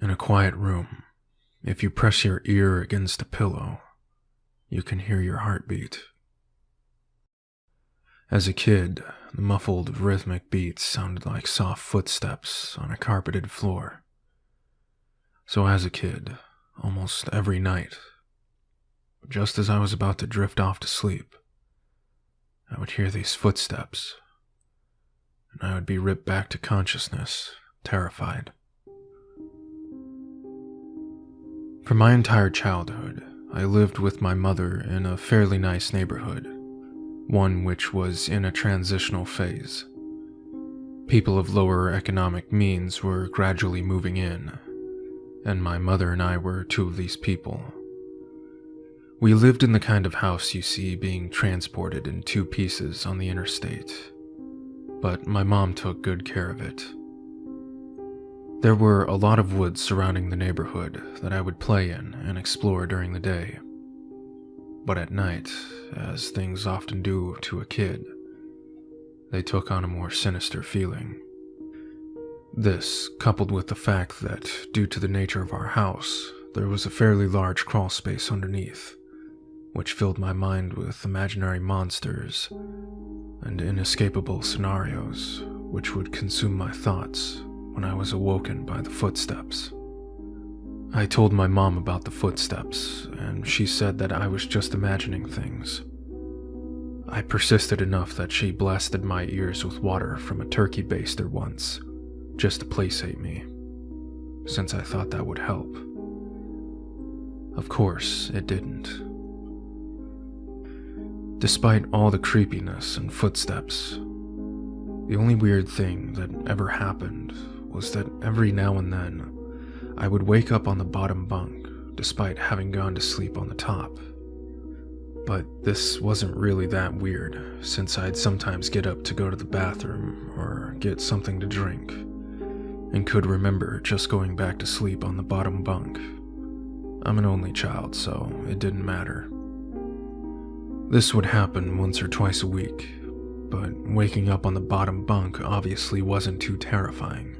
In a quiet room, if you press your ear against a pillow, you can hear your heartbeat. As a kid, the muffled, rhythmic beats sounded like soft footsteps on a carpeted floor. So as a kid, almost every night, just as I was about to drift off to sleep, I would hear these footsteps, and I would be ripped back to consciousness, terrified. For my entire childhood, I lived with my mother in a fairly nice neighborhood, one which was in a transitional phase. People of lower economic means were gradually moving in, and my mother and I were two of these people. We lived in the kind of house you see being transported in two pieces on the interstate, but my mom took good care of it. There were a lot of woods surrounding the neighborhood that I would play in and explore during the day. But at night, as things often do to a kid, they took on a more sinister feeling. This, coupled with the fact that, due to the nature of our house, there was a fairly large crawl space underneath, which filled my mind with imaginary monsters and inescapable scenarios which would consume my thoughts when I was awoken by the footsteps. I told my mom about the footsteps, and she said that I was just imagining things. I persisted enough that she blasted my ears with water from a turkey baster once, just to placate me, since I thought that would help. Of course, it didn't. Despite all the creepiness and footsteps, the only weird thing that ever happened was that every now and then, I would wake up on the bottom bunk, despite having gone to sleep on the top. But this wasn't really that weird, since I'd sometimes get up to go to the bathroom or get something to drink, and could remember just going back to sleep on the bottom bunk. I'm an only child, so it didn't matter. This would happen once or twice a week, but waking up on the bottom bunk obviously wasn't too terrifying.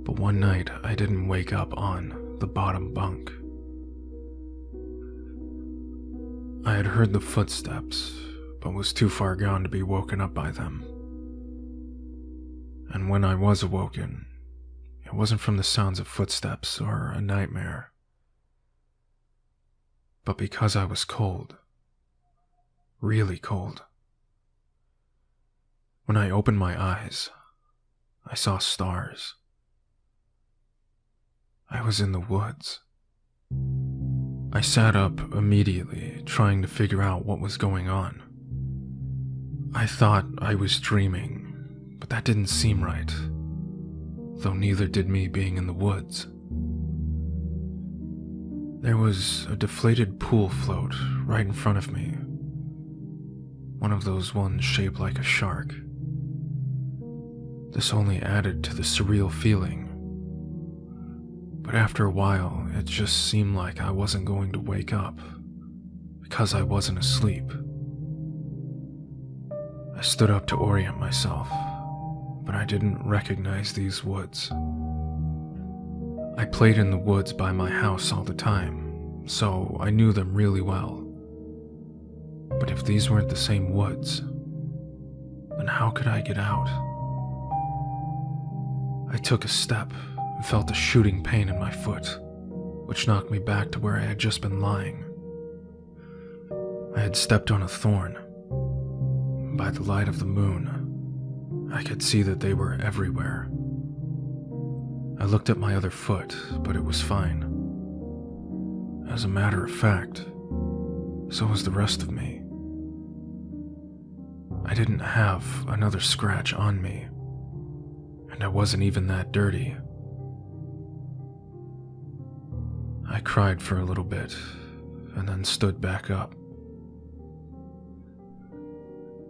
But one night, I didn't wake up on the bottom bunk. I had heard the footsteps, but was too far gone to be woken up by them. And when I was awoken, it wasn't from the sounds of footsteps or a nightmare, but because I was cold. Really cold. When I opened my eyes, I saw stars. I was in the woods. I sat up immediately, trying to figure out what was going on. I thought I was dreaming, but that didn't seem right, though neither did me being in the woods. There was a deflated pool float right in front of me, one of those ones shaped like a shark. This only added to the surreal feeling. But after a while, it just seemed like I wasn't going to wake up, because I wasn't asleep. I stood up to orient myself, but I didn't recognize these woods. I played in the woods by my house all the time, so I knew them really well. But if these weren't the same woods, then how could I get out? I took a step and felt a shooting pain in my foot, which knocked me back to where I had just been lying. I had stepped on a thorn. By the light of the moon, I could see that they were everywhere. I looked at my other foot, but it was fine. As a matter of fact, so was the rest of me. I didn't have another scratch on me, and I wasn't even that dirty. I cried for a little bit, and then stood back up.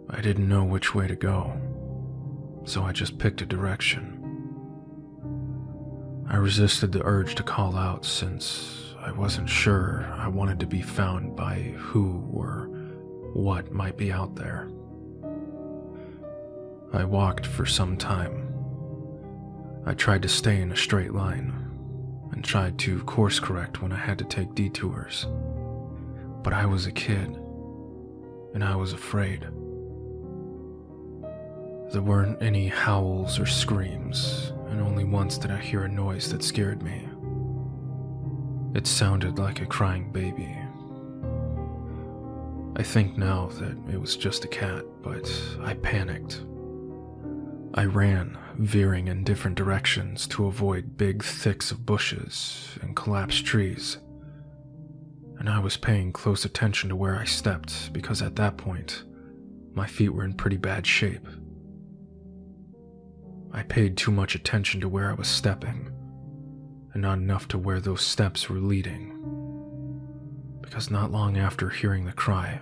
I didn't know which way to go, so I just picked a direction. I resisted the urge to call out since I wasn't sure I wanted to be found by who or what might be out there. I walked for some time, I tried to stay in a straight line, and tried to course correct when I had to take detours. But I was a kid, and I was afraid. There weren't any howls or screams, and only once did I hear a noise that scared me. It sounded like a crying baby. I think now that it was just a cat, but I panicked. I ran, veering in different directions to avoid big thicks of bushes and collapsed trees. And I was paying close attention to where I stepped because at that point, my feet were in pretty bad shape. I paid too much attention to where I was stepping, and not enough to where those steps were leading. Because not long after hearing the cry,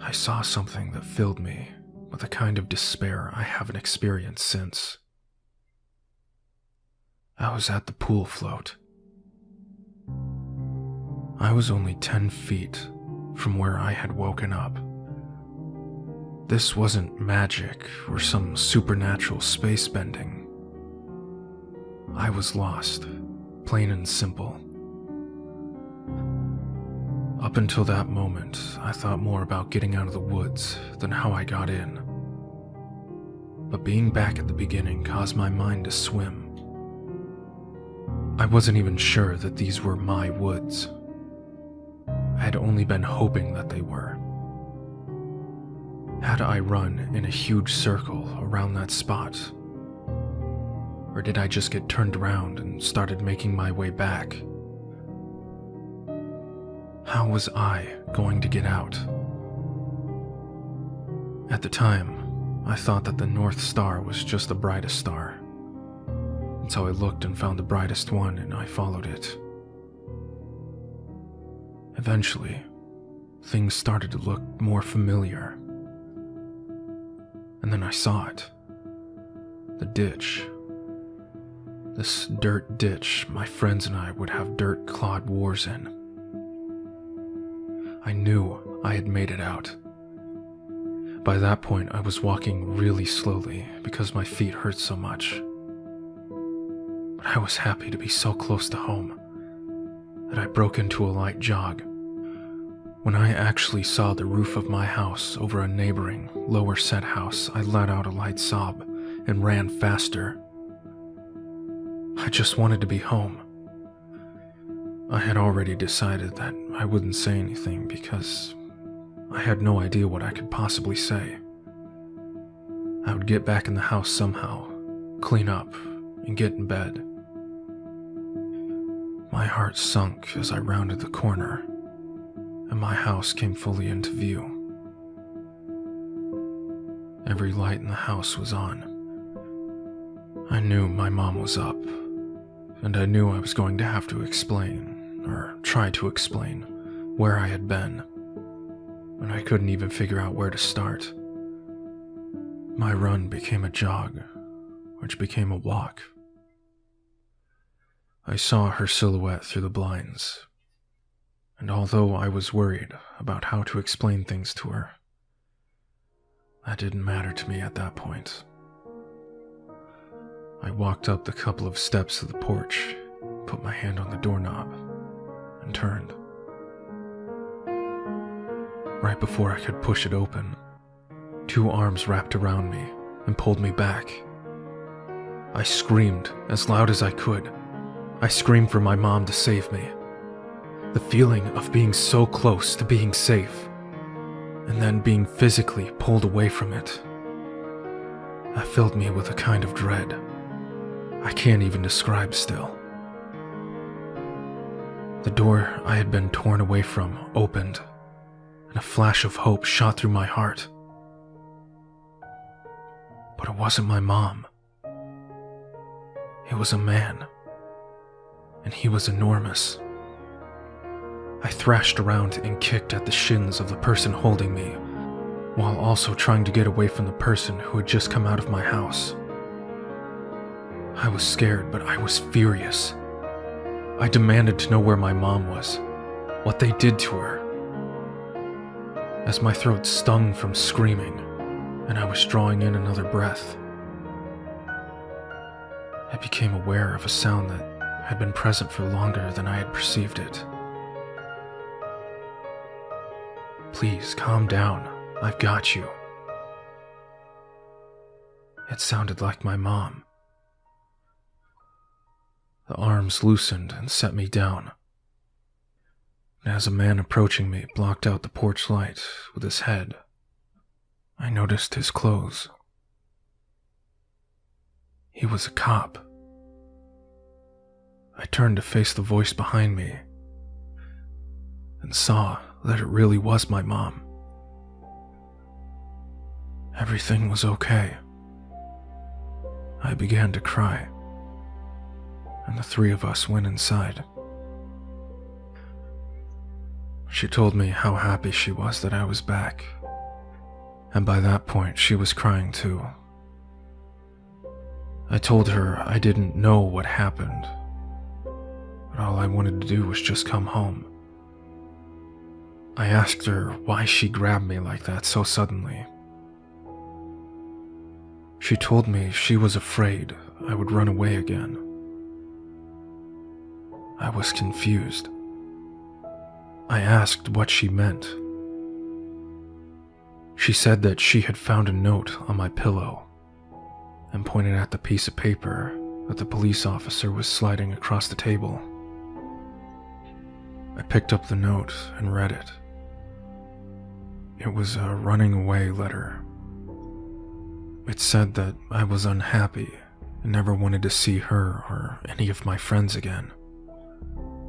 I saw something that filled me with a kind of despair I haven't experienced since. I was at the pool float. I was only 10 feet from where I had woken up. This wasn't magic or some supernatural space bending. I was lost, plain and simple. Up until that moment, I thought more about getting out of the woods than how I got in. But being back at the beginning caused my mind to swim. I wasn't even sure that these were my woods. I had only been hoping that they were. Had I run in a huge circle around that spot? Or did I just get turned around and started making my way back? How was I going to get out? At the time, I thought that the North Star was just the brightest star. And so I looked and found the brightest one and I followed it. Eventually, things started to look more familiar. And then I saw it. The ditch. This dirt ditch my friends and I would have dirt-clawed wars in. I knew I had made it out. By that point, I was walking really slowly because my feet hurt so much. But I was happy to be so close to home that I broke into a light jog. When I actually saw the roof of my house over a neighboring, lower-set house, I let out a light sob and ran faster. I just wanted to be home. I had already decided that I wouldn't say anything because I had no idea what I could possibly say. I would get back in the house somehow, clean up, and get in bed. My heart sunk as I rounded the corner, and my house came fully into view. Every light in the house was on. I knew my mom was up, and I knew I was going to have to explain, or try to explain, where I had been, and I couldn't even figure out where to start. My run became a jog, which became a walk. I saw her silhouette through the blinds, and although I was worried about how to explain things to her, that didn't matter to me at that point. I walked up the couple of steps of the porch, put my hand on the doorknob, and turned. Right before I could push it open, 2 arms wrapped around me and pulled me back. I screamed as loud as I could. I screamed for my mom to save me. The feeling of being so close to being safe, and then being physically pulled away from it, that filled me with a kind of dread I can't even describe still. The door I had been torn away from opened, and a flash of hope shot through my heart. But it wasn't my mom. It was a man, and he was enormous. I thrashed around and kicked at the shins of the person holding me, while also trying to get away from the person who had just come out of my house. I was scared, but I was furious. I demanded to know where my mom was, what they did to her. As my throat stung from screaming, and I was drawing in another breath, I became aware of a sound that had been present for longer than I had perceived it. "Please, calm down. I've got you." It sounded like my mom. The arms loosened and set me down. And as a man approaching me blocked out the porch light with his head, I noticed his clothes. He was a cop. I turned to face the voice behind me and saw that it really was my mom. Everything was okay. I began to cry, and the three of us went inside. She told me how happy she was that I was back, and by that point she was crying too. I told her I didn't know what happened, but all I wanted to do was just come home. I asked her why she grabbed me like that so suddenly. She told me she was afraid I would run away again. I was confused. I asked what she meant. She said that she had found a note on my pillow and pointed at the piece of paper that the police officer was sliding across the table. I picked up the note and read it. It was a running away letter. It said that I was unhappy and never wanted to see her or any of my friends again.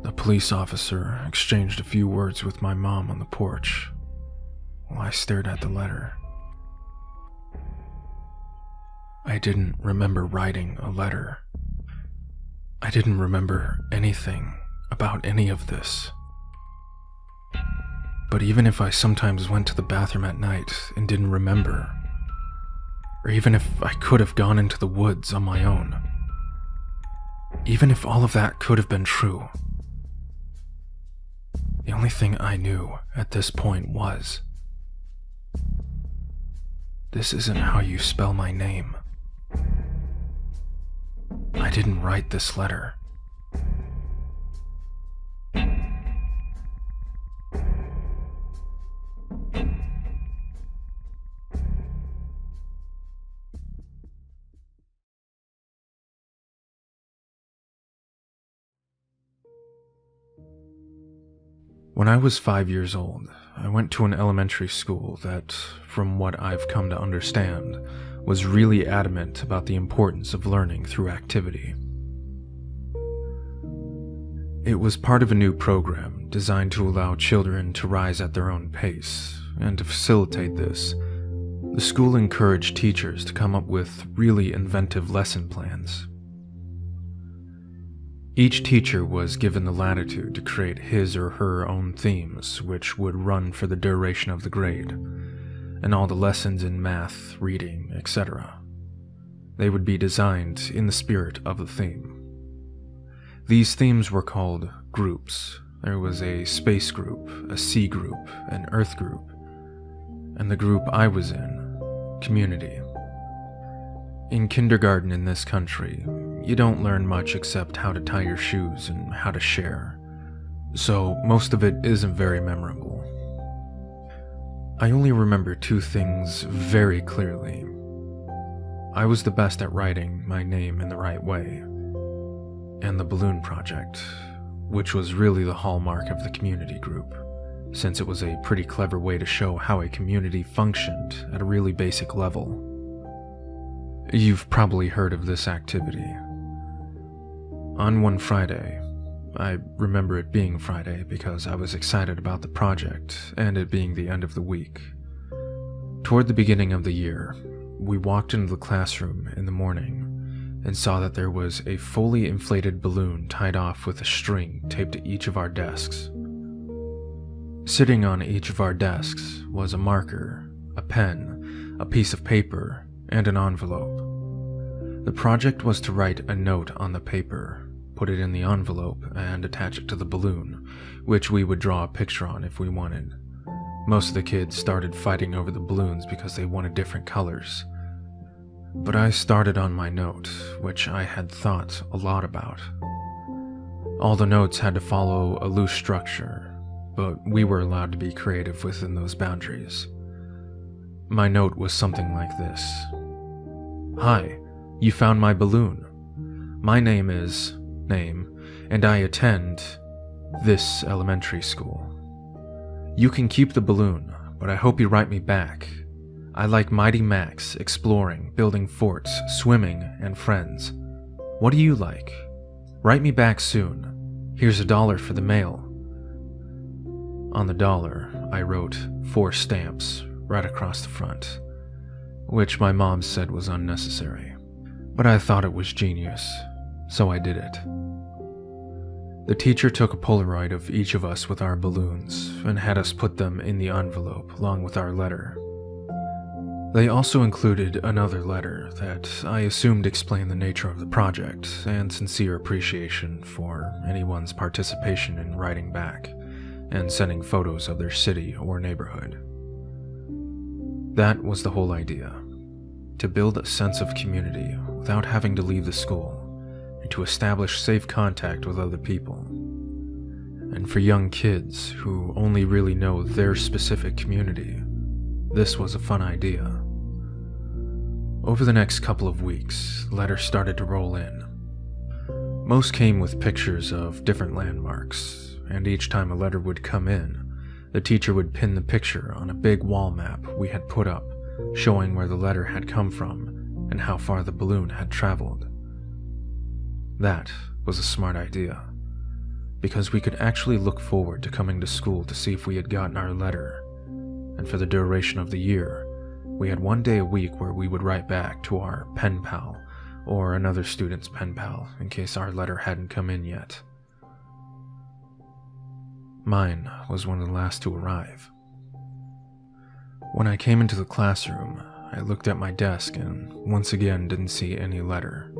The police officer exchanged a few words with my mom on the porch while I stared at the letter. I didn't remember writing a letter. I didn't remember anything about any of this. But even if I sometimes went to the bathroom at night and didn't remember, or even if I could have gone into the woods on my own, even if all of that could have been true, the only thing I knew at this point was, this isn't how you spell my name. I didn't write this letter. When I was 5 years old, I went to an elementary school that, from what I've come to understand, was really adamant about the importance of learning through activity. It was part of a new program designed to allow children to rise at their own pace, and to facilitate this, the school encouraged teachers to come up with really inventive lesson plans. Each teacher was given the latitude to create his or her own themes, which would run for the duration of the grade, and all the lessons in math, reading, etc. They would be designed in the spirit of the theme. These themes were called groups. There was a space group, a sea group, an earth group, and the group I was in, community. In kindergarten in this country, you don't learn much except how to tie your shoes and how to share, so most of it isn't very memorable. I only remember two things very clearly. I was the best at writing my name in the right way, and the balloon project, which was really the hallmark of the community group, since it was a pretty clever way to show how a community functioned at a really basic level. You've probably heard of this activity. On one Friday, I remember it being Friday because I was excited about the project and it being the end of the week. Toward the beginning of the year, we walked into the classroom in the morning and saw that there was a fully inflated balloon tied off with a string taped to each of our desks. Sitting on each of our desks was a marker, a pen, a piece of paper, and an envelope. The project was to write a note on the paper, put it in the envelope, and attach it to the balloon, which we would draw a picture on if we wanted. Most of the kids started fighting over the balloons because they wanted different colors. But I started on my note, which I had thought a lot about. All the notes had to follow a loose structure, but we were allowed to be creative within those boundaries. My note was something like this. Hi, you found my balloon. My name is and I attend this elementary school. You can keep the balloon, but I hope you write me back. I like Mighty Max, exploring, building forts, swimming, and friends. What do you like? Write me back soon. Here's $1 for the mail. On the dollar, I wrote 4 stamps right across the front, which my mom said was unnecessary, but I thought it was genius, so I did it. The teacher took a Polaroid of each of us with our balloons and had us put them in the envelope along with our letter. They also included another letter that I assumed explained the nature of the project and sincere appreciation for anyone's participation in writing back and sending photos of their city or neighborhood. That was the whole idea, to build a sense of community without having to leave the school, and to establish safe contact with other people. And for young kids who only really know their specific community, this was a fun idea. Over the next couple of weeks, letters started to roll in. Most came with pictures of different landmarks, and each time a letter would come in, the teacher would pin the picture on a big wall map we had put up, showing where the letter had come from and how far the balloon had traveled. That was a smart idea, because we could actually look forward to coming to school to see if we had gotten our letter, and for the duration of the year, we had 1 day a week where we would write back to our Penpal or another student's Penpal in case our letter hadn't come in yet. Mine was one of the last to arrive. When I came into the classroom, I looked at my desk and once again didn't see any letter.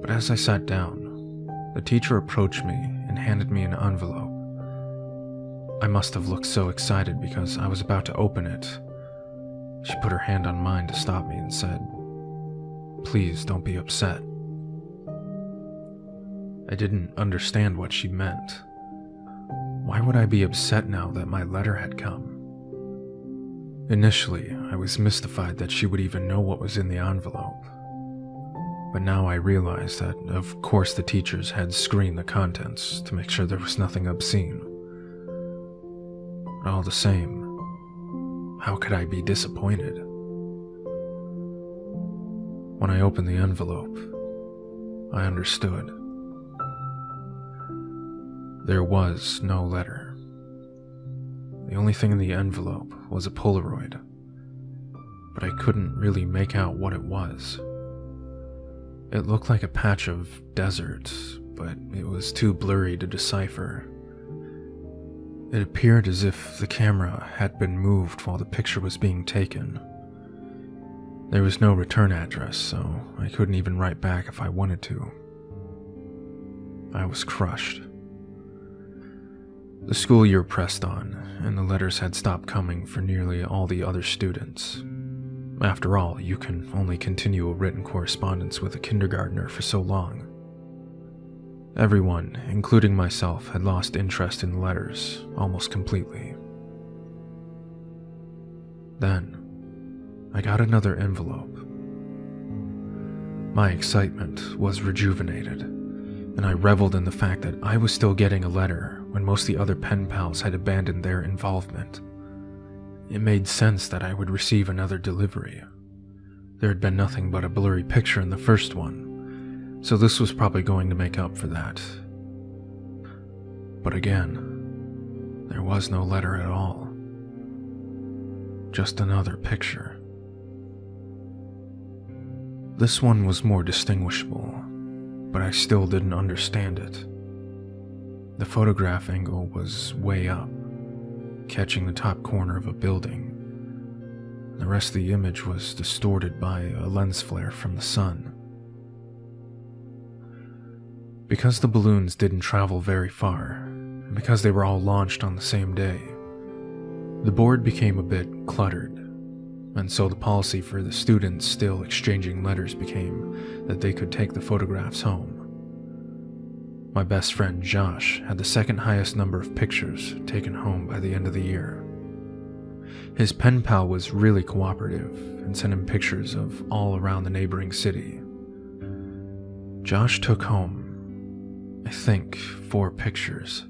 But as I sat down, the teacher approached me and handed me an envelope. I must have looked so excited because I was about to open it. She put her hand on mine to stop me and said, "Please don't be upset." I didn't understand what she meant. Why would I be upset now that my letter had come? Initially, I was mystified that she would even know what was in the envelope. But now I realized that, of course, the teachers had screened the contents to make sure there was nothing obscene. But all the same, how could I be disappointed? When I opened the envelope, I understood. There was no letter. The only thing in the envelope was a Polaroid, but I couldn't really make out what it was. It looked like a patch of desert, but it was too blurry to decipher. It appeared as if the camera had been moved while the picture was being taken. There was no return address, so I couldn't even write back if I wanted to. I was crushed. The school year pressed on, and the letters had stopped coming for nearly all the other students. After all, you can only continue a written correspondence with a kindergartner for so long. Everyone, including myself, had lost interest in letters almost completely. Then, I got another envelope. My excitement was rejuvenated, and I reveled in the fact that I was still getting a letter when most of the other pen pals had abandoned their involvement. It made sense that I would receive another delivery. There had been nothing but a blurry picture in the first one, so this was probably going to make up for that. But again, there was no letter at all. Just another picture. This one was more distinguishable, but I still didn't understand it. The photograph angle was way up, catching the top corner of a building. The rest of the image was distorted by a lens flare from the sun. Because the balloons didn't travel very far, and because they were all launched on the same day, the board became a bit cluttered. and so the policy for the students still exchanging letters became that they could take the photographs home. My best friend Josh had the second highest number of pictures taken home by the end of the year. His pen pal was really cooperative and sent him pictures of all around the neighboring city. Josh took home, I think, 4 pictures.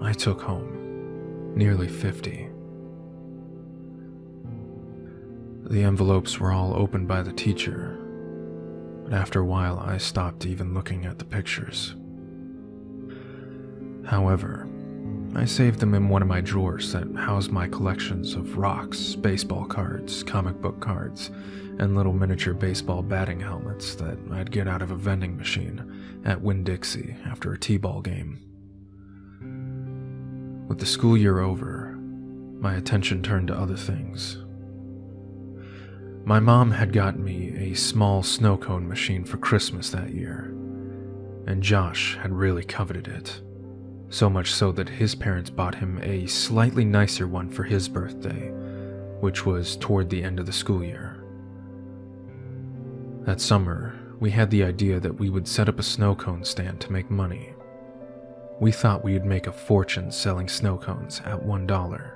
I took home nearly 50. The envelopes were all opened by the teacher, but after a while I stopped even looking at the pictures. However, I saved them in one of my drawers that housed my collections of rocks, baseball cards, comic book cards, and little miniature baseball batting helmets that I'd get out of a vending machine at Winn-Dixie after a t-ball game. With the school year over, my attention turned to other things. My mom had gotten me a small snow cone machine for Christmas that year, and Josh had really coveted it. So much so that his parents bought him a slightly nicer one for his birthday, which was toward the end of the school year. That summer, we had the idea that we would set up a snow cone stand to make money. We thought we would make a fortune selling snow cones at $1.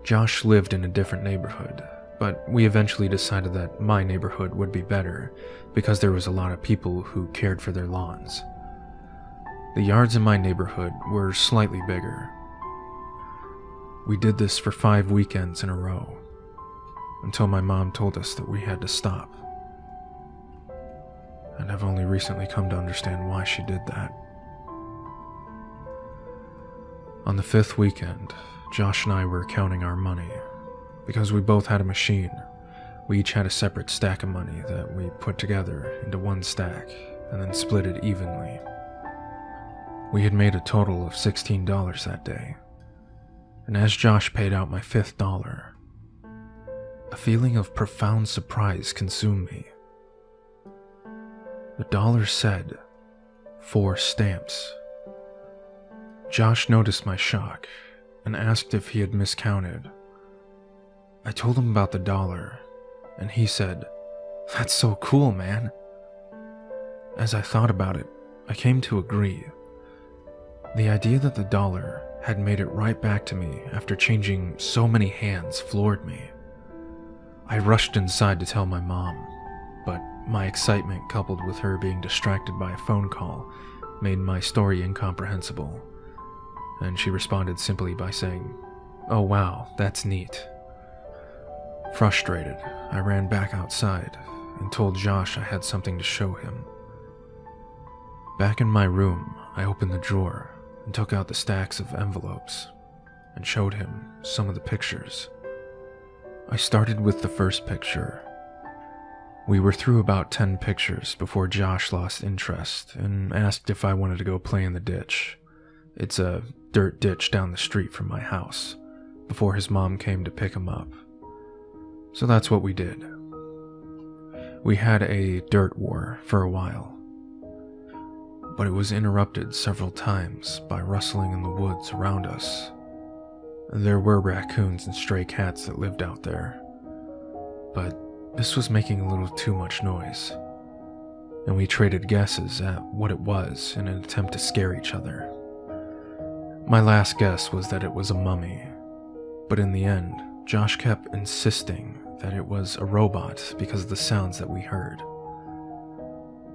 Josh lived in a different neighborhood, but we eventually decided that my neighborhood would be better because there was a lot of people who cared for their lawns. The yards in my neighborhood were slightly bigger. We did this for 5 weekends in a row, until my mom told us that we had to stop. And I've only recently come to understand why she did that. On the 5th weekend, Josh and I were counting our money. Because we both had a machine, we each had a separate stack of money that we put together into one stack and then split it evenly. We had made a total of $16 that day, and as Josh paid out my 5th dollar, a feeling of profound surprise consumed me. The dollar said 4 stamps. Josh noticed my shock and asked if he had miscounted. I told him about the dollar, and he said, "That's so cool, man." As I thought about it, I came to agree. The idea that the dollar had made it right back to me after changing so many hands floored me. I rushed inside to tell my mom, but my excitement coupled with her being distracted by a phone call made my story incomprehensible, and she responded simply by saying, "Oh wow, that's neat." Frustrated, I ran back outside and told Josh I had something to show him. Back in my room, I opened the drawer and took out the stacks of envelopes and showed him some of the pictures. I started with the first picture. We were through about 10 pictures before Josh lost interest and asked if I wanted to go play in the ditch. It's a dirt ditch down the street from my house, before his mom came to pick him up. So that's what we did. We had a dirt war for a while, but it was interrupted several times by rustling in the woods around us. There were raccoons and stray cats that lived out there, but this was making a little too much noise, and we traded guesses at what it was in an attempt to scare each other. My last guess was that it was a mummy, but in the end, Josh kept insisting that it was a robot because of the sounds that we heard.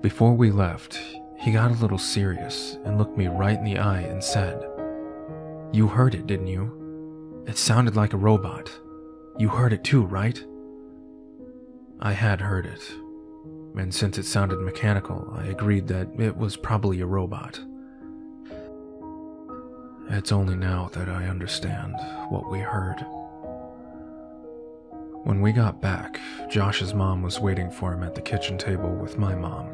Before we left, he got a little serious and looked me right in the eye and said, "You heard it, didn't you? It sounded like a robot. You heard it too, right?" I had heard it, and since it sounded mechanical, I agreed that it was probably a robot. It's only now that I understand what we heard. When we got back, Josh's mom was waiting for him at the kitchen table with my mom.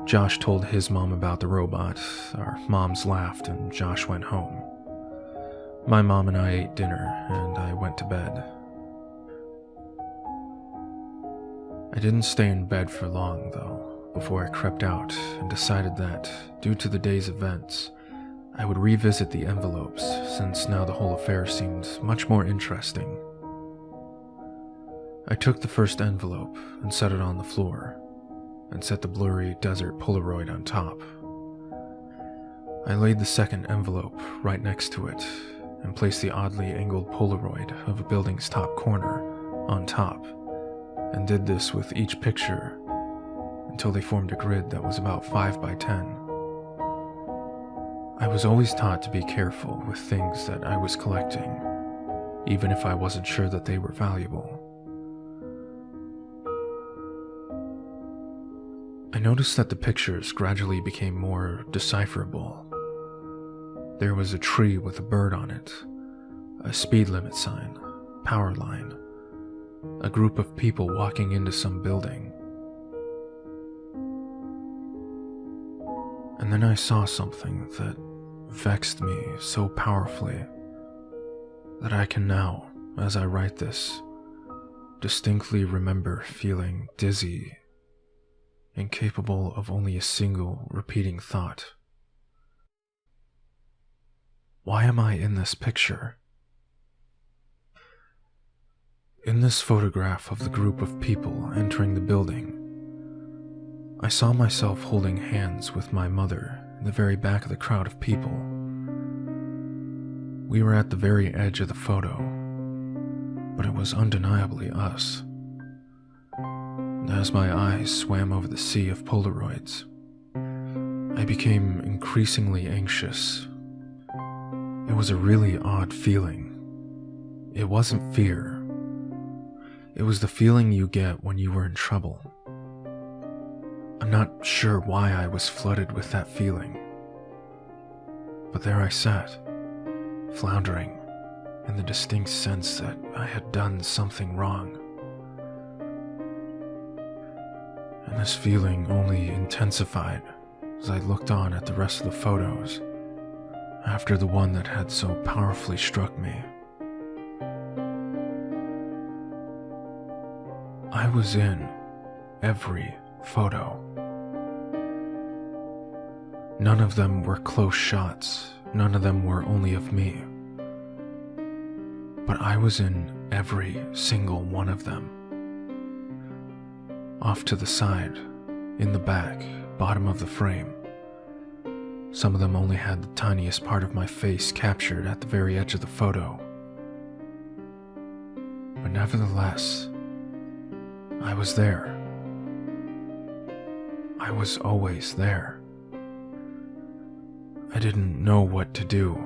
Josh told his mom about the robot, our moms laughed, and Josh went home. My mom and I ate dinner, and I went to bed. I didn't stay in bed for long, though, before I crept out and decided that, due to the day's events, I would revisit the envelopes since now the whole affair seemed much more interesting. I took the first envelope and set it on the floor, and set the blurry desert Polaroid on top. I laid the second envelope right next to it, and placed the oddly angled Polaroid of a building's top corner on top, and did this with each picture until they formed a grid that was about 5 by 10. I was always taught to be careful with things that I was collecting, even if I wasn't sure that they were valuable. I noticed that the pictures gradually became more decipherable. There was a tree with a bird on it, a speed limit sign, power line, a group of people walking into some building. And then I saw something that vexed me so powerfully that I can now, as I write this, distinctly remember feeling dizzy, incapable of only a single repeating thought. Why am I in this picture? In this photograph of the group of people entering the building, I saw myself holding hands with my mother in the very back of the crowd of people. We were at the very edge of the photo, but it was undeniably us. And as my eyes swam over the sea of Polaroids, I became increasingly anxious. It was a really odd feeling. It wasn't fear. It was the feeling you get when you were in trouble. I'm not sure why I was flooded with that feeling, but there I sat, floundering in the distinct sense that I had done something wrong. And this feeling only intensified as I looked on at the rest of the photos after the one that had so powerfully struck me. I was in every photo. None of them were close shots, none of them were only of me. But I was in every single one of them. Off to the side, in the back, bottom of the frame. Some of them only had the tiniest part of my face captured at the very edge of the photo. But nevertheless, I was there. I was always there. I didn't know what to do.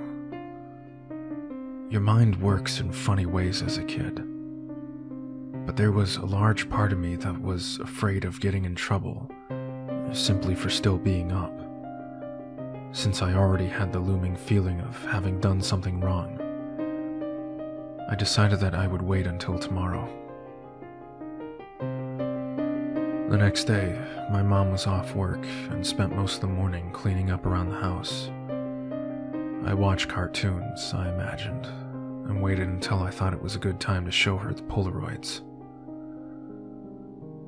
Your mind works in funny ways as a kid. But there was a large part of me that was afraid of getting in trouble, simply for still being up, since I already had the looming feeling of having done something wrong. I decided that I would wait until tomorrow. The next day, my mom was off work and spent most of the morning cleaning up around the house. I watched cartoons, I imagined, and waited until I thought it was a good time to show her the Polaroids.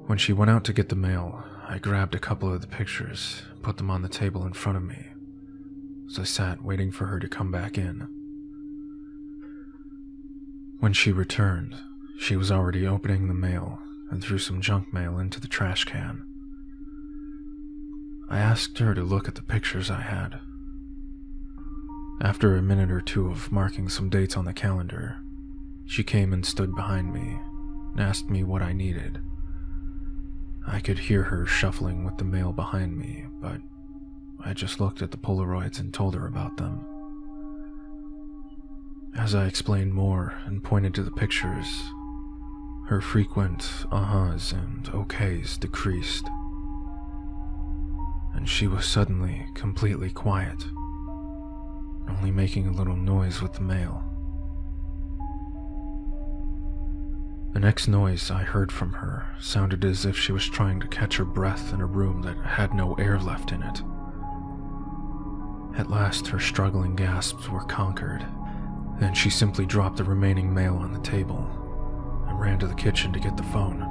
When she went out to get the mail, I grabbed a couple of the pictures, put them on the table in front of me, as I sat waiting for her to come back in. When she returned, she was already opening the mail and threw some junk mail into the trash can. I asked her to look at the pictures I had. After a minute or two of marking some dates on the calendar, she came and stood behind me and asked me what I needed. I could hear her shuffling with the mail behind me, but I just looked at the Polaroids and told her about them. As I explained more and pointed to the pictures, her frequent uh-huhs and okays decreased, and she was suddenly completely quiet, only making a little noise with the mail. The next noise I heard from her sounded as if she was trying to catch her breath in a room that had no air left in it. At last, her struggling gasps were conquered, and she simply dropped the remaining mail on the table and ran to the kitchen to get the phone.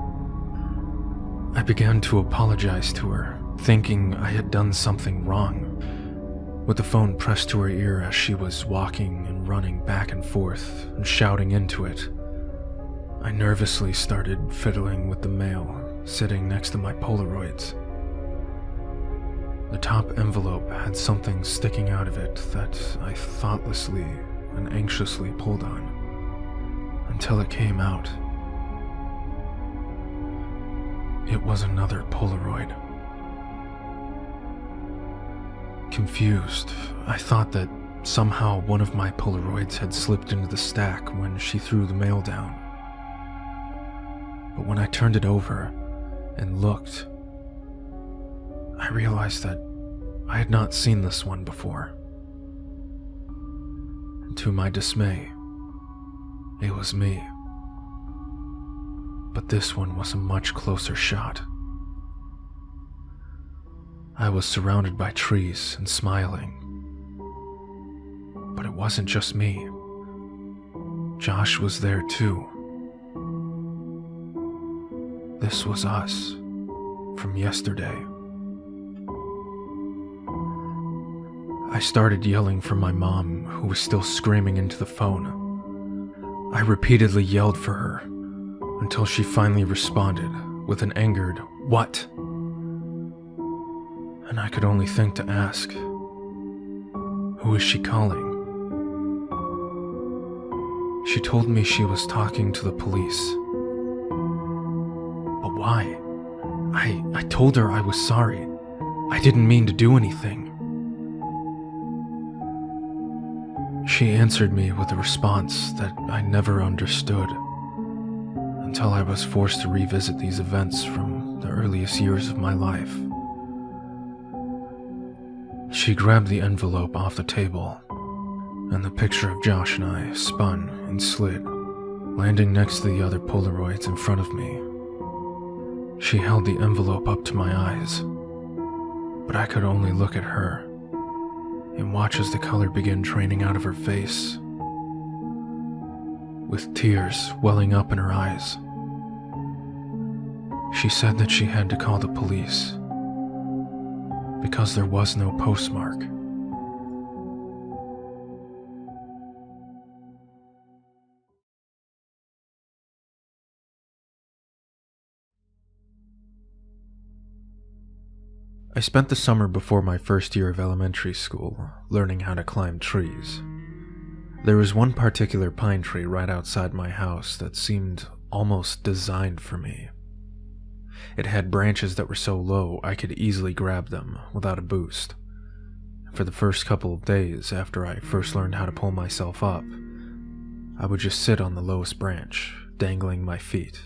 I began to apologize to her, thinking I had done something wrong, with the phone pressed to her ear as she was walking and running back and forth and shouting into it. I nervously started fiddling with the mail sitting next to my Polaroids. The top envelope had something sticking out of it that I thoughtlessly and anxiously pulled on, until it came out. It was another Polaroid. Confused, I thought that somehow one of my Polaroids had slipped into the stack when she threw the mail down. But when I turned it over and looked, I realized that I had not seen this one before. And to my dismay, it was me. But this one was a much closer shot. I was surrounded by trees and smiling. But it wasn't just me. Josh was there too. This was us from yesterday. I started yelling for my mom, who was still screaming into the phone. I repeatedly yelled for her until she finally responded with an angered, "What?" And I could only think to ask, who is she calling? She told me she was talking to the police. But why? I told her I was sorry. I didn't mean to do anything. She answered me with a response that I never understood, until I was forced to revisit these events from the earliest years of my life. She grabbed the envelope off the table, and the picture of Josh and I spun and slid, landing next to the other Polaroids in front of me. She held the envelope up to my eyes, but I could only look at her and watch as the color began draining out of her face, with tears welling up in her eyes. She said that she had to call the police because there was no postmark. I spent the summer before my first year of elementary school learning how to climb trees. There was one particular pine tree right outside my house that seemed almost designed for me. It had branches that were so low I could easily grab them without a boost. For the first couple of days after I first learned how to pull myself up, I would just sit on the lowest branch, dangling my feet.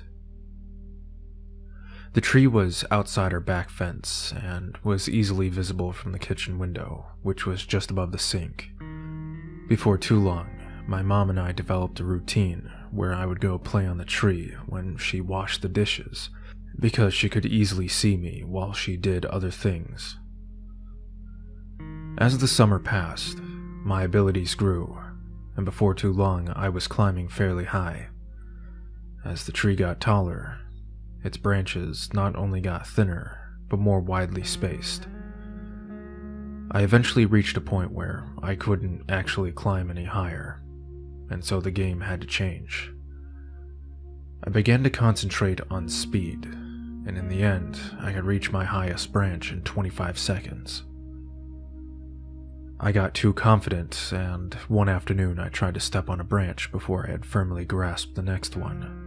The tree was outside our back fence and was easily visible from the kitchen window, which was just above the sink. Before too long, my mom and I developed a routine where I would go play on the tree when she washed the dishes, because she could easily see me while she did other things. As the summer passed, my abilities grew, and before too long I was climbing fairly high. As the tree got taller, its branches not only got thinner, but more widely spaced. I eventually reached a point where I couldn't actually climb any higher, and so the game had to change. I began to concentrate on speed, and in the end, I could reach my highest branch in 25 seconds. I got too confident, and one afternoon I tried to step on a branch before I had firmly grasped the next one.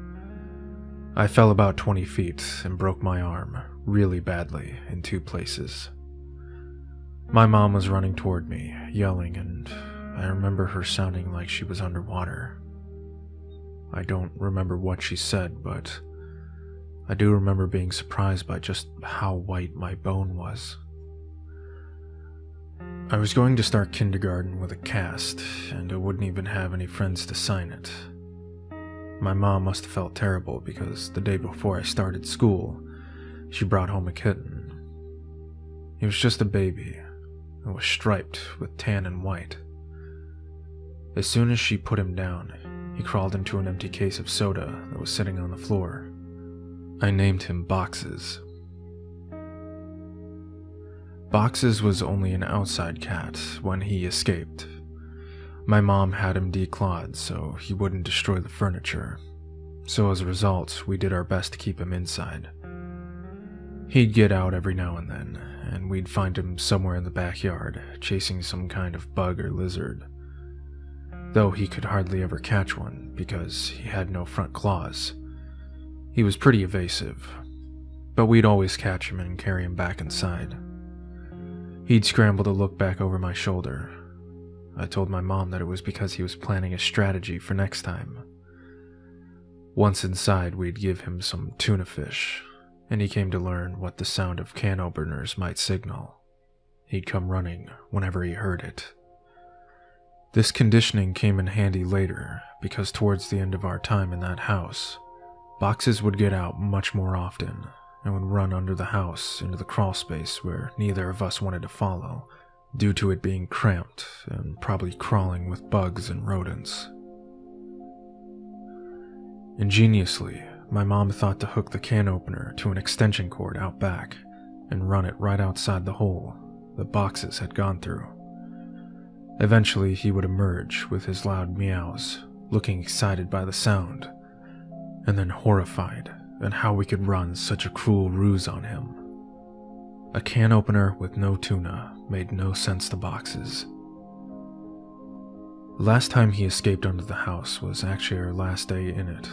I fell about 20 feet and broke my arm really badly in 2 places. My mom was running toward me, yelling, and I remember her sounding like she was underwater. I don't remember what she said, but I do remember being surprised by just how white my bone was. I was going to start kindergarten with a cast, and I wouldn't even have any friends to sign it. My mom must have felt terrible because the day before I started school, she brought home a kitten. He was just a baby and was striped with tan and white. As soon as she put him down, he crawled into an empty case of soda that was sitting on the floor. I named him Boxes. Boxes was only an outside cat when he escaped, My mom had him declawed so he wouldn't destroy the furniture, so as a result, we did our best to keep him inside. He'd get out every now and then, and we'd find him somewhere in the backyard, chasing some kind of bug or lizard, though he could hardly ever catch one because he had no front claws. He was pretty evasive, but we'd always catch him and carry him back inside. He'd scramble to look back over my shoulder. I told my mom that it was because he was planning a strategy for next time. Once inside, we'd give him some tuna fish, and he came to learn what the sound of can openers might signal. He'd come running whenever he heard it. This conditioning came in handy later because towards the end of our time in that house, boxes would get out much more often and would run under the house into the crawl space where neither of us wanted to follow, due to it being cramped and probably crawling with bugs and rodents. Ingeniously, my mom thought to hook the can opener to an extension cord out back and run it right outside the hole the boxes had gone through. Eventually, he would emerge with his loud meows, looking excited by the sound, and then horrified at how we could run such a cruel ruse on him. A can opener with no tuna made no sense to boxes. The last time he escaped under the house was actually our last day in it.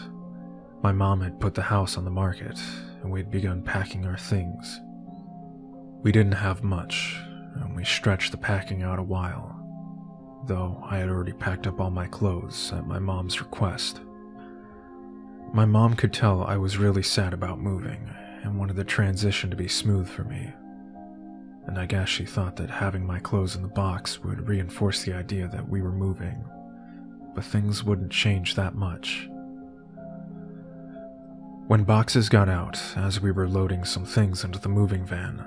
My mom had put the house on the market, and we had begun packing our things. We didn't have much, and we stretched the packing out a while, though I had already packed up all my clothes at my mom's request. My mom could tell I was really sad about moving and wanted the transition to be smooth for me, and I guess she thought that having my clothes in the box would reinforce the idea that we were moving, but things wouldn't change that much. When boxes got out, as we were loading some things into the moving van,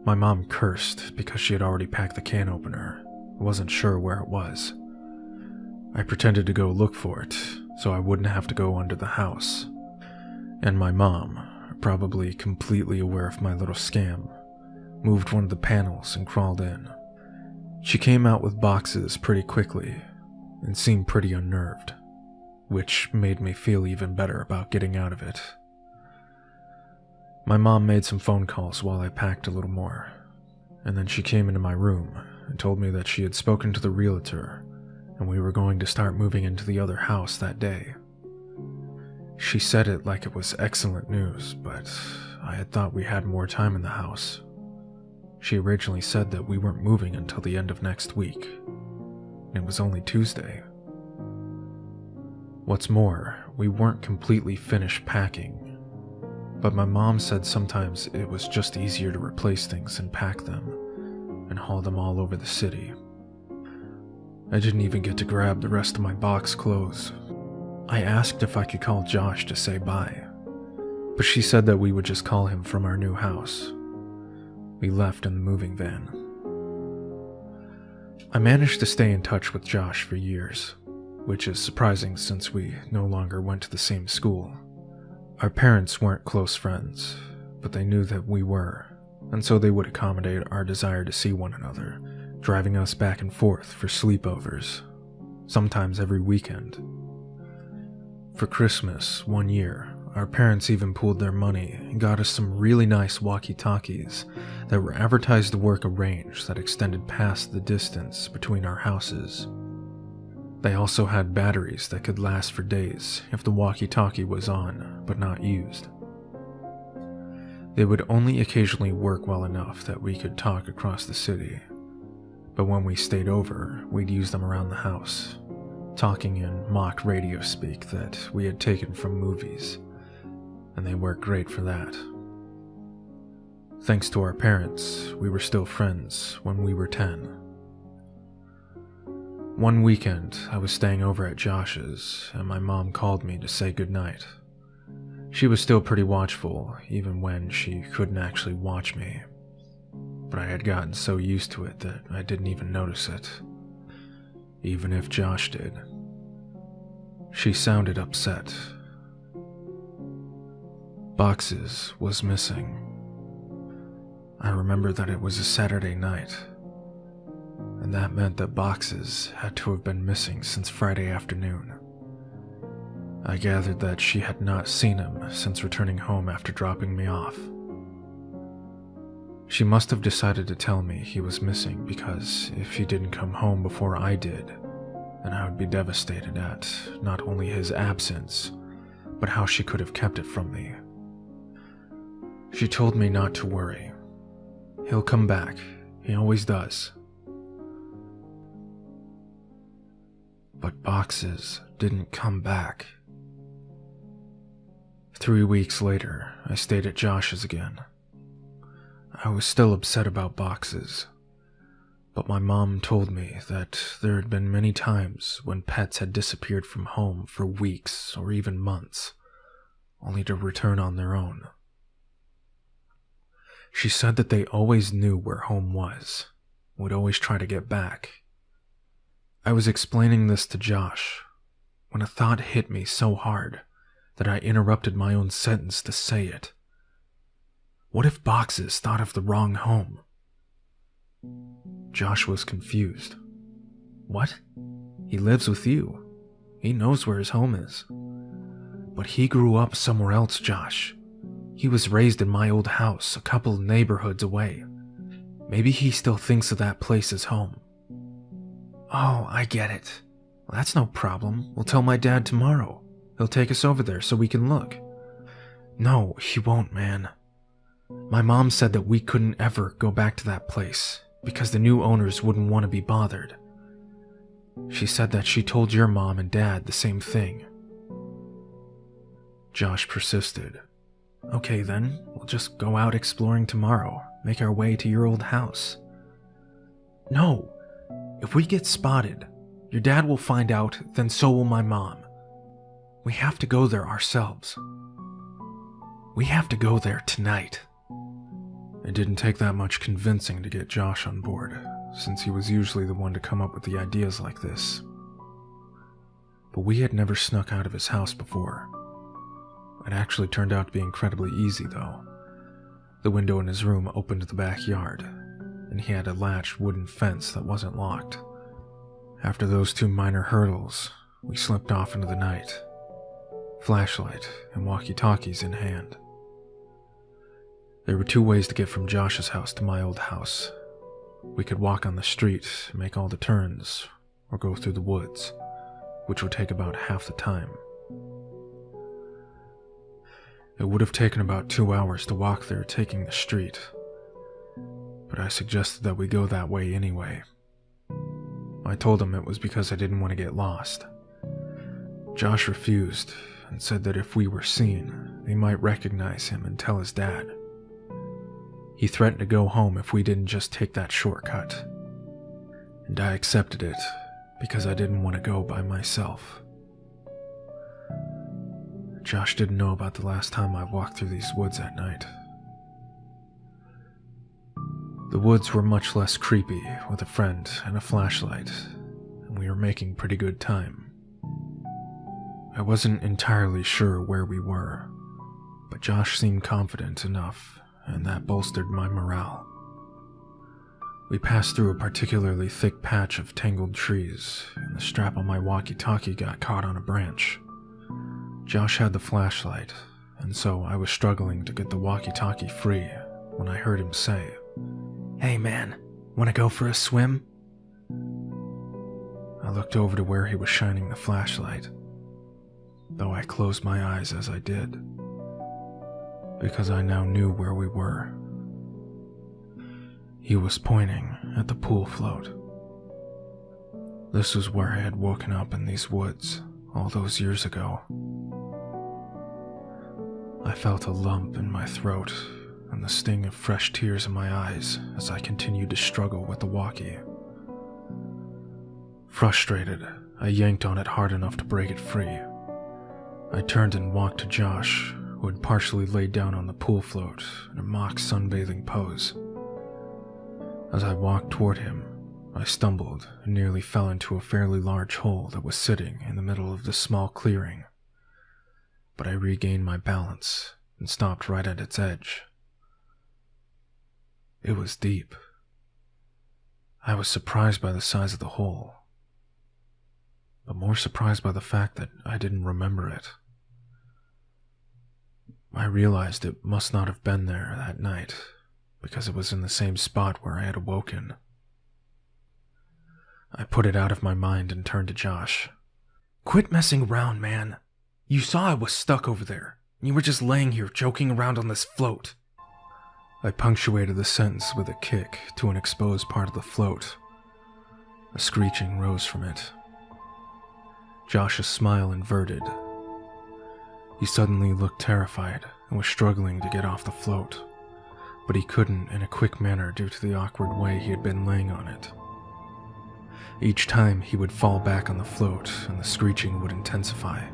my mom cursed because she had already packed the can opener, wasn't sure where it was. I pretended to go look for it, so I wouldn't have to go under the house, and my mom, probably completely aware of my little scam, moved one of the panels and crawled in. She came out with boxes pretty quickly and seemed pretty unnerved, which made me feel even better about getting out of it. My mom made some phone calls while I packed a little more, and then she came into my room and told me that she had spoken to the realtor and we were going to start moving into the other house that day. She said it like it was excellent news, but I had thought we had more time in the house. She originally said that we weren't moving until the end of next week. It was only Tuesday. What's more, we weren't completely finished packing, but my mom said sometimes it was just easier to replace things and pack them and haul them all over the city. I didn't even get to grab the rest of my box clothes. I asked if I could call Josh to say bye, but she said that we would just call him from our new house. We left in the moving van. I managed to stay in touch with Josh for years, which is surprising since we no longer went to the same school. Our parents weren't close friends, but they knew that we were, and so they would accommodate our desire to see one another, driving us back and forth for sleepovers, sometimes every weekend. For Christmas, one year, our parents even pooled their money and got us some really nice walkie-talkies that were advertised to work a range that extended past the distance between our houses. They also had batteries that could last for days if the walkie-talkie was on but not used. They would only occasionally work well enough that we could talk across the city, but when we stayed over, we'd use them around the house, talking in mock radio speak that we had taken from movies, and they worked great for that. Thanks to our parents, we were still friends when we were 10. One weekend, I was staying over at Josh's, and my mom called me to say goodnight. She was still pretty watchful, even when she couldn't actually watch me, but I had gotten so used to it that I didn't even notice it, even if Josh did. She sounded upset. Boxes was missing. I remember that it was a Saturday night, and that meant that boxes had to have been missing since Friday afternoon. I gathered that she had not seen him since returning home after dropping me off. She must have decided to tell me he was missing because if he didn't come home before I did, then I would be devastated at not only his absence, but how she could have kept it from me. She told me not to worry. He'll come back. He always does. But boxes didn't come back. 3 weeks later, I stayed at Josh's again. I was still upset about boxes, but my mom told me that there had been many times when pets had disappeared from home for weeks or even months, only to return on their own. She said that they always knew where home was, would always try to get back. I was explaining this to Josh when a thought hit me so hard that I interrupted my own sentence to say it. What if boxes thought of the wrong home? Josh was confused. What? He lives with you. He knows where his home is. But he grew up somewhere else, Josh. He was raised in my old house, a couple of neighborhoods away. Maybe he still thinks of that place as home. Oh, I get it. Well, that's no problem. We'll tell my dad tomorrow. He'll take us over there so we can look. No, he won't, man. My mom said that we couldn't ever go back to that place because the new owners wouldn't want to be bothered. She said that she told your mom and dad the same thing. Josh persisted. Okay then, we'll just go out exploring tomorrow, make our way to your old house. No, if we get spotted, your dad will find out, then so will my mom. We have to go there ourselves. We have to go there tonight. It didn't take that much convincing to get Josh on board, since he was usually the one to come up with the ideas like this. But we had never snuck out of his house before. It actually turned out to be incredibly easy, though. The window in his room opened to the backyard, and he had a latched wooden fence that wasn't locked. After those 2 minor hurdles, we slipped off into the night, flashlight and walkie-talkies in hand. There were 2 ways to get from Josh's house to my old house. We could walk on the street, make all the turns, or go through the woods, which would take about half the time. It would have taken about 2 hours to walk there taking the street, but I suggested that we go that way anyway. I told him it was because I didn't want to get lost. Josh refused and said that if we were seen, they might recognize him and tell his dad. He threatened to go home if we didn't just take that shortcut, and I accepted it because I didn't want to go by myself. Josh didn't know about the last time I walked through these woods at night. The woods were much less creepy with a friend and a flashlight, and we were making pretty good time. I wasn't entirely sure where we were, but Josh seemed confident enough, and that bolstered my morale. We passed through a particularly thick patch of tangled trees, and the strap on my walkie-talkie got caught on a branch. Josh had the flashlight, and so I was struggling to get the walkie-talkie free when I heard him say, "Hey man, wanna go for a swim?" I looked over to where he was shining the flashlight, though I closed my eyes as I did, because I now knew where we were. He was pointing at the pool float. This was where I had woken up in these woods all those years ago. I felt a lump in my throat and the sting of fresh tears in my eyes as I continued to struggle with the walkie. Frustrated, I yanked on it hard enough to break it free. I turned and walked to Josh, who had partially laid down on the pool float in a mock sunbathing pose. As I walked toward him, I stumbled and nearly fell into a fairly large hole that was sitting in the middle of this small clearing. But I regained my balance and stopped right at its edge. It was deep. I was surprised by the size of the hole, but more surprised by the fact that I didn't remember it. I realized it must not have been there that night, because it was in the same spot where I had awoken. I put it out of my mind and turned to Josh. "Quit messing around, man. You saw I was stuck over there. You were just laying here joking around on this float." I punctuated the sentence with a kick to an exposed part of the float. A screeching rose from it. Josh's smile inverted. He suddenly looked terrified and was struggling to get off the float, but he couldn't in a quick manner due to the awkward way he had been laying on it. Each time he would fall back on the float and the screeching would intensify.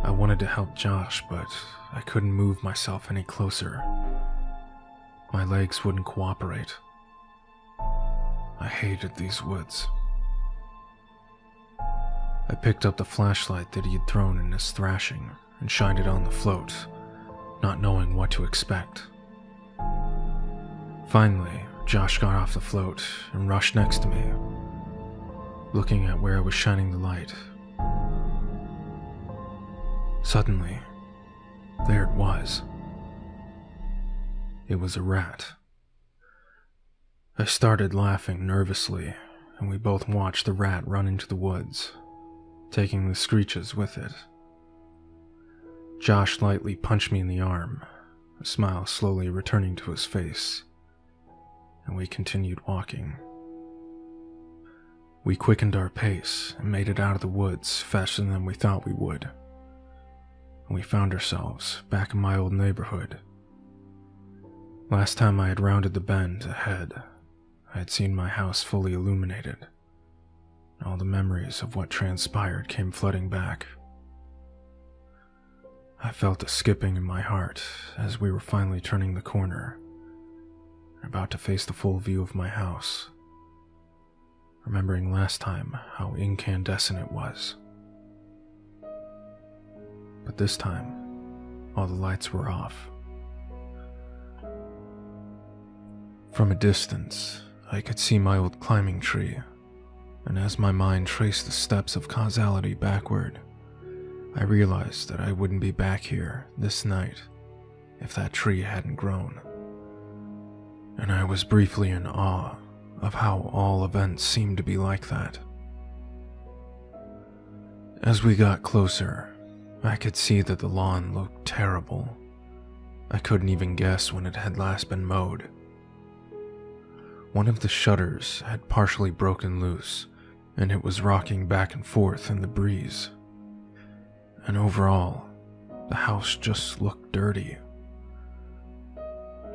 I wanted to help Josh, but I couldn't move myself any closer. My legs wouldn't cooperate. I hated these woods. I picked up the flashlight that he had thrown in his thrashing and shined it on the float, not knowing what to expect. Finally, Josh got off the float and rushed next to me, looking at where I was shining the light. Suddenly, there it was. It was a rat. I started laughing nervously, and we both watched the rat run into the woods, taking the screeches with it. Josh lightly punched me in the arm, a smile slowly returning to his face, and we continued walking. We quickened our pace and made it out of the woods faster than we thought we would, and we found ourselves back in my old neighborhood. Last time I had rounded the bend ahead, I had seen my house fully illuminated. All the memories of what transpired came flooding back. I felt a skipping in my heart as we were finally turning the corner, about to face the full view of my house, remembering last time how incandescent it was. But this time, all the lights were off. From a distance, I could see my old climbing tree, and as my mind traced the steps of causality backward, I realized that I wouldn't be back here this night if that tree hadn't grown. And I was briefly in awe of how all events seemed to be like that. As we got closer, I could see that the lawn looked terrible. I couldn't even guess when it had last been mowed. One of the shutters had partially broken loose, and it was rocking back and forth in the breeze. And overall, the house just looked dirty.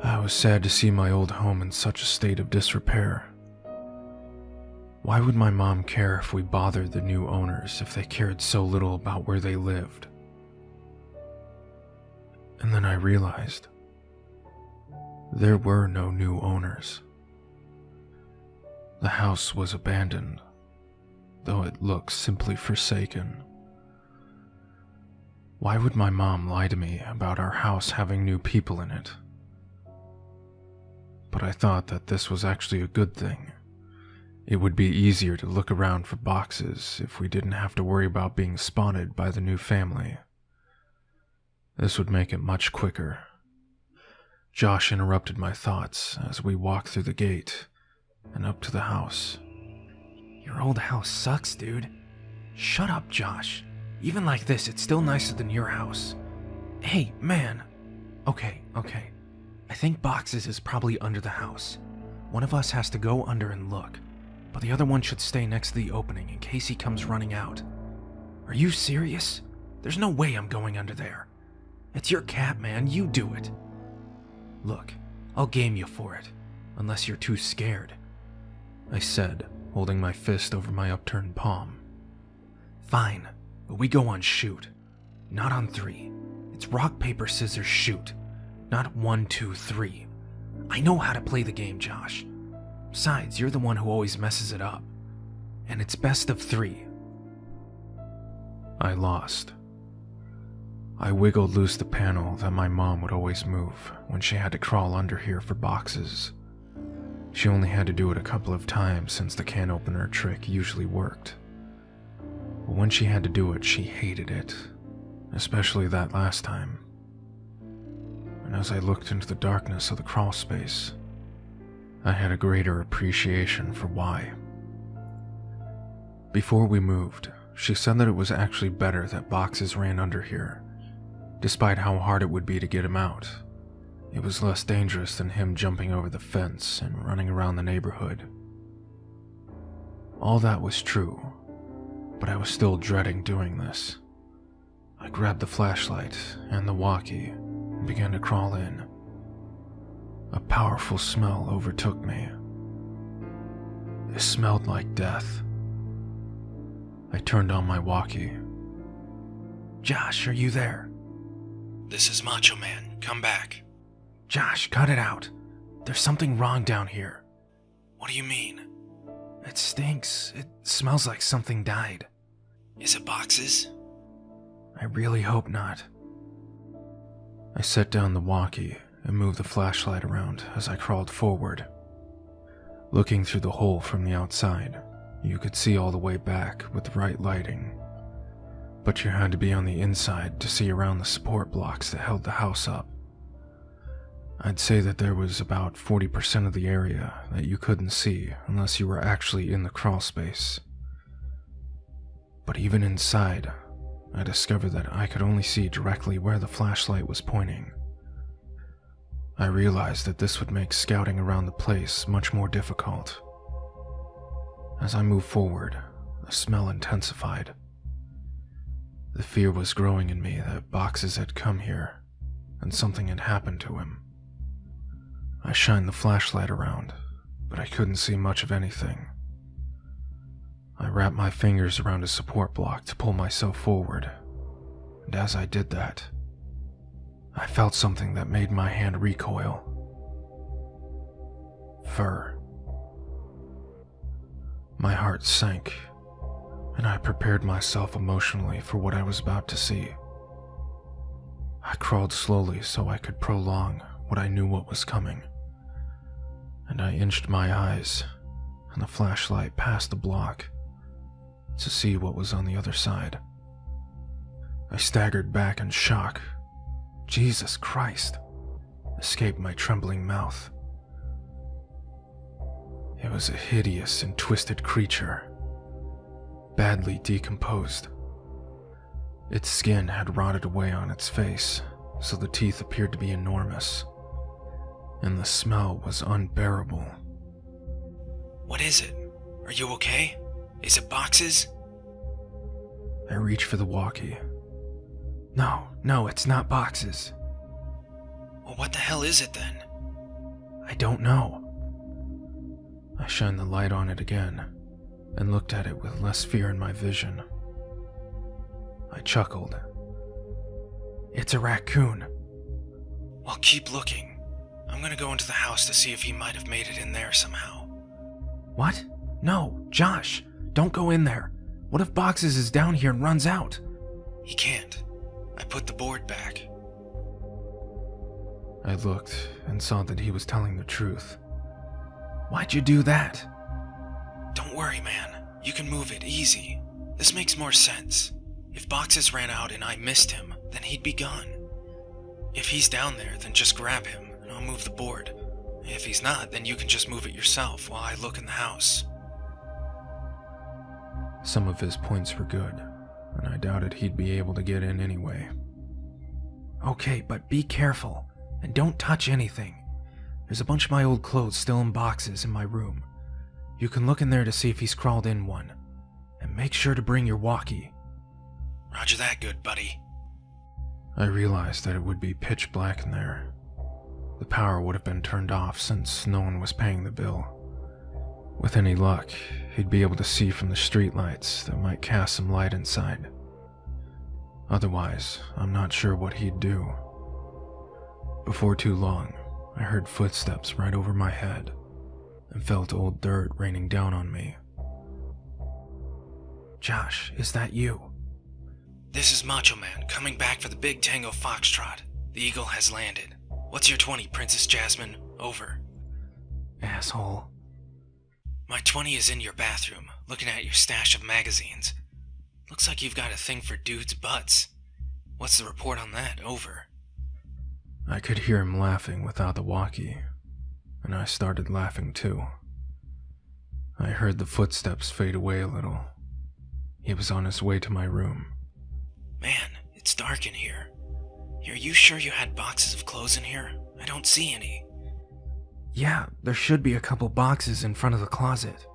I was sad to see my old home in such a state of disrepair. Why would my mom care if we bothered the new owners if they cared so little about where they lived? And then I realized there were no new owners. The house was abandoned, though it looked simply forsaken. Why would my mom lie to me about our house having new people in it? But I thought that this was actually a good thing. It would be easier to look around for boxes if we didn't have to worry about being spotted by the new family. This would make it much quicker. Josh interrupted my thoughts as we walked through the gate and up to the house. Your old house sucks, dude. Shut up, Josh. Even like this, it's still nicer than your house. Hey, man. Okay. I think boxes is probably under the house. One of us has to go under and look, but the other one should stay next to the opening in case he comes running out. Are you serious? There's no way I'm going under there. It's your cat, man. You do it. Look, I'll game you for it, unless you're too scared, I said, holding my fist over my upturned palm. Fine, but we go on shoot, not on 3. It's rock, paper, scissors, shoot, not 1, 2, 3. I know how to play the game, Josh. Besides, you're the one who always messes it up. And it's best of 3. I lost. I wiggled loose the panel that my mom would always move when she had to crawl under here for boxes. She only had to do it a couple of times since the can opener trick usually worked. But when she had to do it, she hated it, especially that last time. And as I looked into the darkness of the crawl space, I had a greater appreciation for why. Before we moved, she said that it was actually better that boxes ran under here, despite how hard it would be to get him out. It was less dangerous than him jumping over the fence and running around the neighborhood. All that was true, but I was still dreading doing this. I grabbed the flashlight and the walkie and began to crawl in. A powerful smell overtook me. It smelled like death. I turned on my walkie. Josh, are you there? This is Macho Man. Come back. Josh, cut it out. There's something wrong down here. What do you mean? It stinks. It smells like something died. Is it boxes? I really hope not. I set down the walkie and moved the flashlight around as I crawled forward. Looking through the hole from the outside, you could see all the way back with the right lighting, but you had to be on the inside to see around the support blocks that held the house up. I'd say that there was about 40% of the area that you couldn't see unless you were actually in the crawl space. But even inside, I discovered that I could only see directly where the flashlight was pointing. I realized that this would make scouting around the place much more difficult. As I moved forward, the smell intensified. The fear was growing in me that Boxes had come here, and something had happened to him. I shined the flashlight around, but I couldn't see much of anything. I wrapped my fingers around a support block to pull myself forward, and as I did that, I felt something that made my hand recoil. Fur. My heart sank, and I prepared myself emotionally for what I was about to see. I crawled slowly so I could prolong what I knew what was coming, and I inched my eyes and the flashlight past the block to see what was on the other side. I staggered back in shock. Jesus Christ, escaped my trembling mouth. It was a hideous and twisted creature, badly decomposed. Its skin had rotted away on its face, so the teeth appeared to be enormous, and the smell was unbearable. What is it? Are you okay? Is it Boxes? I reached for the walkie. No, it's not Boxes. Well, what the hell is it then? I don't know. I shined the light on it again and looked at it with less fear in my vision. I chuckled. It's a raccoon. Well, keep looking. I'm gonna go into the house to see if he might have made it in there somehow. What? No, Josh, don't go in there. What if Boxes is down here and runs out? He can't. I put the board back. I looked and saw that he was telling the truth. Why'd you do that? Don't worry, man. You can move it easy. This makes more sense. If Boxes ran out and I missed him, then he'd be gone. If he's down there, then just grab him and I'll move the board. If he's not, then you can just move it yourself while I look in the house. Some of his points were good, and I doubted he'd be able to get in anyway. Okay, but be careful, and don't touch anything. There's a bunch of my old clothes still in boxes in my room. You can look in there to see if he's crawled in one. And make sure to bring your walkie. Roger that, good buddy. I realized that it would be pitch black in there. The power would have been turned off since no one was paying the bill. With any luck, he'd be able to see from the streetlights that might cast some light inside. Otherwise, I'm not sure what he'd do. Before too long, I heard footsteps right over my head and felt old dirt raining down on me. Josh, is that you? This is Macho Man, coming back for the Big Tango Foxtrot. The Eagle has landed. What's your 20, Princess Jasmine? Over. asshole. My 20 is in your bathroom, looking at your stash of magazines. Looks like you've got a thing for dudes' butts. What's the report on that? Over. I could hear him laughing without the walkie, and I started laughing too. I heard the footsteps fade away a little. He was on his way to my room. Man, it's dark in here. Are you sure you had boxes of clothes in here? I don't see any. Yeah, there should be a couple boxes in front of the closet.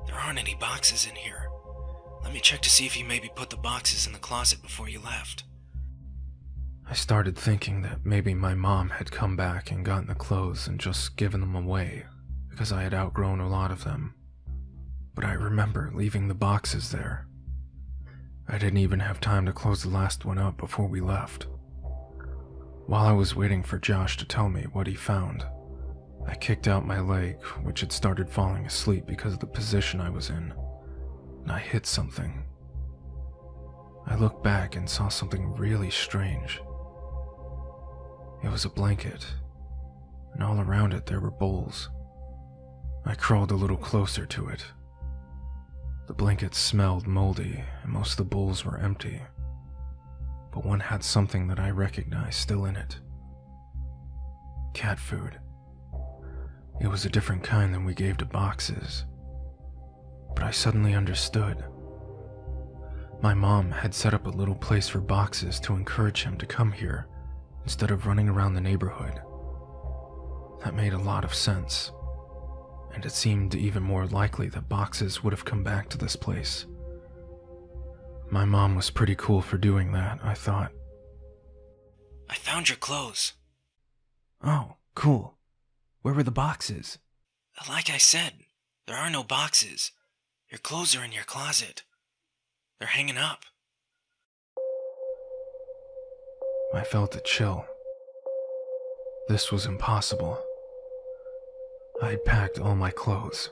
There aren't any boxes in here. Let me check to see if you maybe put the boxes in the closet before you left. I started thinking that maybe my mom had come back and gotten the clothes and just given them away because I had outgrown a lot of them. But I remember leaving the boxes there. I didn't even have time to close the last one up before we left. While I was waiting for Josh to tell me what he found, I kicked out my leg, which had started falling asleep because of the position I was in, and I hit something. I looked back and saw something really strange. It was a blanket, and all around it there were bowls. I crawled a little closer to it. The blanket smelled moldy, and most of the bowls were empty, but one had something that I recognized still in it. Cat food. It was a different kind than we gave to boxes, but I suddenly understood. My mom had set up a little place for boxes to encourage him to come here instead of running around the neighborhood. That made a lot of sense, and it seemed even more likely that boxes would have come back to this place. My mom was pretty cool for doing that, I thought. I found your clothes. Oh, cool. Where were the boxes? Like I said, there are no boxes. Your clothes are in your closet. They're hanging up. I felt a chill. This was impossible. I had packed all my clothes.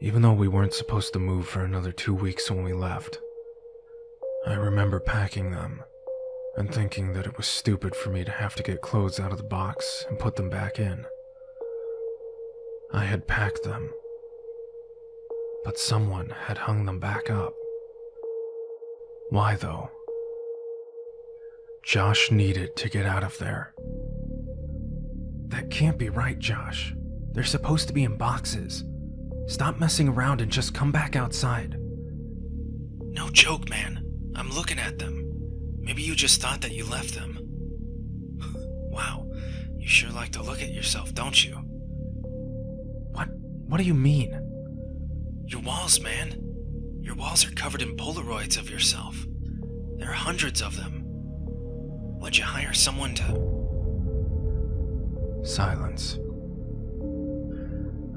Even though we weren't supposed to move for another 2 weeks when we left, I remember packing them and thinking that it was stupid for me to have to get clothes out of the box and put them back in. I had packed them, but someone had hung them back up. Why though? Josh needed to get out of there. That can't be right, Josh. They're supposed to be in boxes. Stop messing around and just come back outside. No joke, man. I'm looking at them. Maybe you just thought that you left them. Wow, you sure like to look at yourself, don't you? What do you mean? Your walls, man. Your walls are covered in Polaroids of yourself. There are hundreds of them. Would you hire someone to... Silence.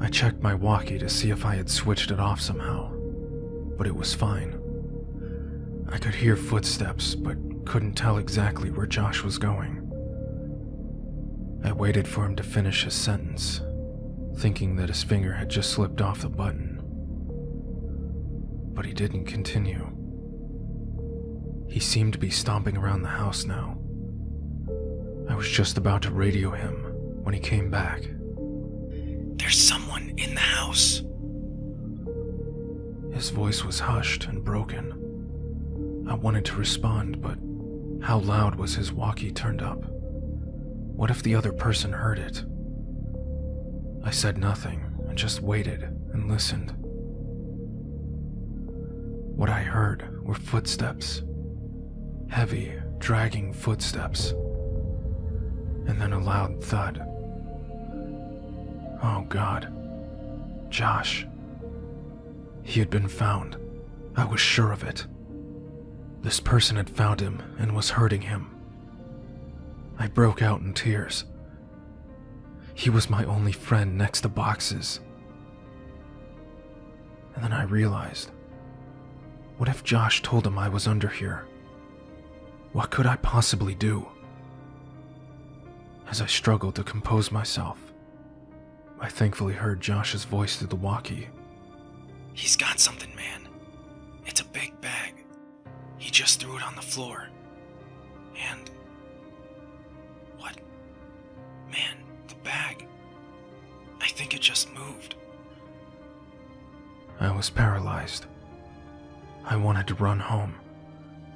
I checked my walkie to see if I had switched it off somehow, but it was fine. I could hear footsteps, but couldn't tell exactly where Josh was going. I waited for him to finish his sentence, thinking that his finger had just slipped off the button. But he didn't continue. He seemed to be stomping around the house now. I was just about to radio him when he came back. There's someone in the house. His voice was hushed and broken. I wanted to respond, but how loud was his walkie turned up? What if the other person heard it? I said nothing and just waited and listened. What I heard were footsteps. Heavy, dragging footsteps. And then a loud thud. Oh God. Josh. He had been found. I was sure of it. This person had found him and was hurting him. I broke out in tears. He was my only friend next to boxes. And then I realized, what if Josh told him I was under here? What could I possibly do? As I struggled to compose myself, I thankfully heard Josh's voice through the walkie. He's got something, man. It's a big bag. He just threw it on the floor. And... what? Man, the bag. think it just moved. I was paralyzed. I wanted to run home.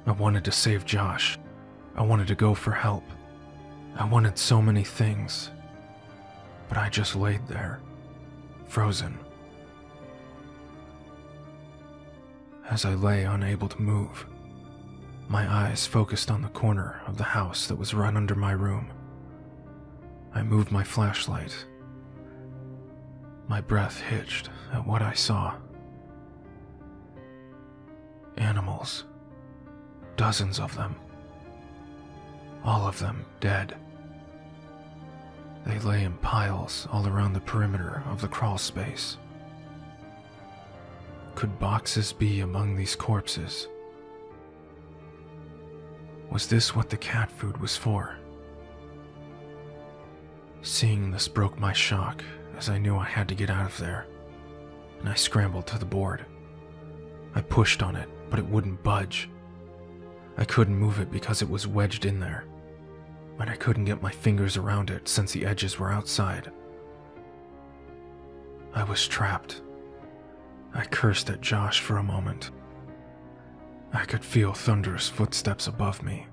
I wanted to save Josh. I wanted to go for help. I wanted so many things. But I just laid there, frozen. As I lay unable to move, my eyes focused on the corner of the house that was right under my room. I moved my flashlight. My breath hitched at what I saw. Animals. Dozens of them. All of them dead. They lay in piles all around the perimeter of the crawl space. Could boxes be among these corpses? Was this what the cat food was for? Seeing this broke my shock, as I knew I had to get out of there, and I scrambled to the board. I pushed on it, but it wouldn't budge. I couldn't move it because it was wedged in there, and I couldn't get my fingers around it since the edges were outside. I was trapped. I cursed at Josh for a moment. I could feel thunderous footsteps above me.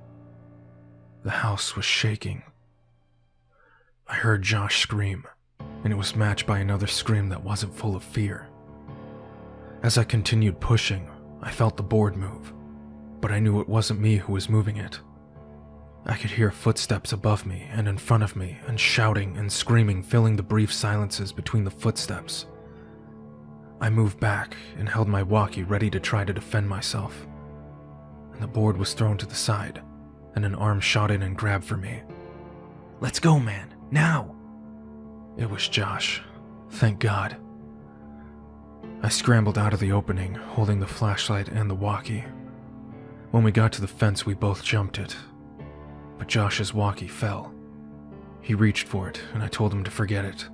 The house was shaking. I heard Josh scream, and it was matched by another scream that wasn't full of fear. As I continued pushing, I felt the board move, but I knew it wasn't me who was moving it. I could hear footsteps above me and in front of me, and shouting and screaming filling the brief silences between the footsteps. I moved back and held my walkie ready to try to defend myself, and the board was thrown to the side, and an arm shot in and grabbed for me. Let's go, man. Now! It was Josh. Thank God. I scrambled out of the opening, holding the flashlight and the walkie. When we got to the fence, we both jumped it. But Josh's walkie fell. He reached for it, and I told him to forget it.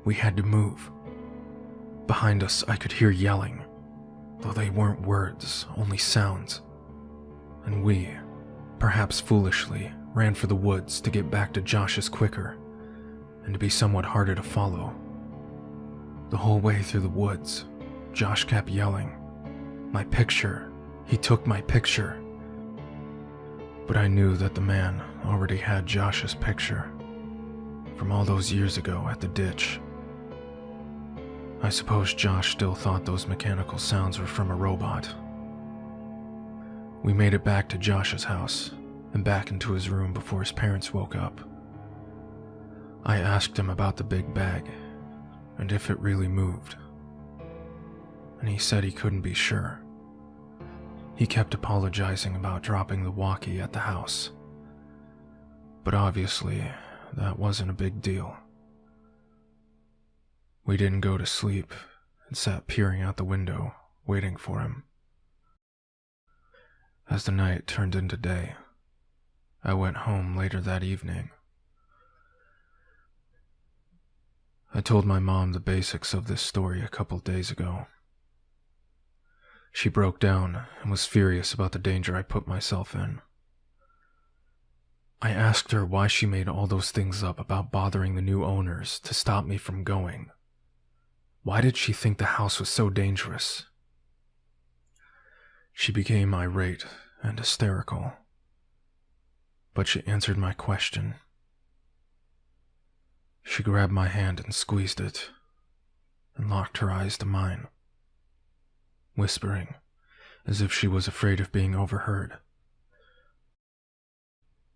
We had to move. Behind us, I could hear yelling, though they weren't words, only sounds. And we, perhaps foolishly, ran for the woods to get back to Josh's quicker, and to be somewhat harder to follow. The whole way through the woods, Josh kept yelling, "My picture! He took my picture!" But I knew that the man already had Josh's picture, from all those years ago at the ditch. I suppose Josh still thought those mechanical sounds were from a robot. We made it back to Josh's house, and back into his room before his parents woke up. I asked him about the big bag, and if it really moved. And he said he couldn't be sure. He kept apologizing about dropping the walkie at the house. But obviously, that wasn't a big deal. We didn't go to sleep and sat peering out the window, waiting for him. As the night turned into day, I went home later that evening. I told my mom the basics of this story a couple days ago. She broke down and was furious about the danger I put myself in. I asked her why she made all those things up about bothering the new owners to stop me from going. Why did she think the house was so dangerous? She became irate and hysterical, but she answered my question. She grabbed my hand and squeezed it, and locked her eyes to mine, whispering, as if she was afraid of being overheard.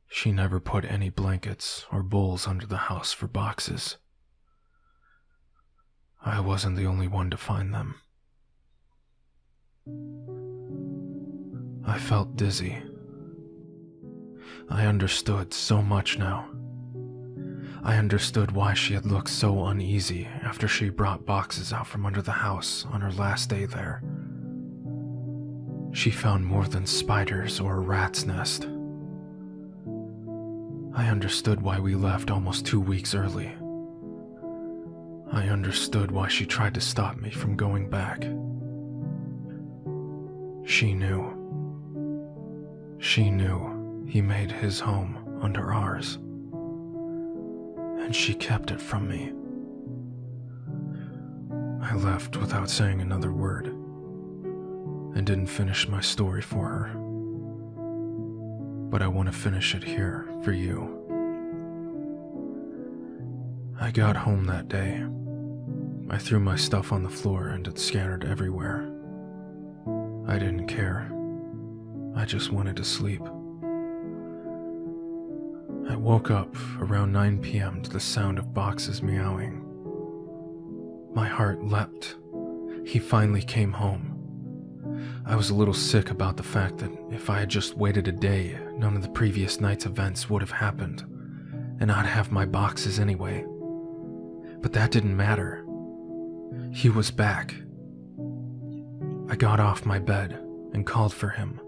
She never put any blankets or bowls under the house for boxes. I wasn't the only one to find them. I felt dizzy. I understood so much now. I understood why she had looked so uneasy after she brought boxes out from under the house on her last day there. She found more than spiders or a rat's nest. I understood why we left almost 2 weeks early. I understood why she tried to stop me from going back. She knew. She knew he made his home under ours. And she kept it from me. I left without saying another word, and didn't finish my story for her. But I want to finish it here for you. I got home that day. I threw my stuff on the floor and it scattered everywhere. I didn't care. I just wanted to sleep. I woke up around 9 p.m. to the sound of Box's meowing. My heart leapt. He finally came home. I was a little sick about the fact that if I had just waited a day, none of the previous night's events would have happened, and I'd have my Boxes anyway. But that didn't matter. He was back. I got off my bed and called for him,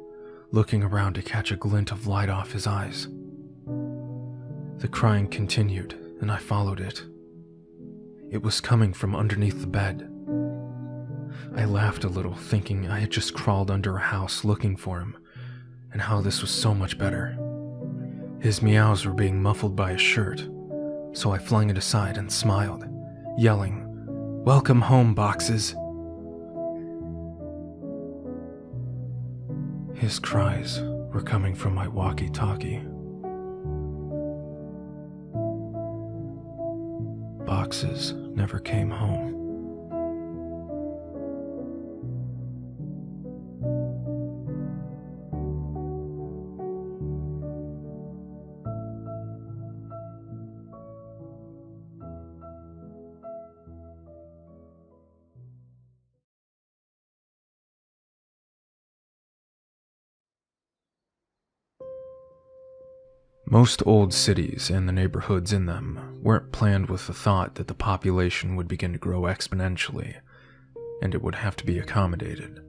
looking around to catch a glint of light off his eyes. The crying continued, and I followed it. It was coming from underneath the bed. I laughed a little, thinking I had just crawled under a house looking for him, and how this was so much better. His meows were being muffled by his shirt, so I flung it aside and smiled, yelling, "Welcome home, Boxes!" His cries were coming from my walkie-talkie. Boxes never came home. Most old cities and the neighborhoods in them weren't planned with the thought that the population would begin to grow exponentially, and it would have to be accommodated.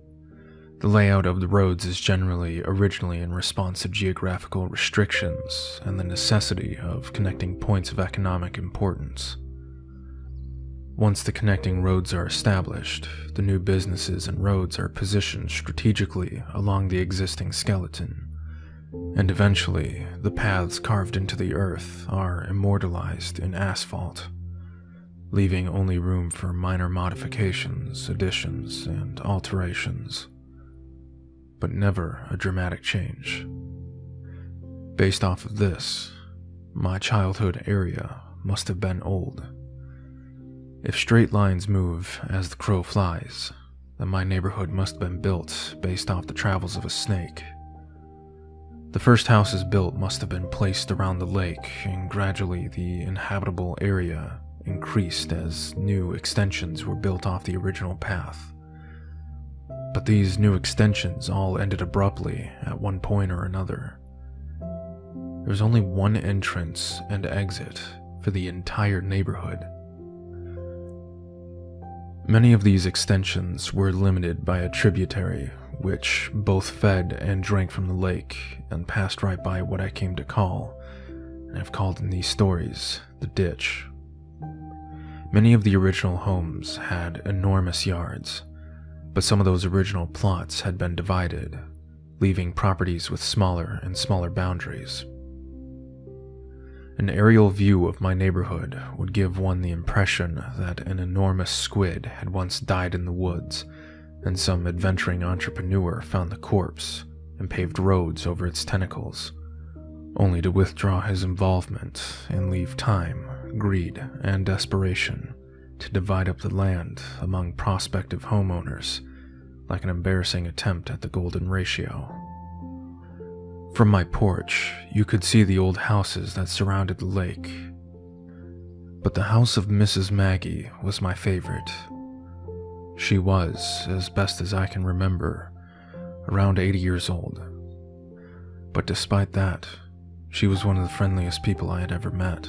The layout of the roads is generally originally in response to geographical restrictions and the necessity of connecting points of economic importance. Once the connecting roads are established, the new businesses and roads are positioned strategically along the existing skeleton. And eventually, the paths carved into the earth are immortalized in asphalt, leaving only room for minor modifications, additions, and alterations, but never a dramatic change. Based off of this, my childhood area must have been old. If straight lines move as the crow flies, then my neighborhood must have been built based off the travels of a snake. The first houses built must have been placed around the lake, and gradually the inhabitable area increased as new extensions were built off the original path. But these new extensions all ended abruptly at one point or another. There was only one entrance and exit for the entire neighborhood. Many of these extensions were limited by a tributary which both fed and drank from the lake and passed right by what I came to call, and I've called in these stories, the ditch. Many of the original homes had enormous yards, but some of those original plots had been divided, leaving properties with smaller and smaller boundaries. An aerial view of my neighborhood would give one the impression that an enormous squid had once died in the woods, and some adventuring entrepreneur found the corpse and paved roads over its tentacles, only to withdraw his involvement and leave time, greed, and desperation to divide up the land among prospective homeowners, like an embarrassing attempt at the golden ratio. From my porch, you could see the old houses that surrounded the lake, but the house of Mrs. Maggie was my favorite. She was, as best as I can remember, around 80 years old. But despite that, she was one of the friendliest people I had ever met.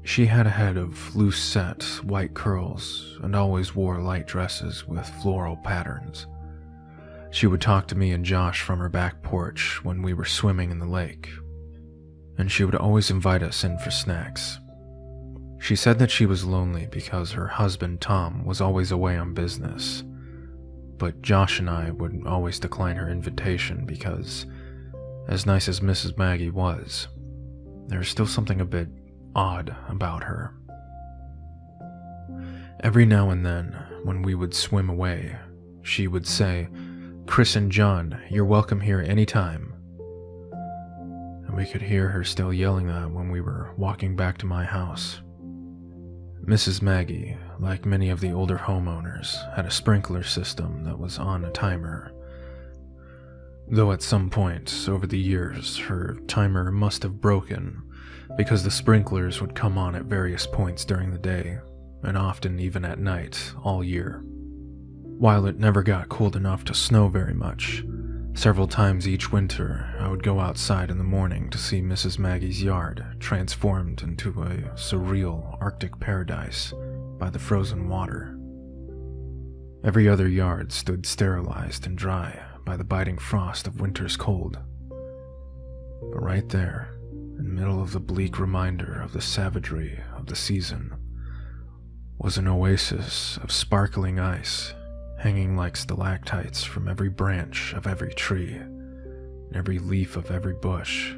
She had a head of loose-set, white curls and always wore light dresses with floral patterns. She would talk to me and Josh from her back porch when we were swimming in the lake, and she would always invite us in for snacks. She said that she was lonely because her husband Tom was always away on business, but Josh and I would always decline her invitation because, as nice as Mrs. Maggie was, there was still something a bit odd about her. Every now and then, when we would swim away, she would say, "Chris and John, you're welcome here anytime." And we could hear her still yelling that when we were walking back to my house. Mrs. Maggie, like many of the older homeowners, had a sprinkler system that was on a timer. Though at some point over the years, her timer must have broken because the sprinklers would come on at various points during the day, and often even at night, all year. While it never got cold enough to snow very much, several times each winter I would go outside in the morning to see Mrs. Maggie's yard transformed into a surreal Arctic paradise by the frozen water. Every other yard stood sterilized and dry by the biting frost of winter's cold. But right there, in the middle of the bleak reminder of the savagery of the season, was an oasis of sparkling ice hanging like stalactites from every branch of every tree and every leaf of every bush.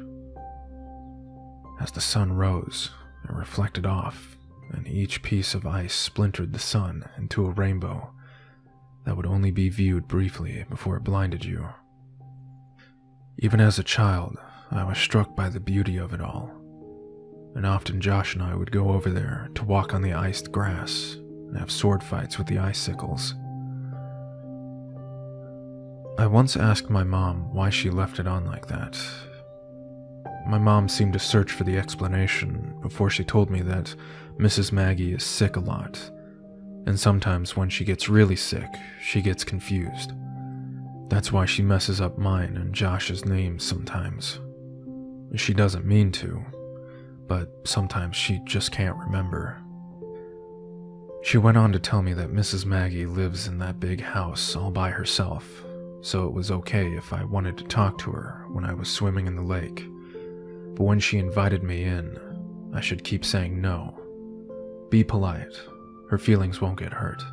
As the sun rose, it reflected off, and each piece of ice splintered the sun into a rainbow that would only be viewed briefly before it blinded you. Even as a child, I was struck by the beauty of it all, and often Josh and I would go over there to walk on the iced grass and have sword fights with the icicles. I once asked my mom why she left it on like that. My mom seemed to search for the explanation before she told me that Mrs. Maggie is sick a lot, and sometimes when she gets really sick, she gets confused. That's why she messes up mine and Josh's names sometimes. She doesn't mean to, but sometimes she just can't remember. She went on to tell me that Mrs. Maggie lives in that big house all by herself, so it was okay if I wanted to talk to her when I was swimming in the lake. But when she invited me in, I should keep saying no. Be polite. Her feelings won't get hurt.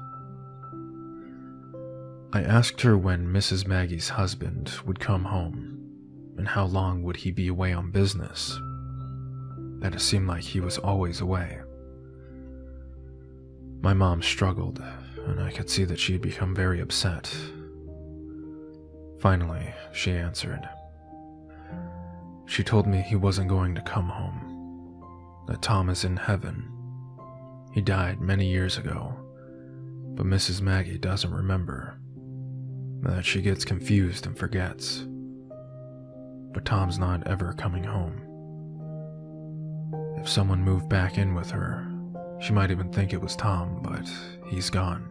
I asked her when Mrs. Maggie's husband would come home, and how long would he be away on business. That it seemed like he was always away. My mom struggled, and I could see that she had become very upset. Finally, she answered. She told me he wasn't going to come home, that Tom is in heaven. He died many years ago, but Mrs. Maggie doesn't remember, that she gets confused and forgets. But Tom's not ever coming home. If someone moved back in with her, she might even think it was Tom, but he's gone.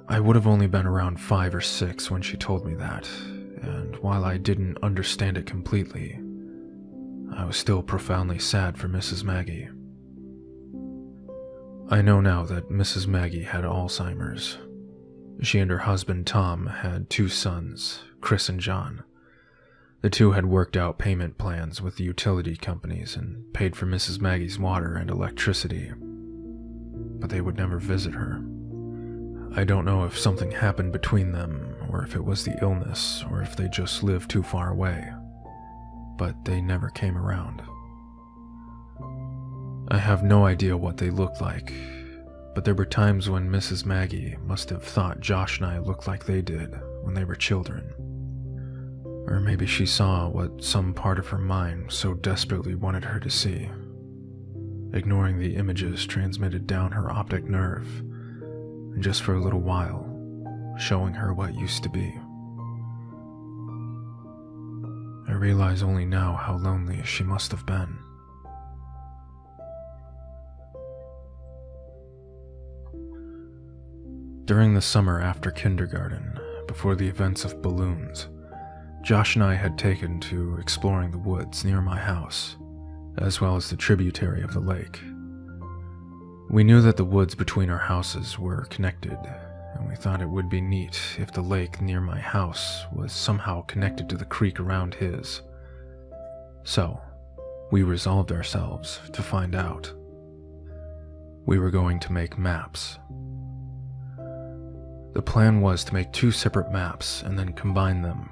I would have only been around 5 or 6 when she told me that, and while I didn't understand it completely, I was still profoundly sad for Mrs. Maggie. I know now that Mrs. Maggie had Alzheimer's. She and her husband Tom had 2 sons, Chris and John. The 2 had worked out payment plans with the utility companies and paid for Mrs. Maggie's water and electricity, but they would never visit her. I don't know if something happened between them, or if it was the illness, or if they just lived too far away, but they never came around. I have no idea what they looked like, but there were times when Mrs. Maggie must have thought Josh and I looked like they did when they were children. Or maybe she saw what some part of her mind so desperately wanted her to see, ignoring the images transmitted down her optic nerve, and just for a little while, showing her what used to be. I realize only now how lonely she must have been. During the summer after kindergarten, before the events of balloons, Josh and I had taken to exploring the woods near my house, as well as the tributary of the lake. We knew that the woods between our houses were connected, and we thought it would be neat if the lake near my house was somehow connected to the creek around his. So, we resolved ourselves to find out. We were going to make maps. The plan was to make 2 separate maps and then combine them.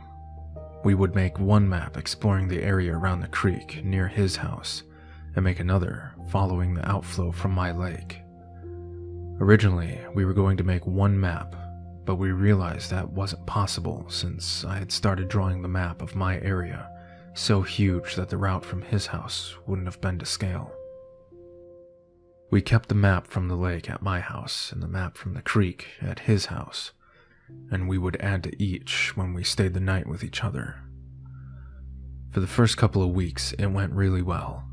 We would make one map exploring the area around the creek near his house, and make another following the outflow from my lake. Originally, we were going to make one map, but we realized that wasn't possible since I had started drawing the map of my area so huge that the route from his house wouldn't have been to scale. We kept the map from the lake at my house and the map from the creek at his house, and we would add to each when we stayed the night with each other. For the first couple of weeks, it went really well.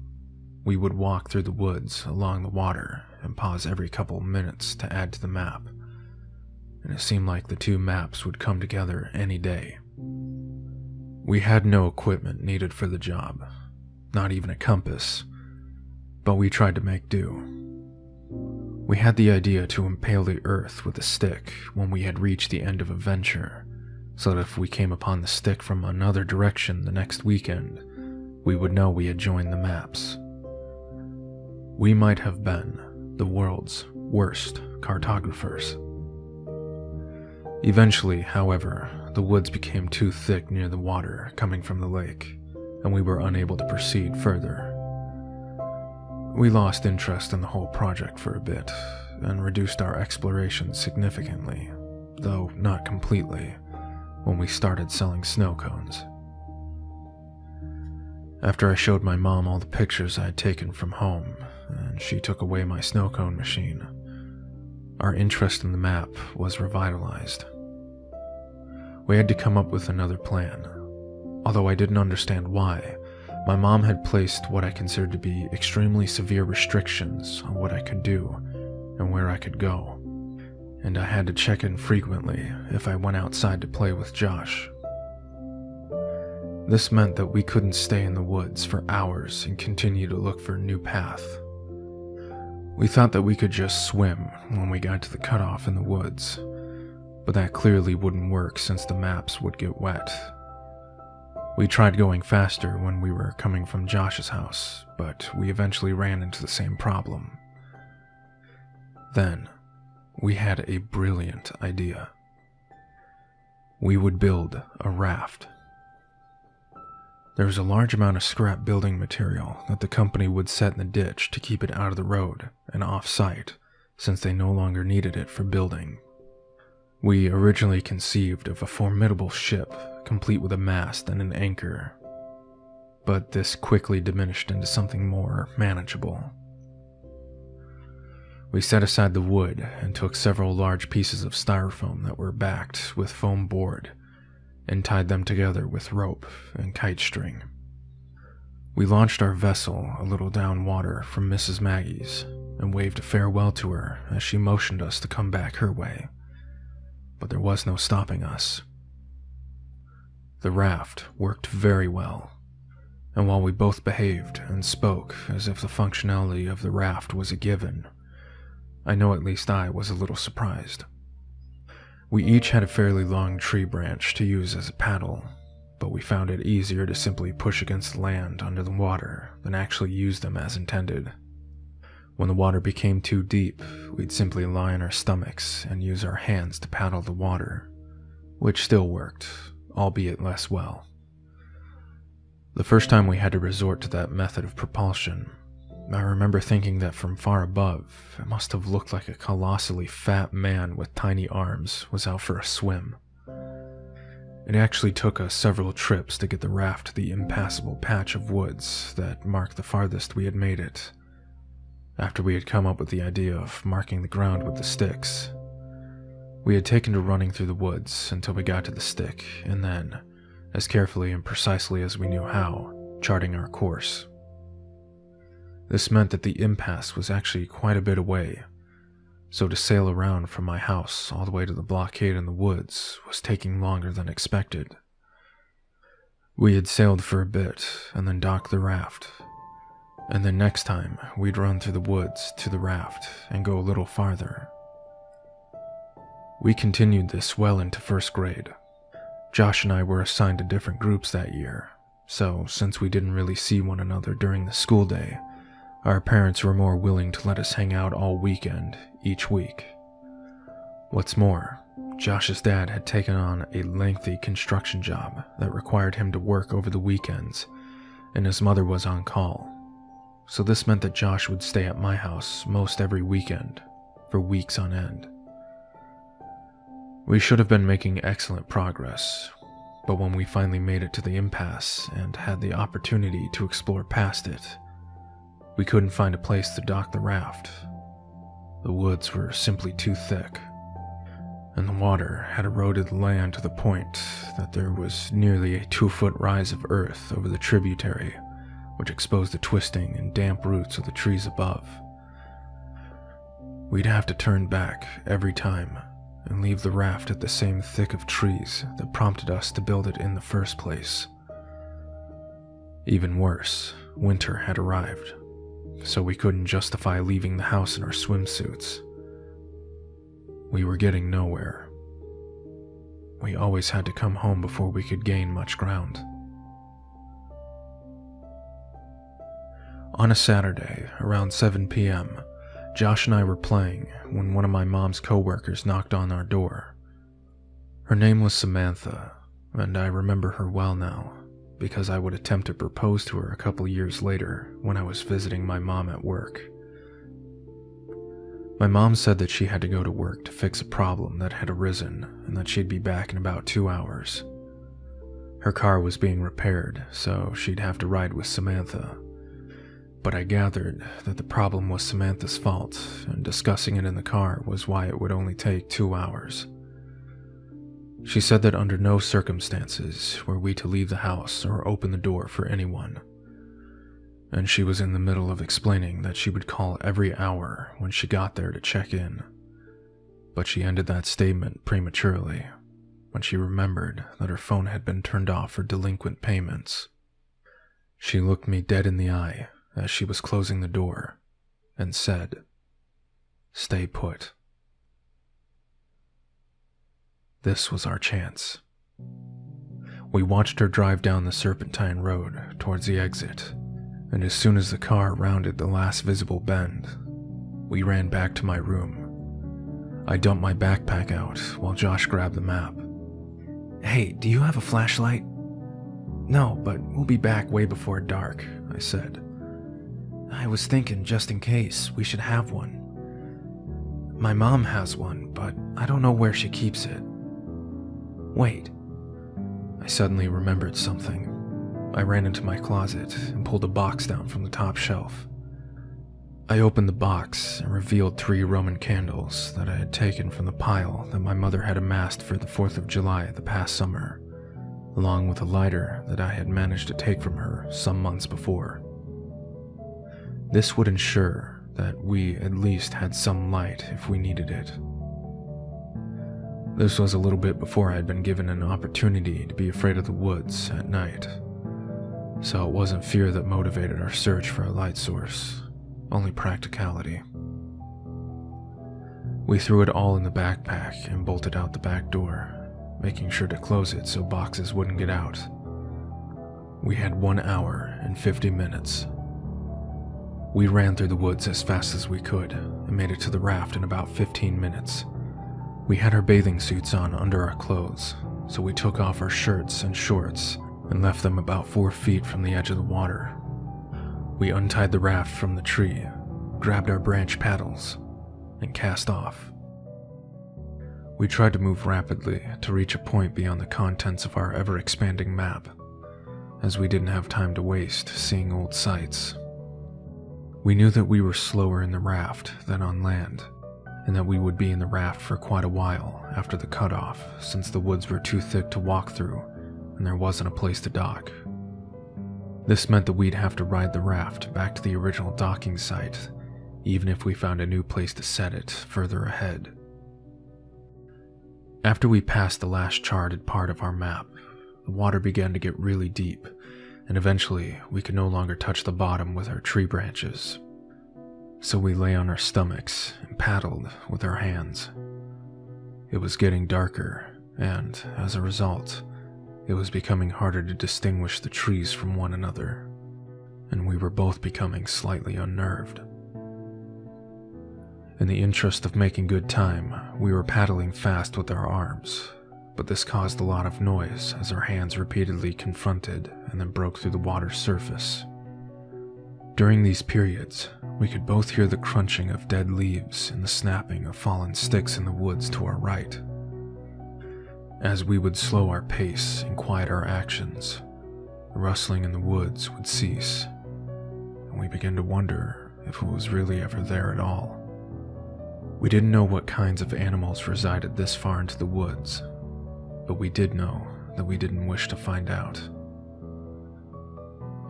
We would walk through the woods along the water and pause every couple of minutes to add to the map, and it seemed like the two maps would come together any day. We had no equipment needed for the job, not even a compass, but we tried to make do. We had the idea to impale the earth with a stick when we had reached the end of a venture, so that if we came upon the stick from another direction the next weekend, we would know we had joined the maps. We might have been the world's worst cartographers. Eventually, however, the woods became too thick near the water coming from the lake, and we were unable to proceed further. We lost interest in the whole project for a bit, and reduced our exploration significantly, though not completely, when we started selling snow cones. After I showed my mom all the pictures I had taken from home, and she took away my snow cone machine, our interest in the map was revitalized. We had to come up with another plan. Although I didn't understand why, my mom had placed what I considered to be extremely severe restrictions on what I could do and where I could go, and I had to check in frequently if I went outside to play with Josh. This meant that we couldn't stay in the woods for hours and continue to look for a new path. We thought that we could just swim when we got to the cutoff in the woods, but that clearly wouldn't work since the maps would get wet. We tried going faster when we were coming from Josh's house, but we eventually ran into the same problem. Then, we had a brilliant idea. We would build a raft. There was a large amount of scrap building material that the company would set in the ditch to keep it out of the road and off-site, since they no longer needed it for building. We originally conceived of a formidable ship, complete with a mast and an anchor, but this quickly diminished into something more manageable. We set aside the wood and took several large pieces of styrofoam that were backed with foam board and tied them together with rope and kite string. We launched our vessel a little downwater from Mrs. Maggie's and waved a farewell to her as she motioned us to come back her way, but there was no stopping us. The raft worked very well, and while we both behaved and spoke as if the functionality of the raft was a given, I know at least I was a little surprised. We each had a fairly long tree branch to use as a paddle, but we found it easier to simply push against the land under the water than actually use them as intended. When the water became too deep, we'd simply lie on our stomachs and use our hands to paddle the water, which still worked, albeit less well. The first time we had to resort to that method of propulsion, I remember thinking that from far above, it must have looked like a colossally fat man with tiny arms was out for a swim. It actually took us several trips to get the raft to the impassable patch of woods that marked the farthest we had made it. After we had come up with the idea of marking the ground with the sticks, we had taken to running through the woods until we got to the stick, and then, as carefully and precisely as we knew how, charting our course. This meant that the impasse was actually quite a bit away, so to sail around from my house all the way to the blockade in the woods was taking longer than expected. We had sailed for a bit and then docked the raft, and then next time we'd run through the woods to the raft and go a little farther. We continued this well into first grade. Josh and I were assigned to different groups that year, so since we didn't really see one another during the school day, our parents were more willing to let us hang out all weekend, each week. What's more, Josh's dad had taken on a lengthy construction job that required him to work over the weekends, and his mother was on call. so this meant that Josh would stay at my house most every weekend, for weeks on end. We should have been making excellent progress, but when we finally made it to the impasse and had the opportunity to explore past it, we couldn't find a place to dock the raft. The woods were simply too thick, and the water had eroded the land to the point that there was nearly a 2-foot rise of earth over the tributary, which exposed the twisting and damp roots of the trees above. We'd have to turn back every time and leave the raft at the same thick of trees that prompted us to build it in the first place. Even worse, winter had arrived, so we couldn't justify leaving the house in our swimsuits. We were getting nowhere. We always had to come home before we could gain much ground. On a Saturday, around 7 p.m., Josh and I were playing when one of my mom's coworkers knocked on our door. Her name was Samantha, and I remember her well now, because I would attempt to propose to her a couple years later when I was visiting my mom at work. My mom said that she had to go to work to fix a problem that had arisen and that she'd be back in about 2 hours. Her car was being repaired, so she'd have to ride with Samantha. But I gathered that the problem was Samantha's fault, and discussing it in the car was why it would only take 2 hours. She said that under no circumstances were we to leave the house or open the door for anyone. And she was in the middle of explaining that she would call every hour when she got there to check in. But she ended that statement prematurely when she remembered that her phone had been turned off for delinquent payments. She looked me dead in the eye as she was closing the door and said, "Stay put." This was our chance. We watched her drive down the Serpentine Road towards the exit, and as soon as the car rounded the last visible bend, we ran back to my room. I dumped my backpack out while Josh grabbed the map. Hey, do you have a flashlight? No, but we'll be back way before dark, I said. I was thinking just in case we should have one. My mom has one, but I don't know where she keeps it. Wait. I suddenly remembered something. I ran into my closet and pulled a box down from the top shelf. I opened the box and revealed 3 Roman candles that I had taken from the pile that my mother had amassed for the 4th of July the past summer, along with a lighter that I had managed to take from her some months before. This would ensure that we at least had some light if we needed it. This was a little bit before I had been given an opportunity to be afraid of the woods at night, so it wasn't fear that motivated our search for a light source, only practicality. We threw it all in the backpack and bolted out the back door, making sure to close it so boxes wouldn't get out. We had 1 hour and 50 minutes. We ran through the woods as fast as we could and made it to the raft in about 15 minutes. We had our bathing suits on under our clothes, so we took off our shirts and shorts and left them about 4 feet from the edge of the water. We untied the raft from the tree, grabbed our branch paddles, and cast off. We tried to move rapidly to reach a point beyond the contents of our ever-expanding map, as we didn't have time to waste seeing old sights. We knew that we were slower in the raft than on land, and that we would be in the raft for quite a while after the cutoff, since the woods were too thick to walk through and there wasn't a place to dock. This meant that we'd have to ride the raft back to the original docking site, even if we found a new place to set it further ahead. After we passed the last charted part of our map, the water began to get really deep, and eventually we could no longer touch the bottom with our tree branches. So we lay on our stomachs and paddled with our hands. It was getting darker, and as a result, it was becoming harder to distinguish the trees from one another, and we were both becoming slightly unnerved. In the interest of making good time, we were paddling fast with our arms, but this caused a lot of noise as our hands repeatedly confronted and then broke through the water's surface. During these periods, we could both hear the crunching of dead leaves and the snapping of fallen sticks in the woods to our right. As we would slow our pace and quiet our actions, the rustling in the woods would cease, and we began to wonder if it was really ever there at all. We didn't know what kinds of animals resided this far into the woods, but we did know that we didn't wish to find out.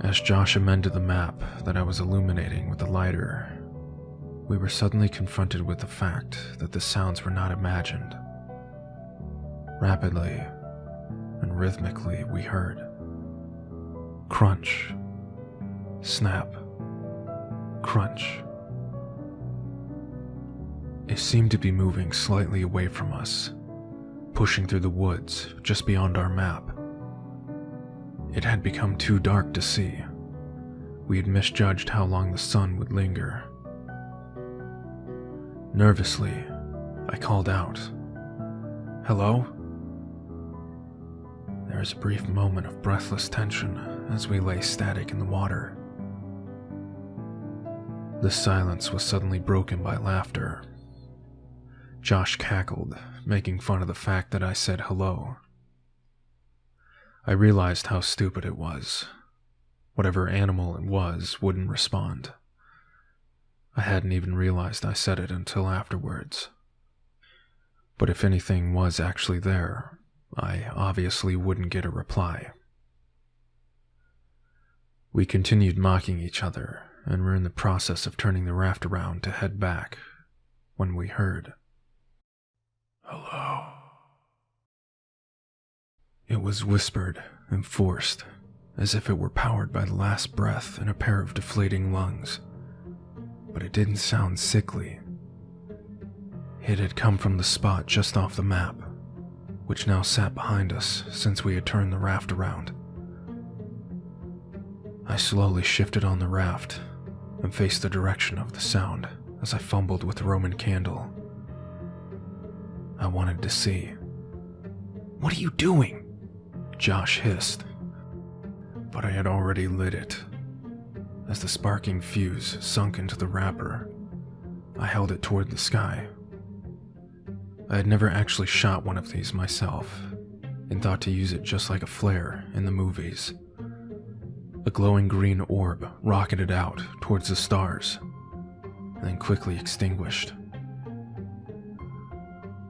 As Josh amended the map that I was illuminating with the lighter, we were suddenly confronted with the fact that the sounds were not imagined. Rapidly and rhythmically, we heard crunch, snap, crunch. It seemed to be moving slightly away from us, pushing through the woods just beyond our map. It had become too dark to see. We had misjudged how long the sun would linger. Nervously, I called out, "Hello?" There was a brief moment of breathless tension as we lay static in the water. The silence was suddenly broken by laughter. Josh cackled, making fun of the fact that I said hello. I realized how stupid it was. Whatever animal it was wouldn't respond. I hadn't even realized I said it until afterwards. But if anything was actually there, I obviously wouldn't get a reply. We continued mocking each other and were in the process of turning the raft around to head back when we heard, "Hello." It was whispered and forced, as if it were powered by the last breath in a pair of deflating lungs, but it didn't sound sickly. It had come from the spot just off the map, which now sat behind us since we had turned the raft around. I slowly shifted on the raft and faced the direction of the sound as I fumbled with the Roman candle. I wanted to see. What are you doing? Josh hissed, but I had already lit it. As the sparking fuse sunk into the wrapper, I held it toward the sky. I had never actually shot one of these myself, and thought to use it just like a flare in the movies. A glowing green orb rocketed out towards the stars, and then quickly extinguished.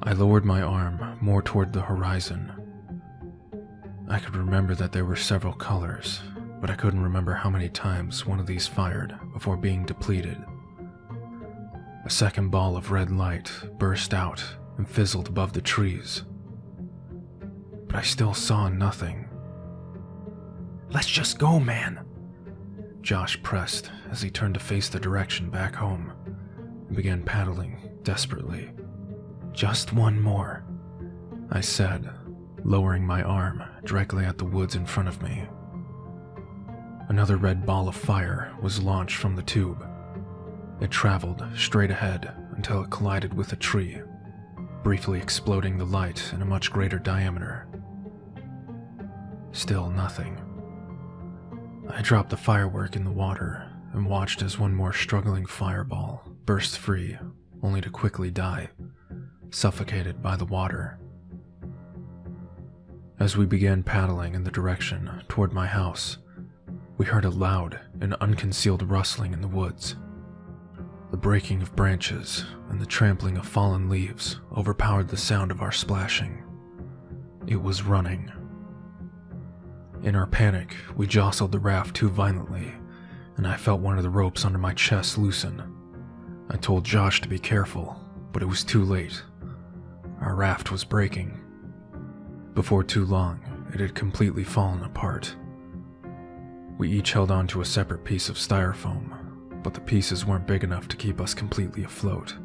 I lowered my arm more toward the horizon. I could remember that there were several colors, but I couldn't remember how many times one of these fired before being depleted. A second ball of red light burst out and fizzled above the trees, but I still saw nothing. "Let's just go, man." Josh pressed as he turned to face the direction back home and began paddling desperately. "Just one more," I said, lowering my arm directly at the woods in front of me. Another red ball of fire was launched from the tube. It traveled straight ahead until it collided with a tree, briefly exploding the light in a much greater diameter. Still nothing. I dropped the firework in the water and watched as one more struggling fireball burst free, only to quickly die, suffocated by the water. As we began paddling in the direction toward my house, we heard a loud and unconcealed rustling in the woods. The breaking of branches and the trampling of fallen leaves overpowered the sound of our splashing. It was running. In our panic, we jostled the raft too violently, and I felt one of the ropes under my chest loosen. I told Josh to be careful, but it was too late. Our raft was breaking. Before too long, it had completely fallen apart. We each held onto a separate piece of styrofoam, but the pieces weren't big enough to keep us completely afloat,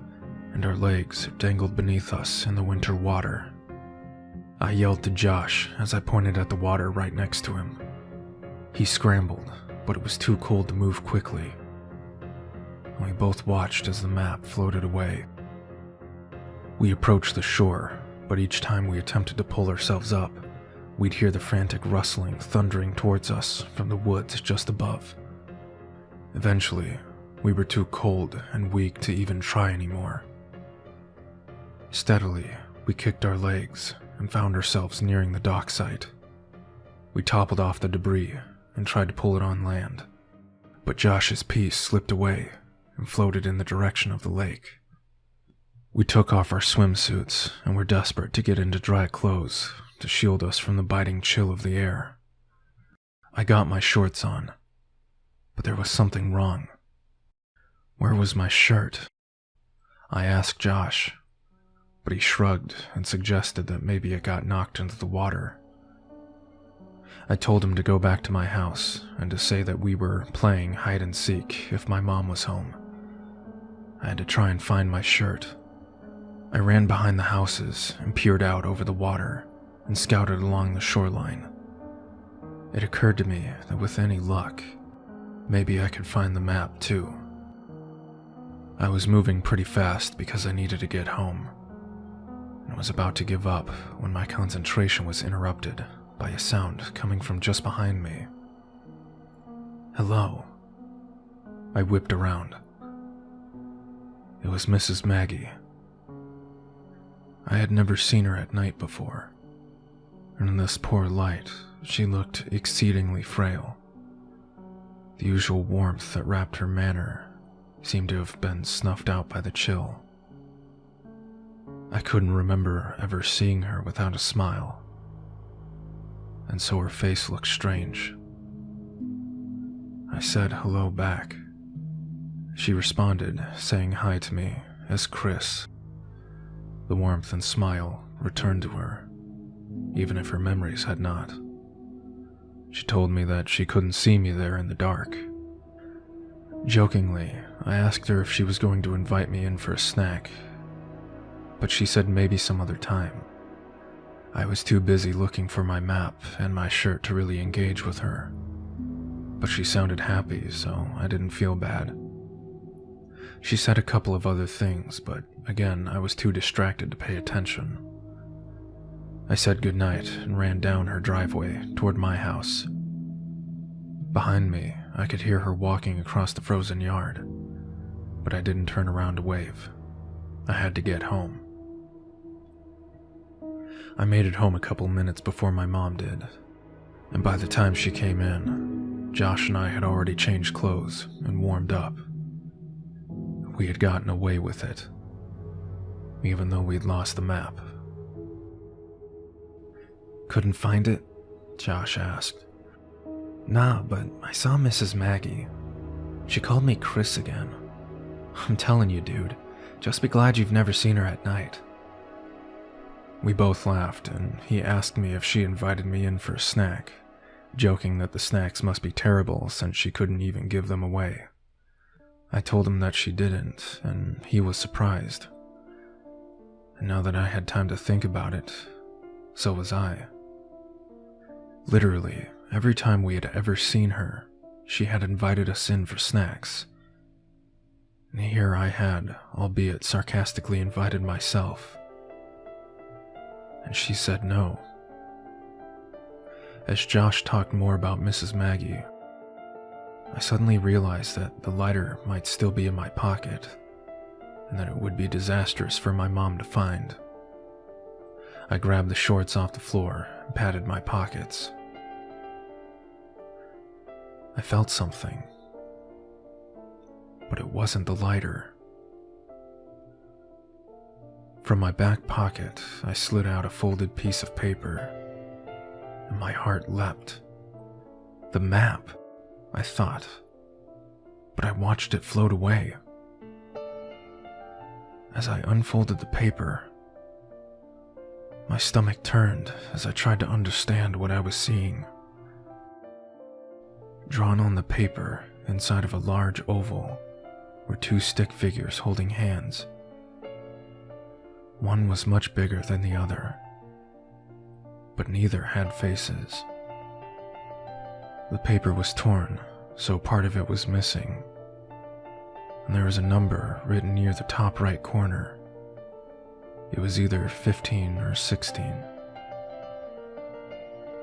and our legs dangled beneath us in the winter water. I yelled to Josh as I pointed at the water right next to him. He scrambled, but it was too cold to move quickly. We both watched as the map floated away. We approached the shore, but each time we attempted to pull ourselves up, we'd hear the frantic rustling thundering towards us from the woods just above. Eventually, we were too cold and weak to even try anymore. Steadily, we kicked our legs and found ourselves nearing the dock site. We toppled off the debris and tried to pull it on land, but Josh's piece slipped away and floated in the direction of the lake. We took off our swimsuits and were desperate to get into dry clothes to shield us from the biting chill of the air. I got my shorts on, but there was something wrong. Where was my shirt? I asked Josh, but he shrugged and suggested that maybe it got knocked into the water. I told him to go back to my house and to say that we were playing hide and seek if my mom was home. I had to try and find my shirt. I ran behind the houses and peered out over the water and scouted along the shoreline. It occurred to me that with any luck, maybe I could find the map too. I was moving pretty fast because I needed to get home, and was about to give up when my concentration was interrupted by a sound coming from just behind me. Hello. I whipped around. It was Mrs. Maggie. I had never seen her at night before, and in this poor light, she looked exceedingly frail. The usual warmth that wrapped her manner seemed to have been snuffed out by the chill. I couldn't remember ever seeing her without a smile, and so her face looked strange. I said hello back. She responded, saying hi to me as Chris. The warmth and smile returned to her, even if her memories had not. She told me that she couldn't see me there in the dark. Jokingly, I asked her if she was going to invite me in for a snack, but she said maybe some other time. I was too busy looking for my map and my shirt to really engage with her, but she sounded happy, so I didn't feel bad. She said a couple of other things, but again, I was too distracted to pay attention. I said goodnight and ran down her driveway toward my house. Behind me, I could hear her walking across the frozen yard, but I didn't turn around to wave. I had to get home. I made it home a couple minutes before my mom did, and by the time she came in, Josh and I had already changed clothes and warmed up. We had gotten away with it, even though we'd lost the map. Couldn't find it? Josh asked. Nah, but I saw Mrs. Maggie. She called me Chris again. I'm telling you, dude, just be glad you've never seen her at night. We both laughed, and he asked me if she invited me in for a snack, joking that the snacks must be terrible since she couldn't even give them away. I told him that she didn't, and he was surprised. And now that I had time to think about it, so was I. Literally, every time we had ever seen her, she had invited us in for snacks. And here I had, albeit sarcastically, invited myself. And she said no. As Josh talked more about Mrs. Maggie, I suddenly realized that the lighter might still be in my pocket, and that it would be disastrous for my mom to find. I grabbed the shorts off the floor and patted my pockets. I felt something, but it wasn't the lighter. From my back pocket, I slid out a folded piece of paper, and my heart leapt. The map, I thought, but I watched it float away. As I unfolded the paper, my stomach turned as I tried to understand what I was seeing. Drawn on the paper, inside of a large oval, were two stick figures holding hands. One was much bigger than the other, but neither had faces. The paper was torn, so part of it was missing, and there was a number written near the top right corner. It was either 15 or 16.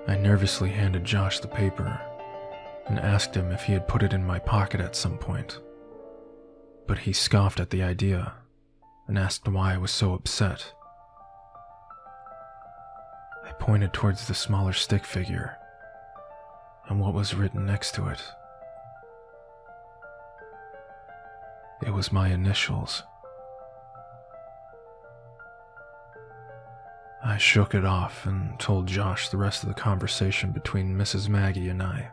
I nervously handed Josh the paper and asked him if he had put it in my pocket at some point. But he scoffed at the idea and asked why I was so upset. I pointed towards the smaller stick figure and what was written next to it. It was my initials. I shook it off and told Josh the rest of the conversation between Mrs. Maggie and I.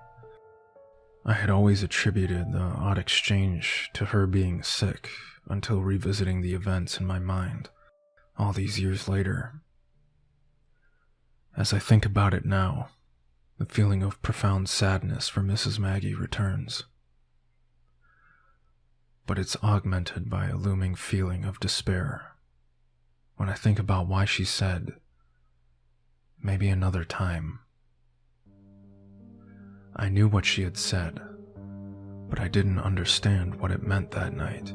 I had always attributed the odd exchange to her being sick until revisiting the events in my mind all these years later. As I think about it now, the feeling of profound sadness for Mrs. Maggie returns. But it's augmented by a looming feeling of despair when I think about why she said, "Maybe another time." I knew what she had said, but I didn't understand what it meant that night.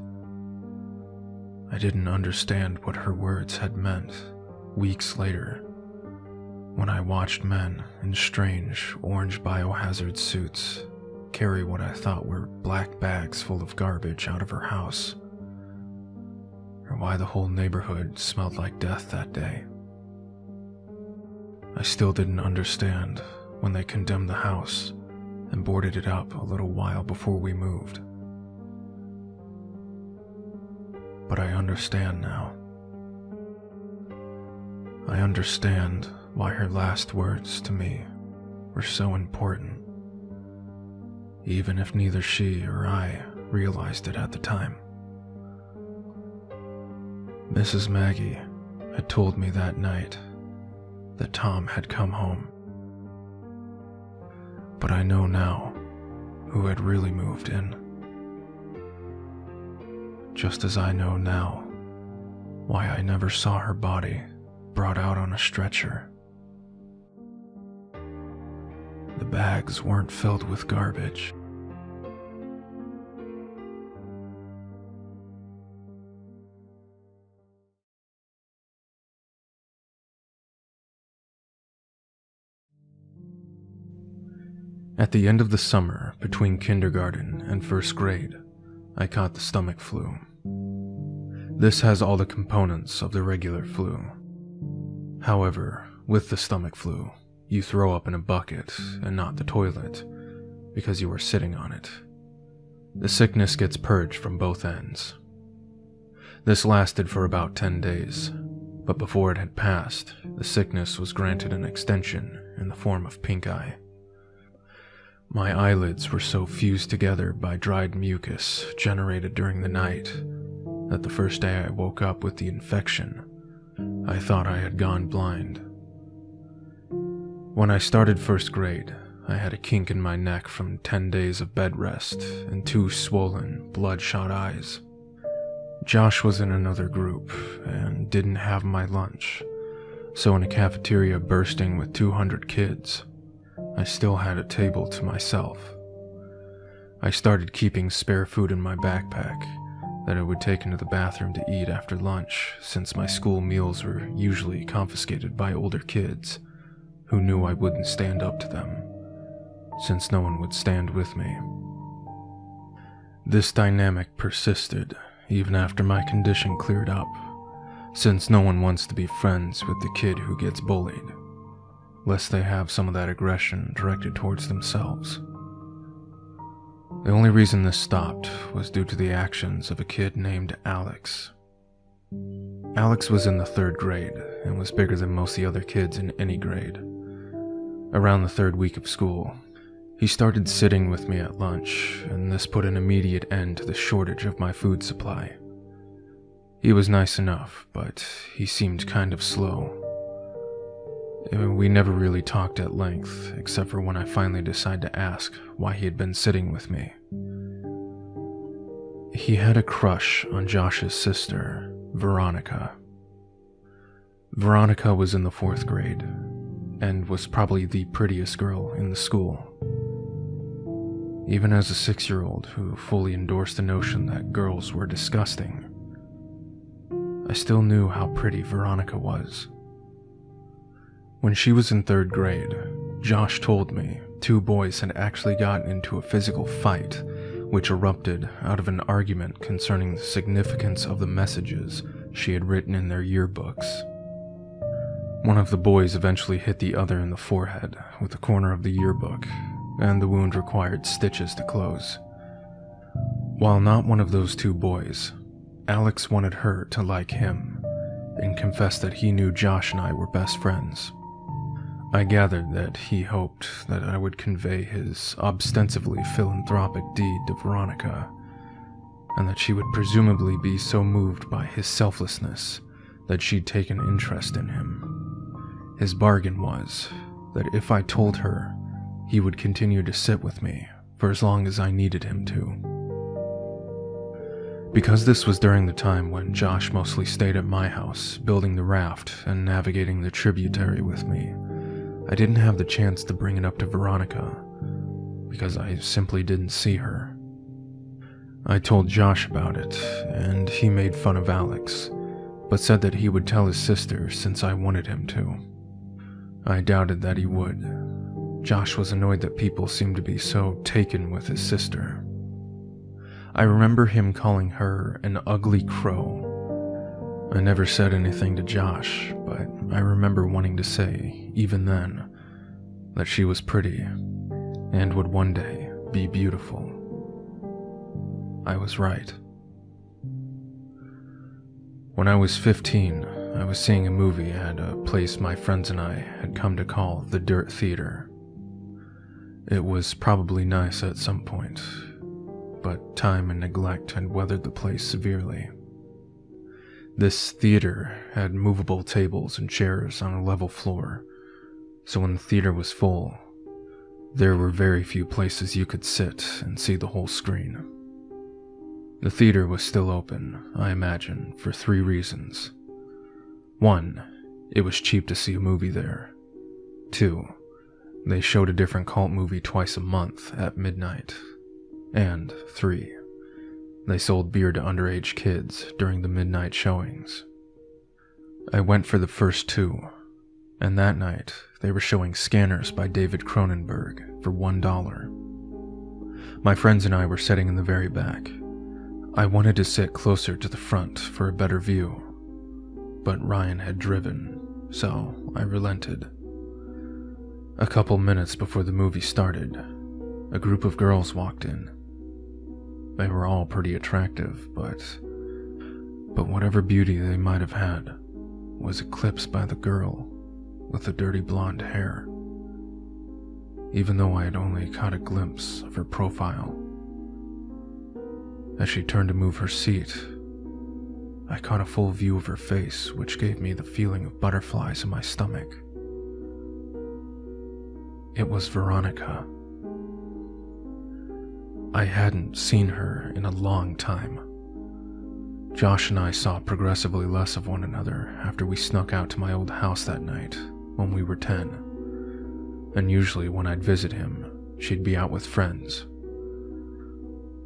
I didn't understand what her words had meant weeks later, when I watched men in strange orange biohazard suits carry what I thought were black bags full of garbage out of her house, or why the whole neighborhood smelled like death that day. I still didn't understand when they condemned the house and boarded it up a little while before we moved. But I understand now. I understand why her last words to me were so important, even if neither she or I realized it at the time. Mrs. Maggie had told me that night that Tom had come home. But I know now who had really moved in. Just as I know now why I never saw her body brought out on a stretcher. The bags weren't filled with garbage. At the end of the summer, between kindergarten and first grade, I caught the stomach flu. This has all the components of the regular flu. However, with the stomach flu, you throw up in a bucket and not the toilet, because you are sitting on it. The sickness gets purged from both ends. This lasted for about 10 days, but before it had passed, the sickness was granted an extension in the form of pink eye. My eyelids were so fused together by dried mucus generated during the night that the first day I woke up with the infection, I thought I had gone blind. When I started first grade, I had a kink in my neck from 10 days of bed rest and 2 swollen, bloodshot eyes. Josh was in another group and didn't have my lunch, so in a cafeteria bursting with 200 kids, I still had a table to myself. I started keeping spare food in my backpack that I would take into the bathroom to eat after lunch, since my school meals were usually confiscated by older kids who knew I wouldn't stand up to them, since no one would stand with me. This dynamic persisted even after my condition cleared up, since no one wants to be friends with the kid who gets bullied, lest they have some of that aggression directed towards themselves. The only reason this stopped was due to the actions of a kid named Alex. Alex was in the 3rd grade and was bigger than most of the other kids in any grade. Around the 3rd week of school, he started sitting with me at lunch, and this put an immediate end to the shortage of my food supply. He was nice enough, but he seemed kind of slow. We never really talked at length, except for when I finally decided to ask why he had been sitting with me. He had a crush on Josh's sister, Veronica. Veronica was in the 4th grade, and was probably the prettiest girl in the school. Even as a 6-year-old who fully endorsed the notion that girls were disgusting, I still knew how pretty Veronica was. When she was in 3rd grade, Josh told me 2 boys had actually gotten into a physical fight, which erupted out of an argument concerning the significance of the messages she had written in their yearbooks. One of the boys eventually hit the other in the forehead with the corner of the yearbook, and the wound required stitches to close. While not one of those 2 boys, Alex wanted her to like him and confessed that he knew Josh and I were best friends. I gathered that he hoped that I would convey his ostensibly philanthropic deed to Veronica, and that she would presumably be so moved by his selflessness that she'd take an interest in him. His bargain was that if I told her, he would continue to sit with me for as long as I needed him to. Because this was during the time when Josh mostly stayed at my house, building the raft and navigating the tributary with me, I didn't have the chance to bring it up to Veronica, because I simply didn't see her. I told Josh about it, and he made fun of Alex, but said that he would tell his sister since I wanted him to. I doubted that he would. Josh was annoyed that people seemed to be so taken with his sister. I remember him calling her an ugly crow. I never said anything to Josh, but I remember wanting to say, even then, that she was pretty and would one day be beautiful. I was right. When I was 15, I was seeing a movie at a place my friends and I had come to call the Dirt Theater. It was probably nice at some point, but time and neglect had weathered the place severely. This theater had movable tables and chairs on a level floor, so when the theater was full, there were very few places you could sit and see the whole screen. The theater was still open, I imagine, for 3 reasons. 1, it was cheap to see a movie there. 2, they showed a different cult movie twice a month at midnight. And 3, they sold beer to underage kids during the midnight showings. I went for the first 2, and that night they were showing Scanners by David Cronenberg for $1. My friends and I were sitting in the very back. I wanted to sit closer to the front for a better view, but Ryan had driven, so I relented. A couple minutes before the movie started, a group of girls walked in. They were all pretty attractive, but whatever beauty they might have had was eclipsed by the girl with the dirty blonde hair, even though I had only caught a glimpse of her profile. As she turned to move her seat, I caught a full view of her face, which gave me the feeling of butterflies in my stomach. It was Veronica. I hadn't seen her in a long time. Josh and I saw progressively less of one another after we snuck out to my old house that night when we were 10, and usually when I'd visit him, she'd be out with friends.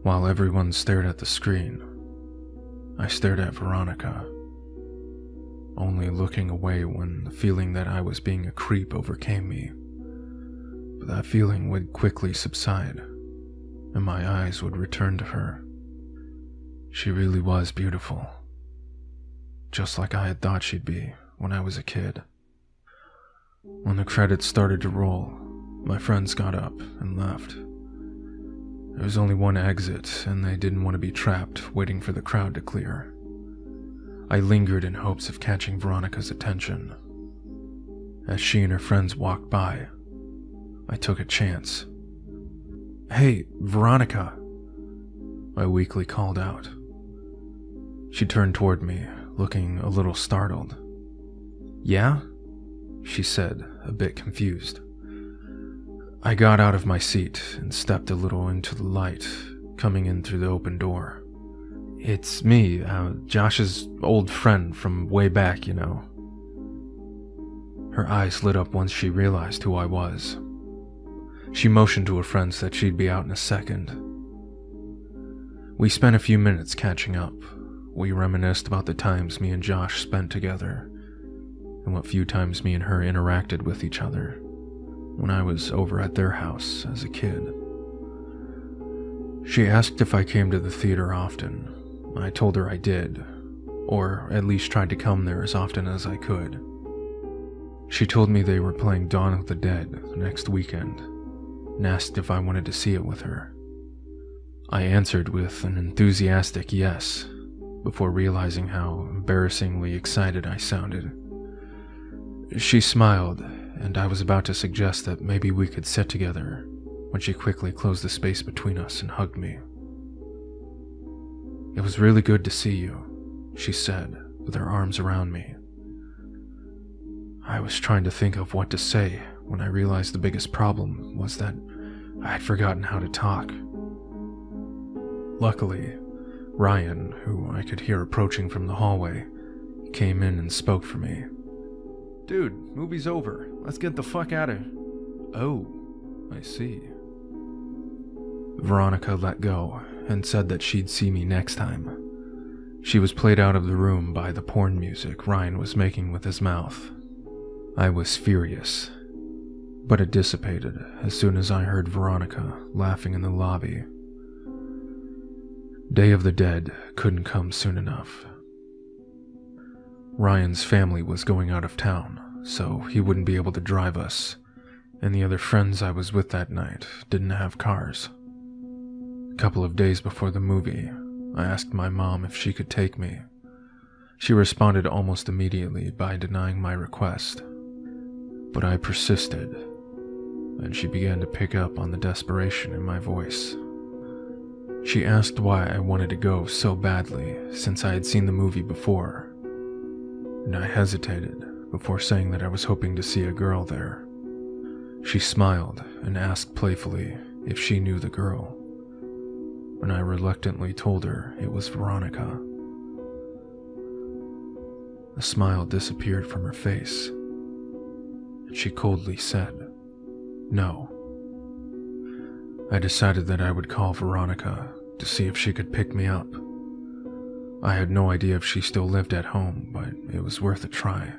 While everyone stared at the screen, I stared at Veronica, only looking away when the feeling that I was being a creep overcame me. But that feeling would quickly subside, and my eyes would return to her. She really was beautiful, just like I had thought she'd be when I was a kid. When the credits started to roll, my friends got up and left. There was only one exit, and they didn't want to be trapped waiting for the crowd to clear. I lingered in hopes of catching Veronica's attention. As she and her friends walked by, I took a chance. "Hey, Veronica," I weakly called out. She turned toward me, looking a little startled. "Yeah?" she said, a bit confused. I got out of my seat and stepped a little into the light, coming in through the open door. "It's me, Josh's old friend from way back, you know." Her eyes lit up once she realized who I was. She motioned to her friends that she'd be out in a second. We spent a few minutes catching up. We reminisced about the times me and Josh spent together, and what few times me and her interacted with each other. when I was over at their house as a kid. She asked if I came to the theater often. I told her I did, or at least tried to come there as often as I could. She told me they were playing Dawn of the Dead next weekend, and asked if I wanted to see it with her. I answered with an enthusiastic yes, before realizing how embarrassingly excited I sounded. She smiled, and I was about to suggest that maybe we could sit together when she quickly closed the space between us and hugged me. "It was really good to see you," she said, with her arms around me. I was trying to think of what to say when I realized the biggest problem was that I had forgotten how to talk. Luckily, Ryan, who I could hear approaching from the hallway, came in and spoke for me. Dude, movie's over. Let's get the fuck out of here. "Oh, I see." Veronica let go and said that she'd see me next time. She was played out of the room by the porn music Ryan was making with his mouth. I was furious, but it dissipated as soon as I heard Veronica laughing in the lobby. Day of the Dead couldn't come soon enough. Ryan's family was going out of town, so he wouldn't be able to drive us, and the other friends I was with that night didn't have cars. A couple of days before the movie, I asked my mom if she could take me. She responded almost immediately by denying my request, but I persisted, and she began to pick up on the desperation in my voice. She asked why I wanted to go so badly since I had seen the movie before, and I hesitated before saying that I was hoping to see a girl there. She smiled and asked playfully if she knew the girl, and I reluctantly told her it was Veronica. The smile disappeared from her face, and she coldly said, "No." I decided that I would call Veronica to see if she could pick me up. I had no idea if she still lived at home, but it was worth a try.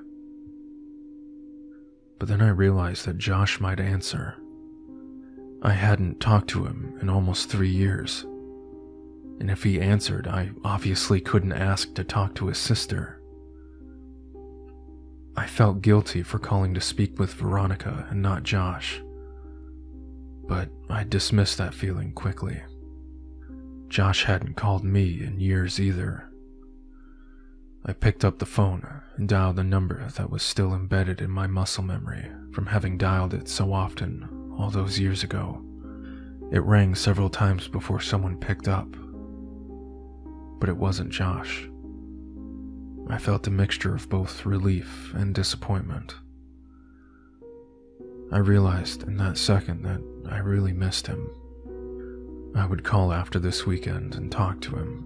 But then I realized that Josh might answer. I hadn't talked to him in almost 3 years, and if he answered, I obviously couldn't ask to talk to his sister. I felt guilty for calling to speak with Veronica and not Josh, but I dismissed that feeling quickly. Josh hadn't called me in years either. I picked up the phone and dialed the number that was still embedded in my muscle memory from having dialed it so often all those years ago. It rang several times before someone picked up, but it wasn't Josh. I felt a mixture of both relief and disappointment. I realized in that second that I really missed him. I would call after this weekend and talk to him.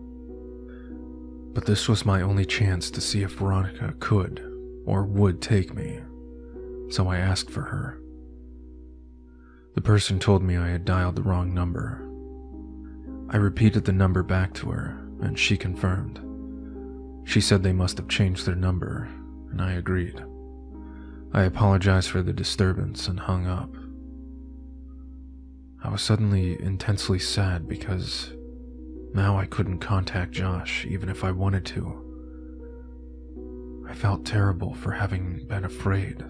But this was my only chance to see if Veronica could or would take me, so I asked for her. The person told me I had dialed the wrong number. I repeated the number back to her, and she confirmed. She said they must have changed their number, and I agreed. I apologized for the disturbance and hung up. I was suddenly intensely sad because now I couldn't contact Josh even if I wanted to. I felt terrible for having been afraid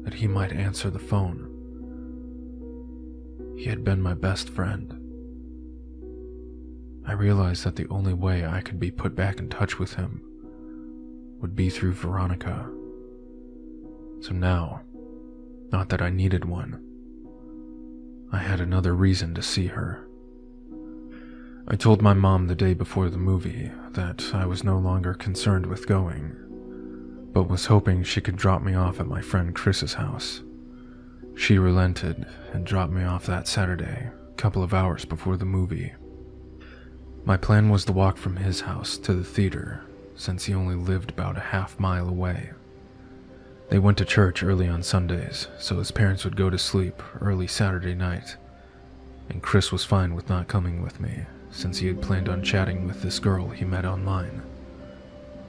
that he might answer the phone. He had been my best friend. I realized that the only way I could be put back in touch with him would be through Veronica. So now, not that I needed one, I had another reason to see her. I told my mom the day before the movie that I was no longer concerned with going, but was hoping she could drop me off at my friend Chris's house. She relented and dropped me off that Saturday, a couple of hours before the movie. My plan was to walk from his house to the theater, since he only lived about a half-mile away. They went to church early on Sundays, so his parents would go to sleep early Saturday night, and Chris was fine with not coming with me, since he had planned on chatting with this girl he met online.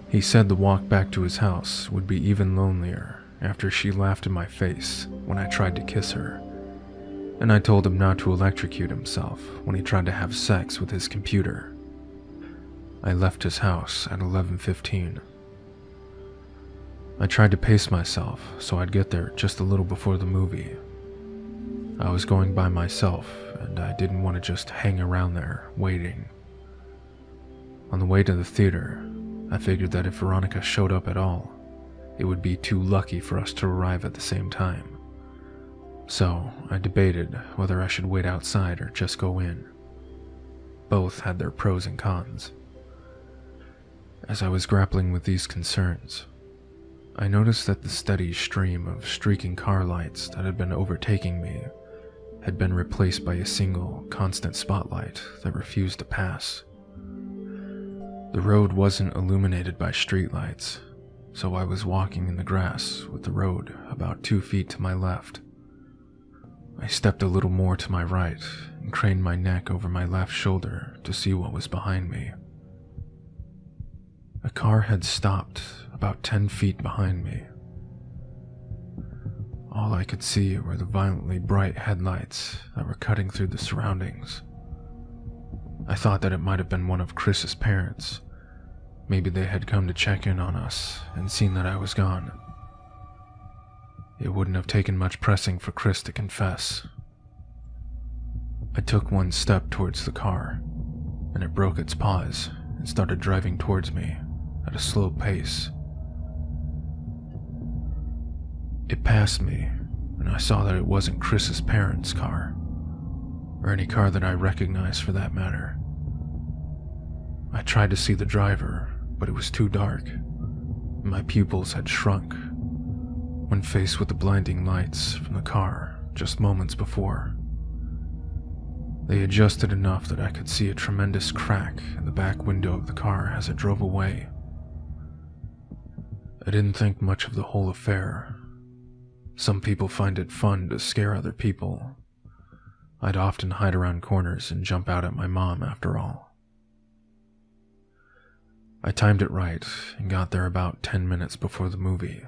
He said the walk back to his house would be even lonelier after she laughed in my face when I tried to kiss her and I told him not to electrocute himself when he tried to have sex with his computer. I left his house at 11:15. I tried to pace myself so I'd get there just a little before the movie. I was going by myself, and I didn't want to just hang around there, waiting. On the way to the theater, I figured that if Veronica showed up at all, it would be too lucky for us to arrive at the same time. So, I debated whether I should wait outside or just go in. Both had their pros and cons. As I was grappling with these concerns, I noticed that the steady stream of streaking car lights that had been overtaking me had been replaced by a single, constant spotlight that refused to pass. The road wasn't illuminated by streetlights, so I was walking in the grass with the road about 2 feet to my left. I stepped a little more to my right and craned my neck over my left shoulder to see what was behind me. A car had stopped about 10 feet behind me. All I could see were the violently bright headlights that were cutting through the surroundings. I thought that it might have been one of Chris's parents. Maybe they had come to check in on us and seen that I was gone. It wouldn't have taken much pressing for Chris to confess. I took one step towards the car, and it broke its pause and started driving towards me at a slow pace. It passed me, and I saw that it wasn't Chris's parents' car, or any car that I recognized for that matter. I tried to see the driver, but it was too dark. My pupils had shrunk when faced with the blinding lights from the car just moments before. They adjusted enough that I could see a tremendous crack in the back window of the car as it drove away. I didn't think much of the whole affair. Some people find it fun to scare other people. I'd often hide around corners and jump out at my mom after all. I timed it right and got there about 10 minutes before the movie.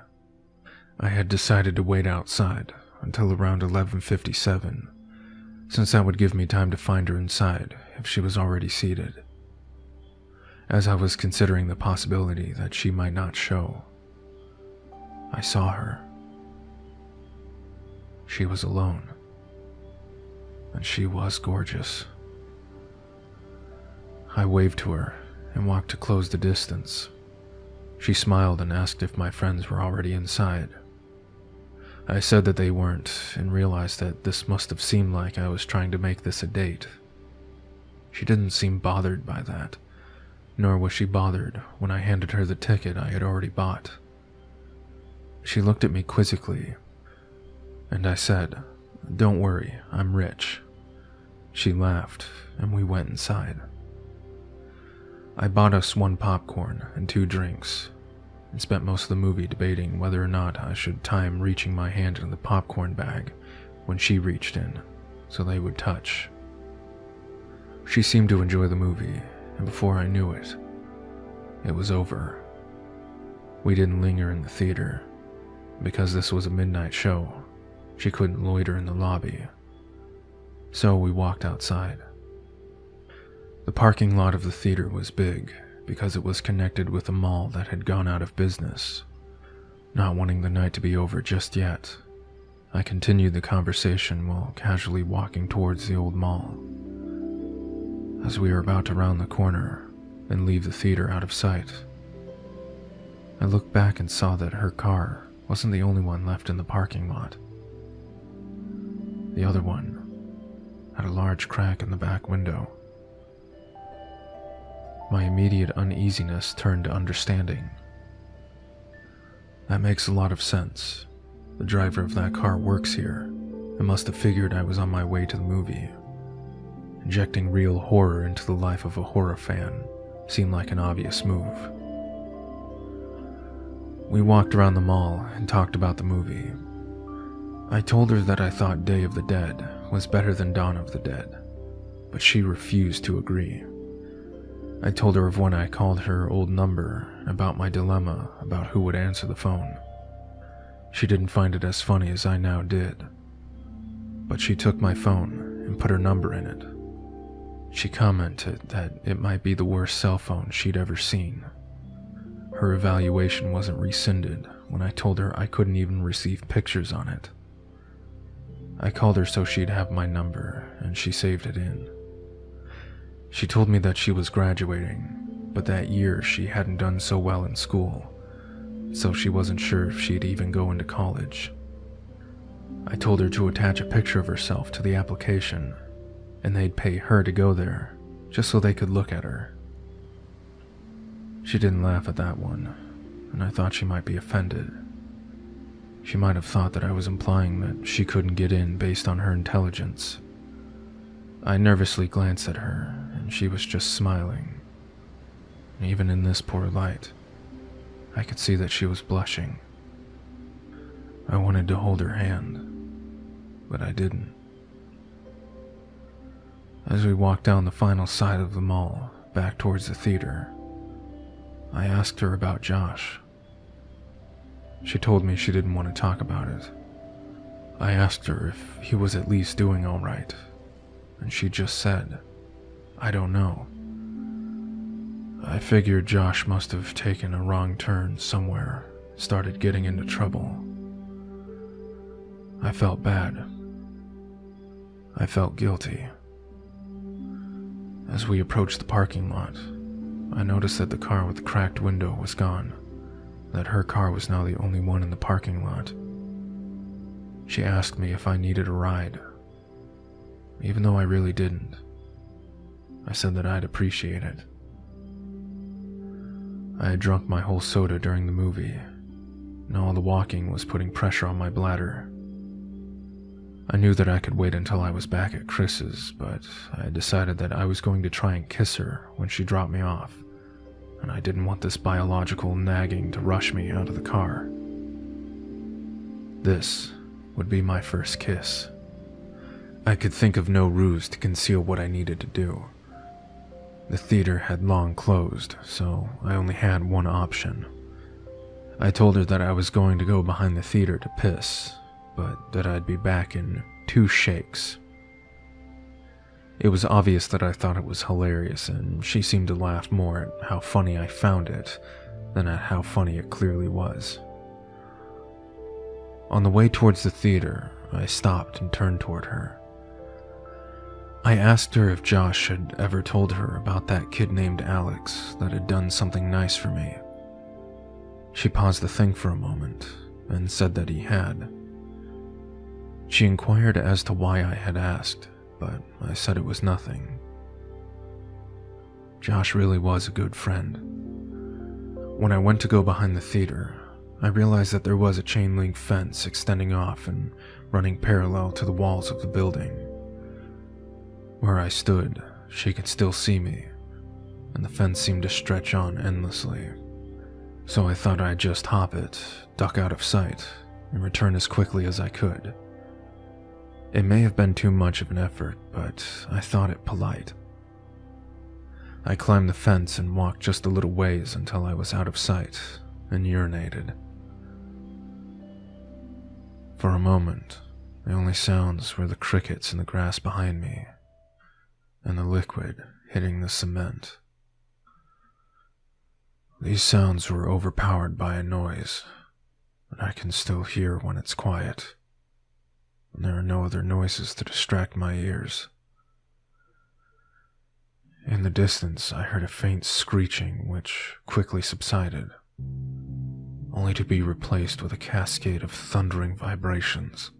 I had decided to wait outside until around 11:57, since that would give me time to find her inside if she was already seated, as I was considering the possibility that she might not show. I saw her. She was alone, and she was gorgeous. I waved to her and walked to close the distance. She smiled and asked if my friends were already inside. I said that they weren't, and realized that this must have seemed like I was trying to make this a date. She didn't seem bothered by that, nor was she bothered when I handed her the ticket I had already bought. She looked at me quizzically, and I said, "Don't worry, I'm rich." She laughed, and we went inside. I bought us 1 popcorn and 2 drinks, and spent most of the movie debating whether or not I should time reaching my hand into the popcorn bag when she reached in, so they would touch. She seemed to enjoy the movie, and before I knew it, it was over. We didn't linger in the theater. Because this was a midnight show, she couldn't loiter in the lobby. So we walked outside. The parking lot of the theater was big, because it was connected with a mall that had gone out of business. Not wanting the night to be over just yet, I continued the conversation while casually walking towards the old mall. As we were about to round the corner and leave the theater out of sight, I looked back and saw that her car wasn't the only one left in the parking lot. The other one had a large crack in the back window. My immediate uneasiness turned to understanding. That makes a lot of sense. The driver of that car works here and must have figured I was on my way to the movie. Injecting real horror into the life of a horror fan seemed like an obvious move. We walked around the mall and talked about the movie. I told her that I thought Day of the Dead was better than Dawn of the Dead, but she refused to agree. I told her of when I called her old number about my dilemma about who would answer the phone. She didn't find it as funny as I now did. but she took my phone and put her number in it. She commented that it might be the worst cell phone she'd ever seen. Her evaluation wasn't rescinded when I told her I couldn't even receive pictures on it. I called her so she'd have my number, and she saved it in. She told me that she was graduating, but that year she hadn't done so well in school, so she wasn't sure if she'd even go into college. I told her to attach a picture of herself to the application, and they'd pay her to go there, just so they could look at her. She didn't laugh at that one, and I thought she might be offended. She might have thought that I was implying that she couldn't get in based on her intelligence. I nervously glanced at her, and she was just smiling. Even in this poor light, I could see that she was blushing. I wanted to hold her hand, but I didn't. As we walked down the final side of the mall, back towards the theater, I asked her about Josh. She told me she didn't want to talk about it. I asked her if he was at least doing all right, and she just said, "I don't know." I figured Josh must have taken a wrong turn somewhere, started getting into trouble. I felt bad. I felt guilty. As we approached the parking lot, I noticed that the car with the cracked window was gone, that her car was now the only one in the parking lot. She asked me if I needed a ride, even though I really didn't. I said that I'd appreciate it. I had drunk my whole soda during the movie, and all the walking was putting pressure on my bladder. I knew that I could wait until I was back at Chris's, but I had decided that I was going to try and kiss her when she dropped me off, and I didn't want this biological nagging to rush me out of the car. This would be my first kiss. I could think of no ruse to conceal what I needed to do. The theater had long closed, so I only had one option. I told her that I was going to go behind the theater to piss, but that I'd be back in 2 shakes. It was obvious that I thought it was hilarious, and she seemed to laugh more at how funny I found it than at how funny it clearly was. On the way towards the theater, I stopped and turned toward her. I asked her if Josh had ever told her about that kid named Alex that had done something nice for me. She paused to think for a moment and said that he had. She inquired as to why I had asked, but I said it was nothing. Josh really was a good friend. When I went to go behind the theater, I realized that there was a chain-link fence extending off and running parallel to the walls of the building. Where I stood, she could still see me, and the fence seemed to stretch on endlessly. So I thought I'd just hop it, duck out of sight, and return as quickly as I could. It may have been too much of an effort, but I thought it polite. I climbed the fence and walked just a little ways until I was out of sight and urinated. For a moment, the only sounds were the crickets in the grass behind me and the liquid hitting the cement. These sounds were overpowered by a noise that I can still hear when it's quiet, and there are no other noises to distract my ears. In the distance, I heard a faint screeching which quickly subsided, only to be replaced with a cascade of thundering vibrations.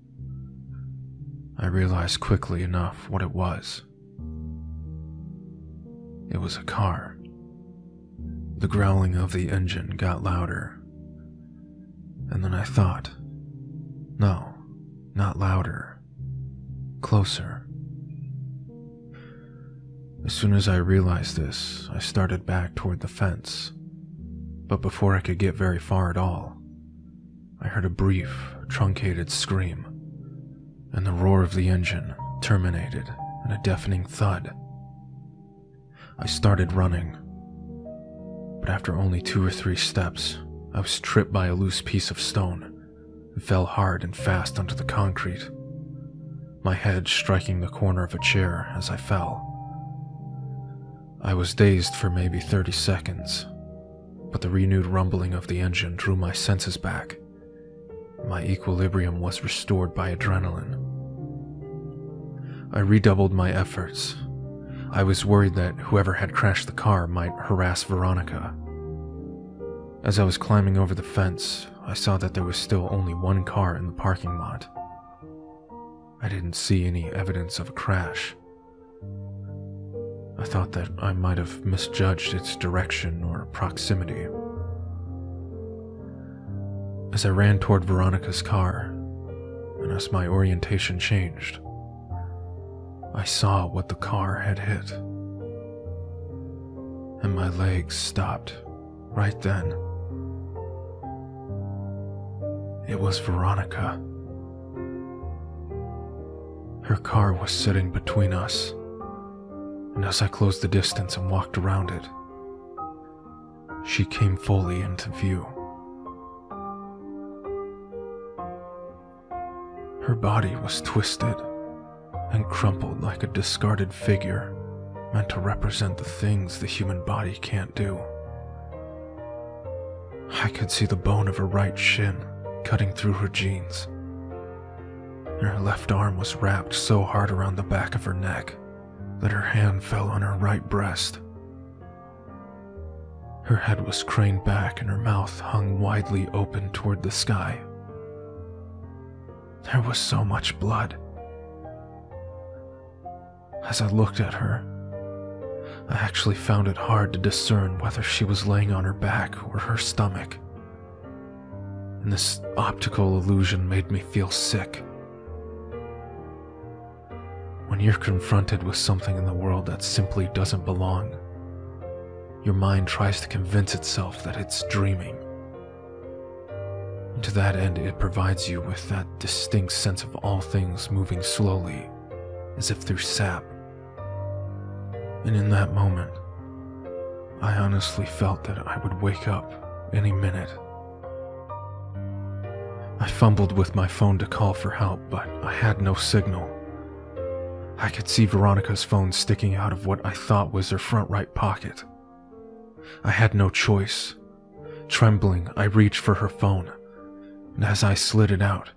I realized quickly enough what it was. It was a car. The growling of the engine got louder, and then I thought, no, not louder, closer. As soon as I realized this, I started back toward the fence, but before I could get very far at all, I heard a brief, truncated scream, and the roar of the engine terminated in a deafening thud. I started running, but after only 2 or 3 steps, I was tripped by a loose piece of stone and fell hard and fast onto the concrete. my head striking the corner of a chair as I fell. I was dazed for maybe 30 seconds, but the renewed rumbling of the engine drew my senses back. My equilibrium was restored by adrenaline. I redoubled my efforts. I was worried that whoever had crashed the car might harass Veronica. As I was climbing over the fence, I saw that there was still only one car in the parking lot. I didn't see any evidence of a crash. I thought that I might have misjudged its direction or proximity. As I ran toward Veronica's car, and as my orientation changed, I saw what the car had hit. And my legs stopped right then. It was Veronica. Her car was sitting between us, and as I closed the distance and walked around it, she came fully into view. Her body was twisted and crumpled like a discarded figure meant to represent the things the human body can't do. I could see the bone of her right shin cutting through her jeans, and her left arm was wrapped so hard around the back of her neck that her hand fell on her right breast. Her head was craned back and her mouth hung widely open toward the sky. There was so much blood. As I looked at her, I actually found it hard to discern whether she was laying on her back or her stomach. And this optical illusion made me feel sick. When you're confronted with something in the world that simply doesn't belong, your mind tries to convince itself that it's dreaming. And to that end, it provides you with that distinct sense of all things moving slowly, as if through sap. And in that moment, I honestly felt that I would wake up any minute. I fumbled with my phone to call for help, but I had no signal. I could see Veronica's phone sticking out of what I thought was her front right pocket. I had no choice. Trembling, I reached for her phone, and as I slid it out,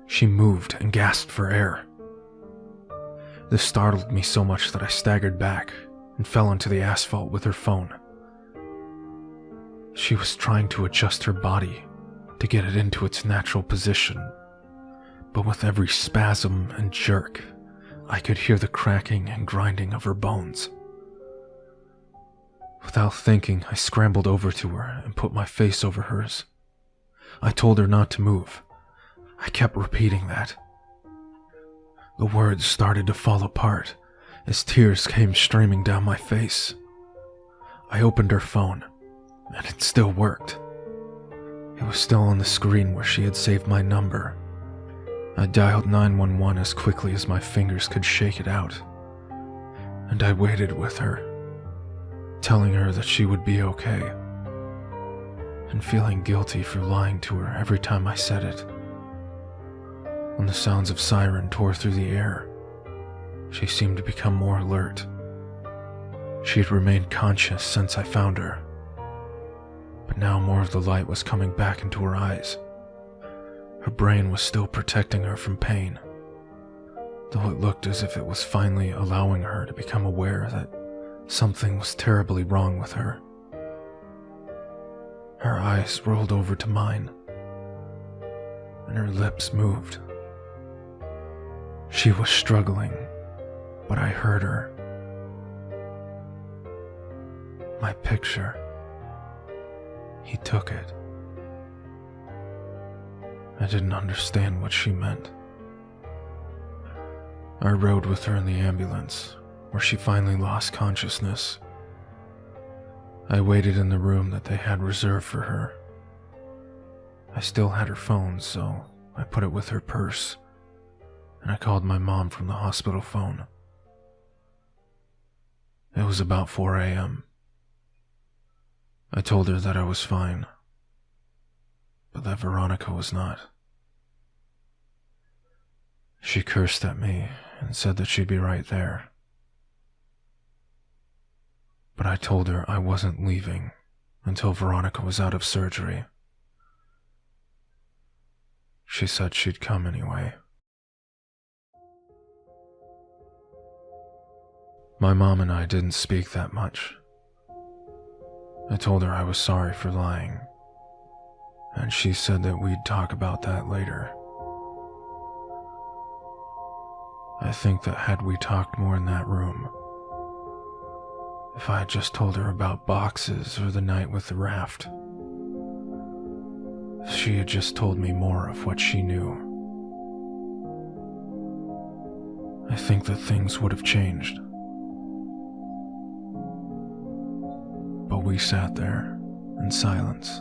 she moved and gasped for air. This startled me so much that I staggered back and fell onto the asphalt with her phone. She was trying to adjust her body to get it into its natural position, but with every spasm and jerk, I could hear the cracking and grinding of her bones. Without thinking, I scrambled over to her and put my face over hers. I told her not to move. I kept repeating that. The words started to fall apart as tears came streaming down my face. I opened her phone, and it still worked. It was still on the screen where she had saved my number. I dialed 911 as quickly as my fingers could shake it out, and I waited with her, telling her that she would be okay, and feeling guilty for lying to her every time I said it. When the sounds of siren tore through the air, she seemed to become more alert. She had remained conscious since I found her, but now more of the light was coming back into her eyes. Her brain was still protecting her from pain, though it looked as if it was finally allowing her to become aware that something was terribly wrong with her. Her eyes rolled over to mine, and her lips moved. She was struggling, but I heard her. My picture. He took it. I didn't understand what she meant. I rode with her in the ambulance, where she finally lost consciousness. I waited in the room that they had reserved for her. I still had her phone, so I put it with her purse, and I called my mom from the hospital phone. It was about 4 a.m. I told her that I was fine, but that Veronica was not. She cursed at me and said that she'd be right there. But I told her I wasn't leaving until Veronica was out of surgery. She said she'd come anyway. My mom and I didn't speak that much. I told her I was sorry for lying, and she said that we'd talk about that later. I think that had we talked more in that room, if I had just told her about boxes or the night with the raft, if she had just told me more of what she knew, I think that things would have changed. But we sat there in silence.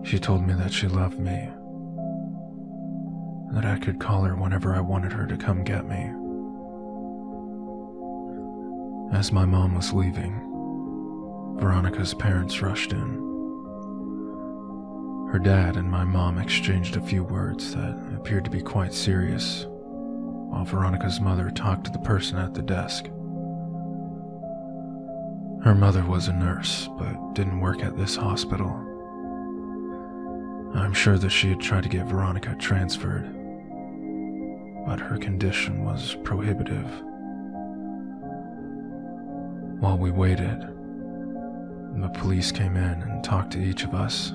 She told me that she loved me, that I could call her whenever I wanted her to come get me. As my mom was leaving, Veronica's parents rushed in. Her dad and my mom exchanged a few words that appeared to be quite serious, while Veronica's mother talked to the person at the desk. Her mother was a nurse, but didn't work at this hospital. I'm sure that she had tried to get Veronica transferred, but her condition was prohibitive. While we waited, the police came in and talked to each of us.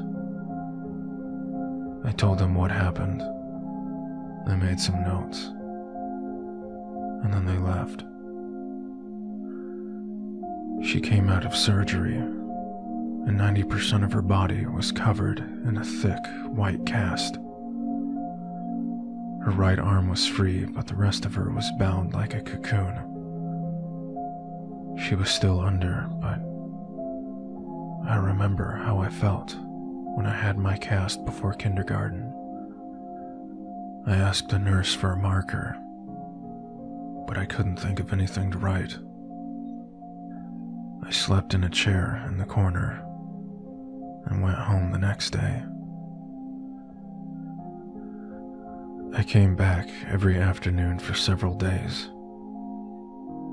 I told them what happened. They made some notes, and then they left. She came out of surgery, and 90% of her body was covered in a thick, white cast. Her right arm was free, but the rest of her was bound like a cocoon. She was still under, but I remember how I felt when I had my cast before kindergarten. I asked the nurse for a marker, but I couldn't think of anything to write. I slept in a chair in the corner and went home the next day. I came back every afternoon for several days.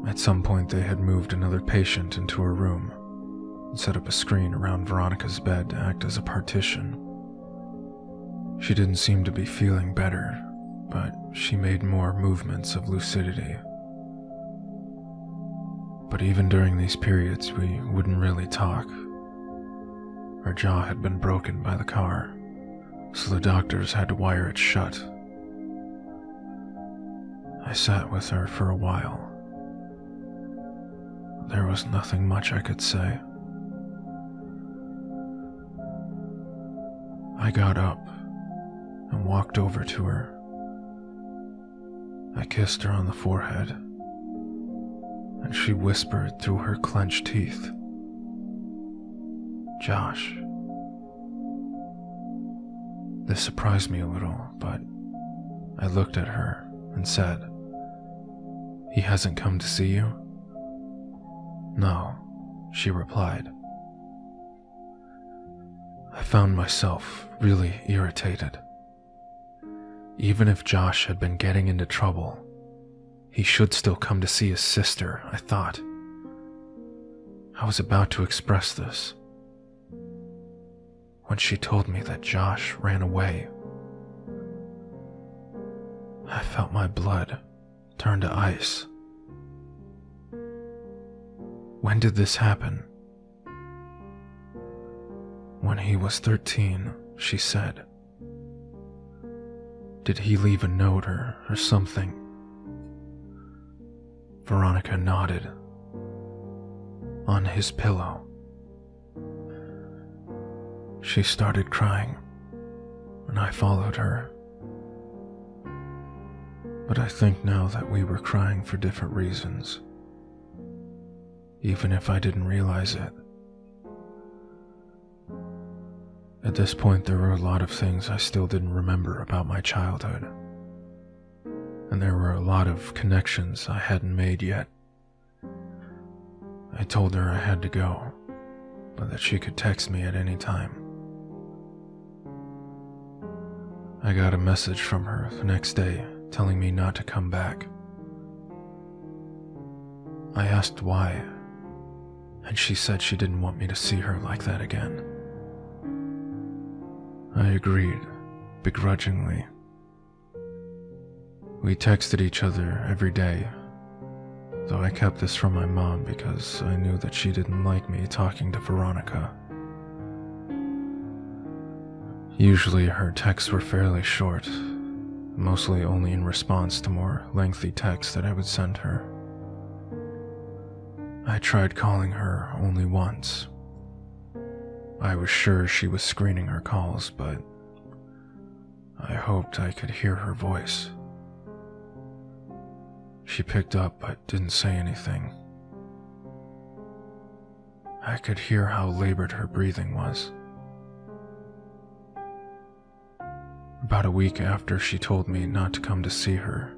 At some point they had moved another patient into her room and set up a screen around Veronica's bed to act as a partition. She didn't seem to be feeling better, but she made more movements of lucidity. But even during these periods, we wouldn't really talk. Her jaw had been broken by the car, so the doctors had to wire it shut. I sat with her for a while. There was nothing much I could say. I got up and walked over to her. I kissed her on the forehead, and she whispered through her clenched teeth, "Josh." This surprised me a little, but I looked at her and said, "He hasn't come to see you?" "No," she replied. I found myself really irritated. Even if Josh had been getting into trouble, he should still come to see his sister, I thought. I was about to express this when she told me that Josh ran away. I felt my blood turn to ice. When did this happen? When he was 13, she said. Did he leave a note or something? Veronica nodded. On his pillow. She started crying, and I followed her. But I think now that we were crying for different reasons, even if I didn't realize it. At this point, there were a lot of things I still didn't remember about my childhood, and there were a lot of connections I hadn't made yet. I told her I had to go, but that she could text me at any time. I got a message from her the next day telling me not to come back. I asked why, and she said she didn't want me to see her like that again. I agreed, begrudgingly. We texted each other every day, though I kept this from my mom because I knew that she didn't like me talking to Veronica. Usually her texts were fairly short, mostly only in response to more lengthy texts that I would send her. I tried calling her only once. I was sure she was screening her calls, but I hoped I could hear her voice. She picked up but didn't say anything. I could hear how labored her breathing was. About a week after she told me not to come to see her,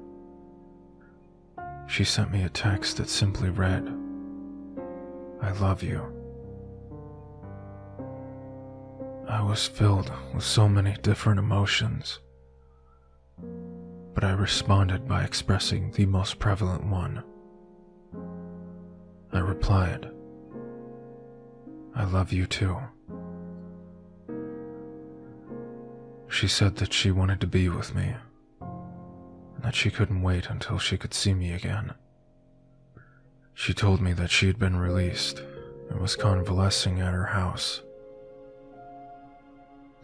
she sent me a text that simply read, "I love you." I was filled with so many different emotions, but I responded by expressing the most prevalent one. I replied, "I love you too." She said that she wanted to be with me, and that she couldn't wait until she could see me again. She told me that she had been released and was convalescing at her house.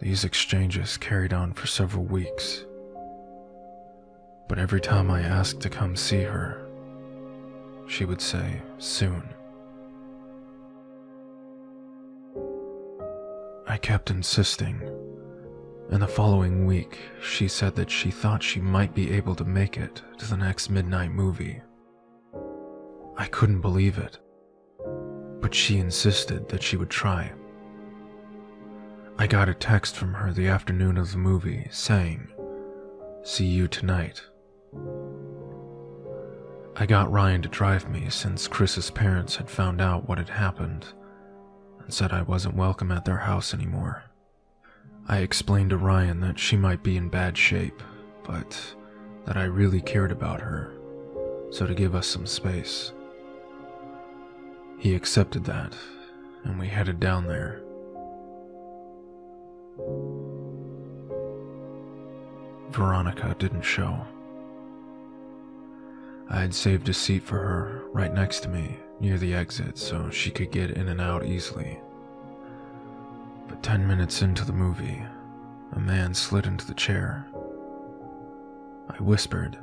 These exchanges carried on for several weeks, but every time I asked to come see her, she would say, "Soon." I kept insisting, and the following week, she said that she thought she might be able to make it to the next midnight movie. I couldn't believe it, but she insisted that she would try. I got a text from her the afternoon of the movie saying, "See you tonight." I got Ryan to drive me since Chris's parents had found out what had happened and said I wasn't welcome at their house anymore. I explained to Ryan that she might be in bad shape, but that I really cared about her, so to give us some space. He accepted that, and we headed down there. Veronica didn't show. I had saved a seat for her right next to me near the exit so she could get in and out easily. But 10 minutes into the movie, a man slid into the chair. I whispered,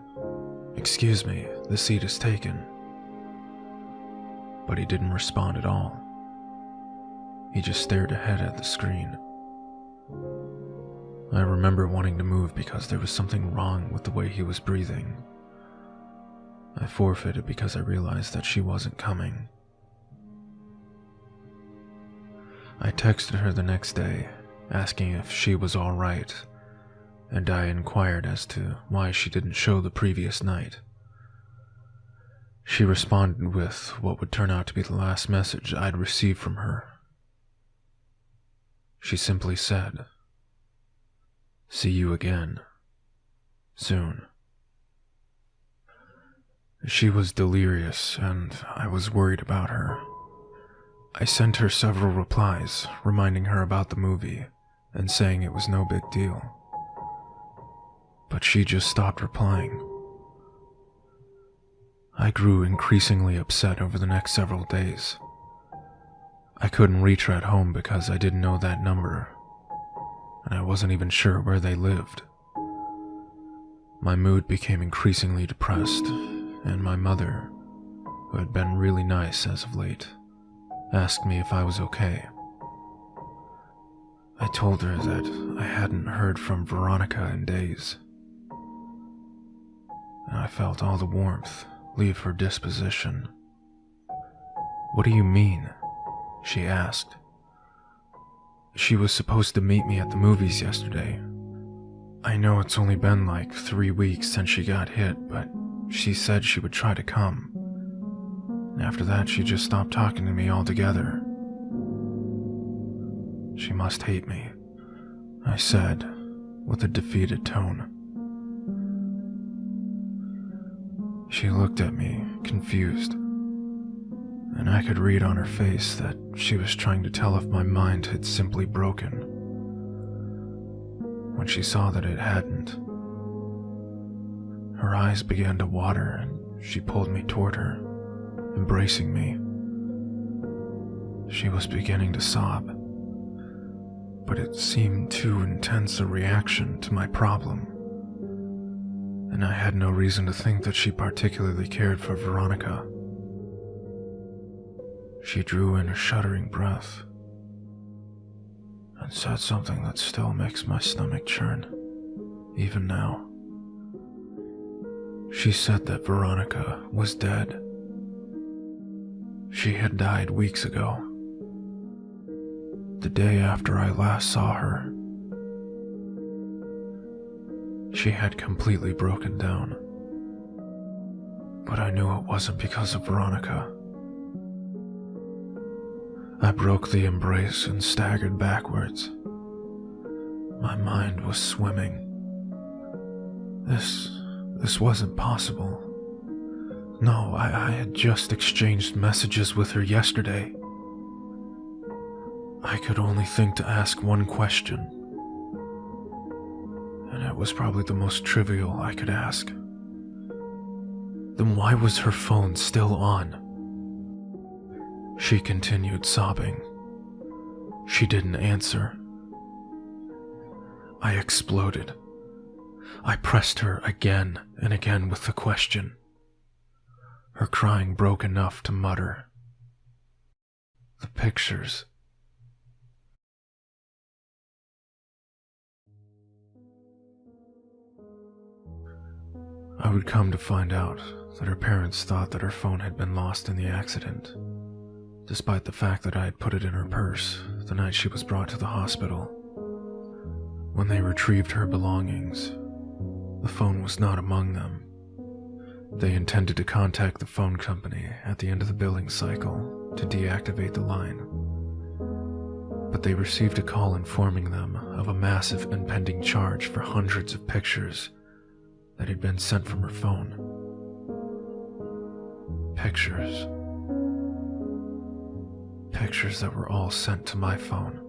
"Excuse me, the seat is taken." But he didn't respond at all. He just stared ahead at the screen. I remember wanting to move because there was something wrong with the way he was breathing. I forfeited because I realized that she wasn't coming. I texted her the next day, asking if she was all right, and I inquired as to why she didn't show the previous night. She responded with what would turn out to be the last message I'd received from her. She simply said, "See you again. Soon." She was delirious, and I was worried about her. I sent her several replies, reminding her about the movie, and saying it was no big deal. But she just stopped replying. I grew increasingly upset over the next several days. I couldn't reach her at home because I didn't know that number, and I wasn't even sure where they lived. My mood became increasingly depressed, and my mother, who had been really nice as of late, asked me if I was okay. I told her that I hadn't heard from Veronica in days, and I felt all the warmth leave her disposition. "What do you mean?" she asked. "She was supposed to meet me at the movies yesterday. I know it's only been like 3 weeks since she got hit, but she said she would try to come. After that, she just stopped talking to me altogether." She must hate me, I said, with a defeated tone. She looked at me, confused, and I could read on her face that she was trying to tell if my mind had simply broken. When she saw that it hadn't, her eyes began to water and she pulled me toward her, embracing me. She was beginning to sob, but it seemed too intense a reaction to my problem, and I had no reason to think that she particularly cared for Veronica. She drew in a shuddering breath and said something that still makes my stomach churn, even now. She said that Veronica was dead. She had died weeks ago, the day after I last saw her. She had completely broken down, but I knew it wasn't because of Veronica. I broke the embrace and staggered backwards. My mind was swimming. This wasn't possible. No, I had just exchanged messages with her yesterday. I could only think to ask one question, and it was probably the most trivial I could ask. Then why was her phone still on? She continued sobbing. She didn't answer. I exploded. I pressed her again and again with the question. Her crying broke enough to mutter, "The pictures." I would come to find out that her parents thought that her phone had been lost in the accident, despite the fact that I had put it in her purse the night she was brought to the hospital. When they retrieved her belongings, the phone was not among them. They intended to contact the phone company at the end of the billing cycle to deactivate the line, but they received a call informing them of a massive impending charge for hundreds of pictures that had been sent from her phone. Pictures that were all sent to my phone.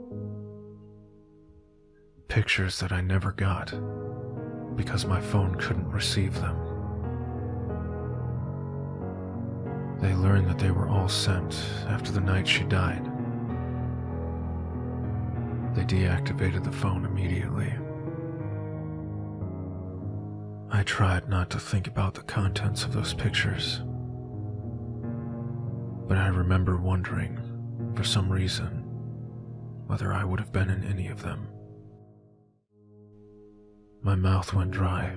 Pictures that I never got because my phone couldn't receive them. They learned that they were all sent after the night she died. They deactivated the phone immediately. I tried not to think about the contents of those pictures, but I remember wondering, for some reason, whether I would have been in any of them. My mouth went dry,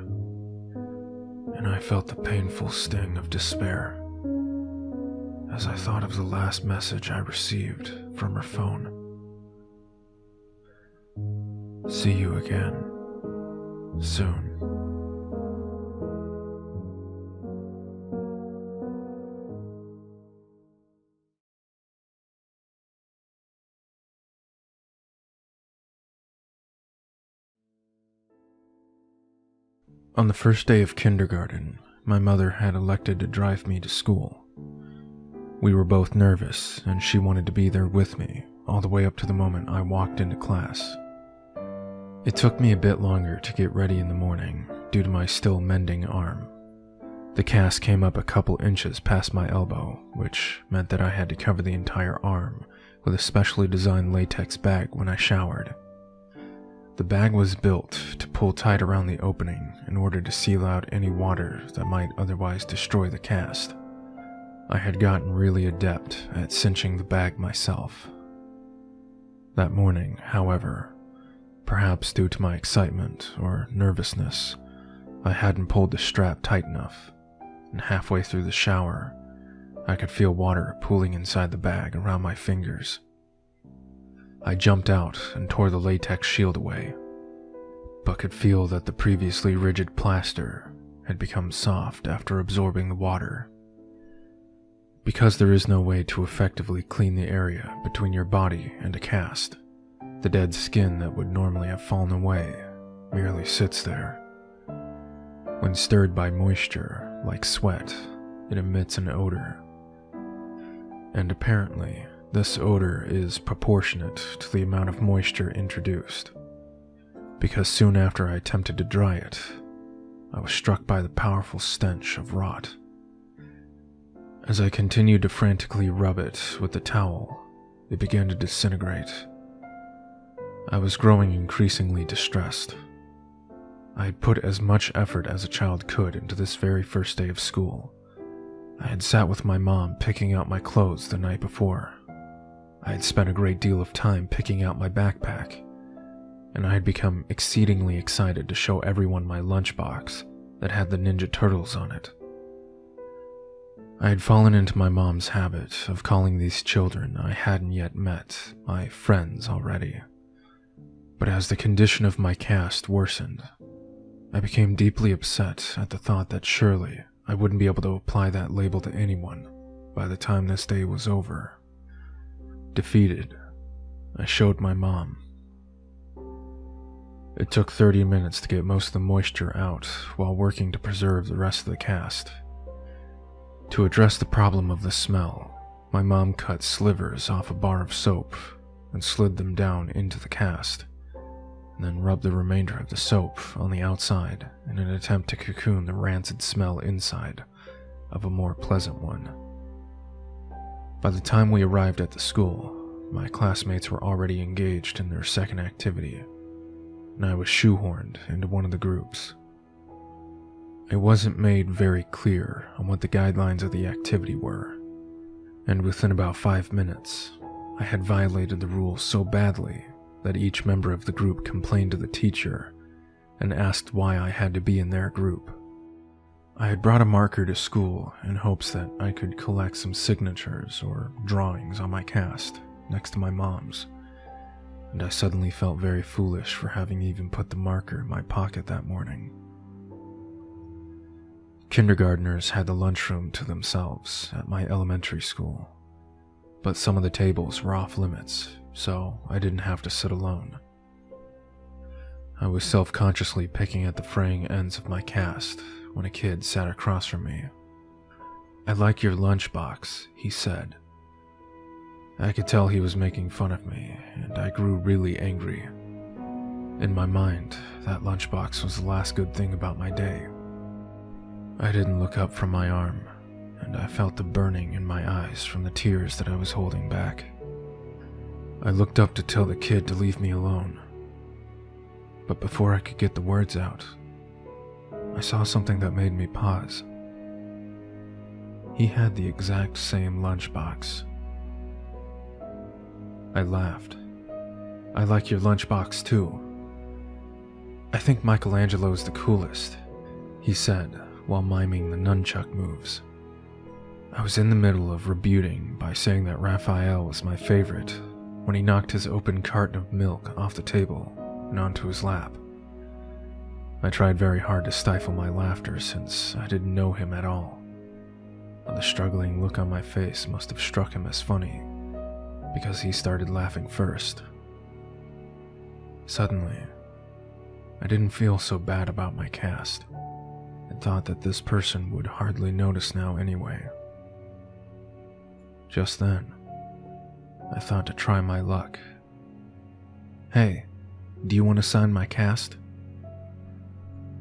and I felt the painful sting of despair as I thought of the last message I received from her phone. "See you again, soon." On the first day of kindergarten, my mother had elected to drive me to school. We were both nervous, and she wanted to be there with me all the way up to the moment I walked into class. It took me a bit longer to get ready in the morning due to my still mending arm. The cast came up a couple inches past my elbow, which meant that I had to cover the entire arm with a specially designed latex bag when I showered. The bag was built to pull tight around the opening in order to seal out any water that might otherwise destroy the cast. I had gotten really adept at cinching the bag myself. That morning, however, perhaps due to my excitement or nervousness, I hadn't pulled the strap tight enough, and halfway through the shower, I could feel water pooling inside the bag around my fingers. I jumped out and tore the latex shield away, but could feel that the previously rigid plaster had become soft after absorbing the water. Because there is no way to effectively clean the area between your body and a cast, the dead skin that would normally have fallen away merely sits there. When stirred by moisture, like sweat, it emits an odor. And apparently, this odor is proportionate to the amount of moisture introduced, because soon after I attempted to dry it, I was struck by the powerful stench of rot. As I continued to frantically rub it with the towel, it began to disintegrate. I was growing increasingly distressed. I had put as much effort as a child could into this very first day of school. I had sat with my mom picking out my clothes the night before. I had spent a great deal of time picking out my backpack, and I had become exceedingly excited to show everyone my lunchbox that had the Ninja Turtles on it. I had fallen into my mom's habit of calling these children I hadn't yet met my friends already. But as the condition of my cast worsened, I became deeply upset at the thought that surely I wouldn't be able to apply that label to anyone by the time this day was over. Defeated, I showed my mom. It took 30 minutes to get most of the moisture out while working to preserve the rest of the cast. To address the problem of the smell, my mom cut slivers off a bar of soap and slid them down into the cast, and then rubbed the remainder of the soap on the outside in an attempt to cocoon the rancid smell inside of a more pleasant one. By the time we arrived at the school, my classmates were already engaged in their second activity, and I was shoehorned into one of the groups. It wasn't made very clear on what the guidelines of the activity were, and within about 5 minutes, I had violated the rules so badly that each member of the group complained to the teacher and asked why I had to be in their group. I had brought a marker to school in hopes that I could collect some signatures or drawings on my cast next to my mom's, and I suddenly felt very foolish for having even put the marker in my pocket that morning. Kindergartners had the lunchroom to themselves at my elementary school, but some of the tables were off limits, so I didn't have to sit alone. I was self-consciously picking at the fraying ends of my cast when a kid sat across from me. "I like your lunchbox," he said. I could tell he was making fun of me, and I grew really angry. In my mind, that lunchbox was the last good thing about my day. I didn't look up from my arm, and I felt the burning in my eyes from the tears that I was holding back. I looked up to tell the kid to leave me alone, but before I could get the words out, I saw something that made me pause. He had the exact same lunchbox. I laughed. "I like your lunchbox too. I think Michelangelo's the coolest," he said while miming the nunchuck moves. I was in the middle of rebuting by saying that Raphael was my favorite when he knocked his open carton of milk off the table and onto his lap. I tried very hard to stifle my laughter since I didn't know him at all, but the struggling look on my face must have struck him as funny, because he started laughing first. Suddenly, I didn't feel so bad about my cast, and thought that this person would hardly notice now anyway. Just then, I thought to try my luck. "Hey, do you want to sign my cast?"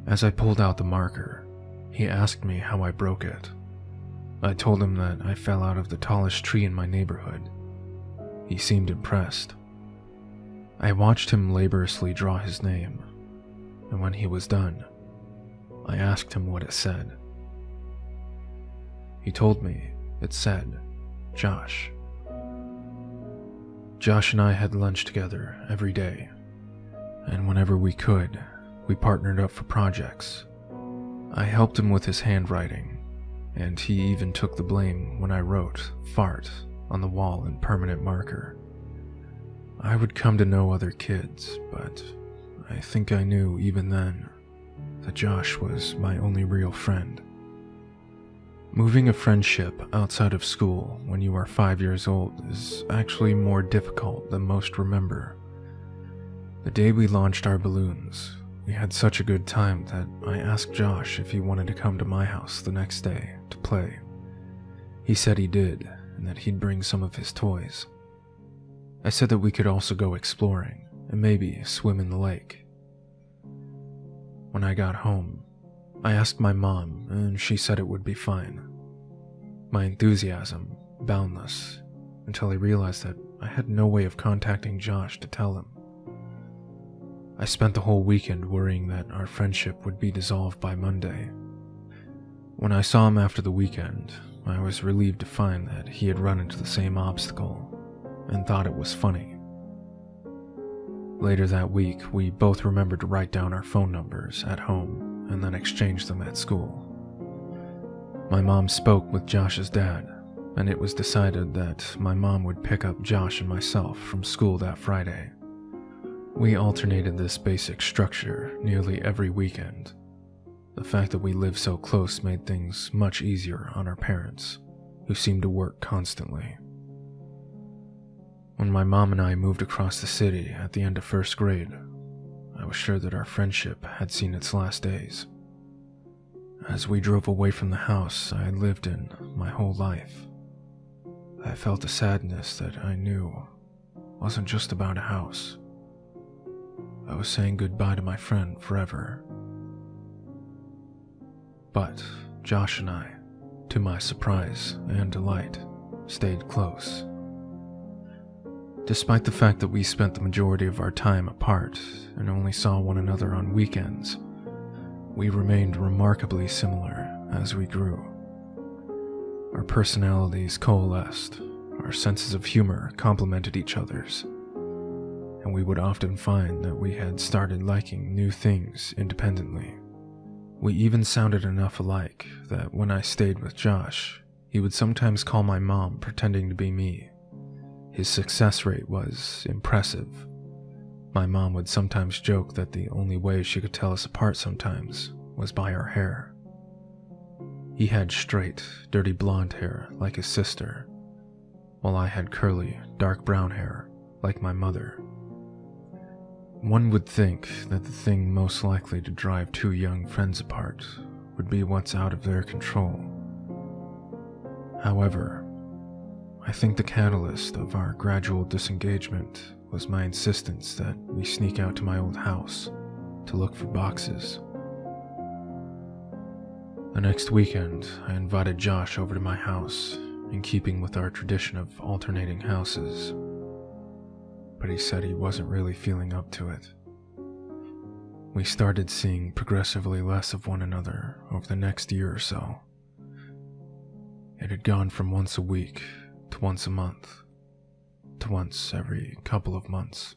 As I pulled out the marker, he asked me how I broke it. I told him that I fell out of the tallest tree in my neighborhood. He seemed impressed. I watched him laboriously draw his name, and when he was done, I asked him what it said. He told me it said, Josh. Josh and I had lunch together every day, and whenever we could, we partnered up for projects. I helped him with his handwriting, and he even took the blame when I wrote "fart" on the wall in permanent marker. I would come to know other kids, but I think I knew even then that Josh was my only real friend. Moving a friendship outside of school when you are 5 years old is actually more difficult than most remember. The day we launched our balloons, we had such a good time that I asked Josh if he wanted to come to my house the next day to play. He said he did, and that he'd bring some of his toys. I said that we could also go exploring, and maybe swim in the lake. When I got home, I asked my mom, and she said it would be fine. My enthusiasm, boundless, until I realized that I had no way of contacting Josh to tell him. I spent the whole weekend worrying that our friendship would be dissolved by Monday. When I saw him after the weekend, I was relieved to find that he had run into the same obstacle and thought it was funny. Later that week, we both remembered to write down our phone numbers at home and then exchange them at school. My mom spoke with Josh's dad, and it was decided that my mom would pick up Josh and myself from school that Friday. We alternated this basic structure nearly every weekend. The fact that we lived so close made things much easier on our parents, who seemed to work constantly. When my mom and I moved across the city at the end of first grade, I was sure that our friendship had seen its last days. As we drove away from the house I had lived in my whole life, I felt a sadness that I knew wasn't just about a house. I was saying goodbye to my friend forever. But Josh and I, to my surprise and delight, stayed close. Despite the fact that we spent the majority of our time apart and only saw one another on weekends, we remained remarkably similar as we grew. Our personalities coalesced, our senses of humor complemented each other's, and we would often find that we had started liking new things independently. We even sounded enough alike that when I stayed with Josh, he would sometimes call my mom pretending to be me. His success rate was impressive. My mom would sometimes joke that the only way she could tell us apart sometimes was by our hair. He had straight, dirty blonde hair like his sister, while I had curly, dark brown hair like my mother. One would think that the thing most likely to drive two young friends apart would be what's out of their control. However, I think the catalyst of our gradual disengagement was my insistence that we sneak out to my old house to look for boxes. The next weekend, I invited Josh over to my house, in keeping with our tradition of alternating houses, but he said he wasn't really feeling up to it. We started seeing progressively less of one another over the next year or so. It had gone from once a week to once a month, to once every couple of months.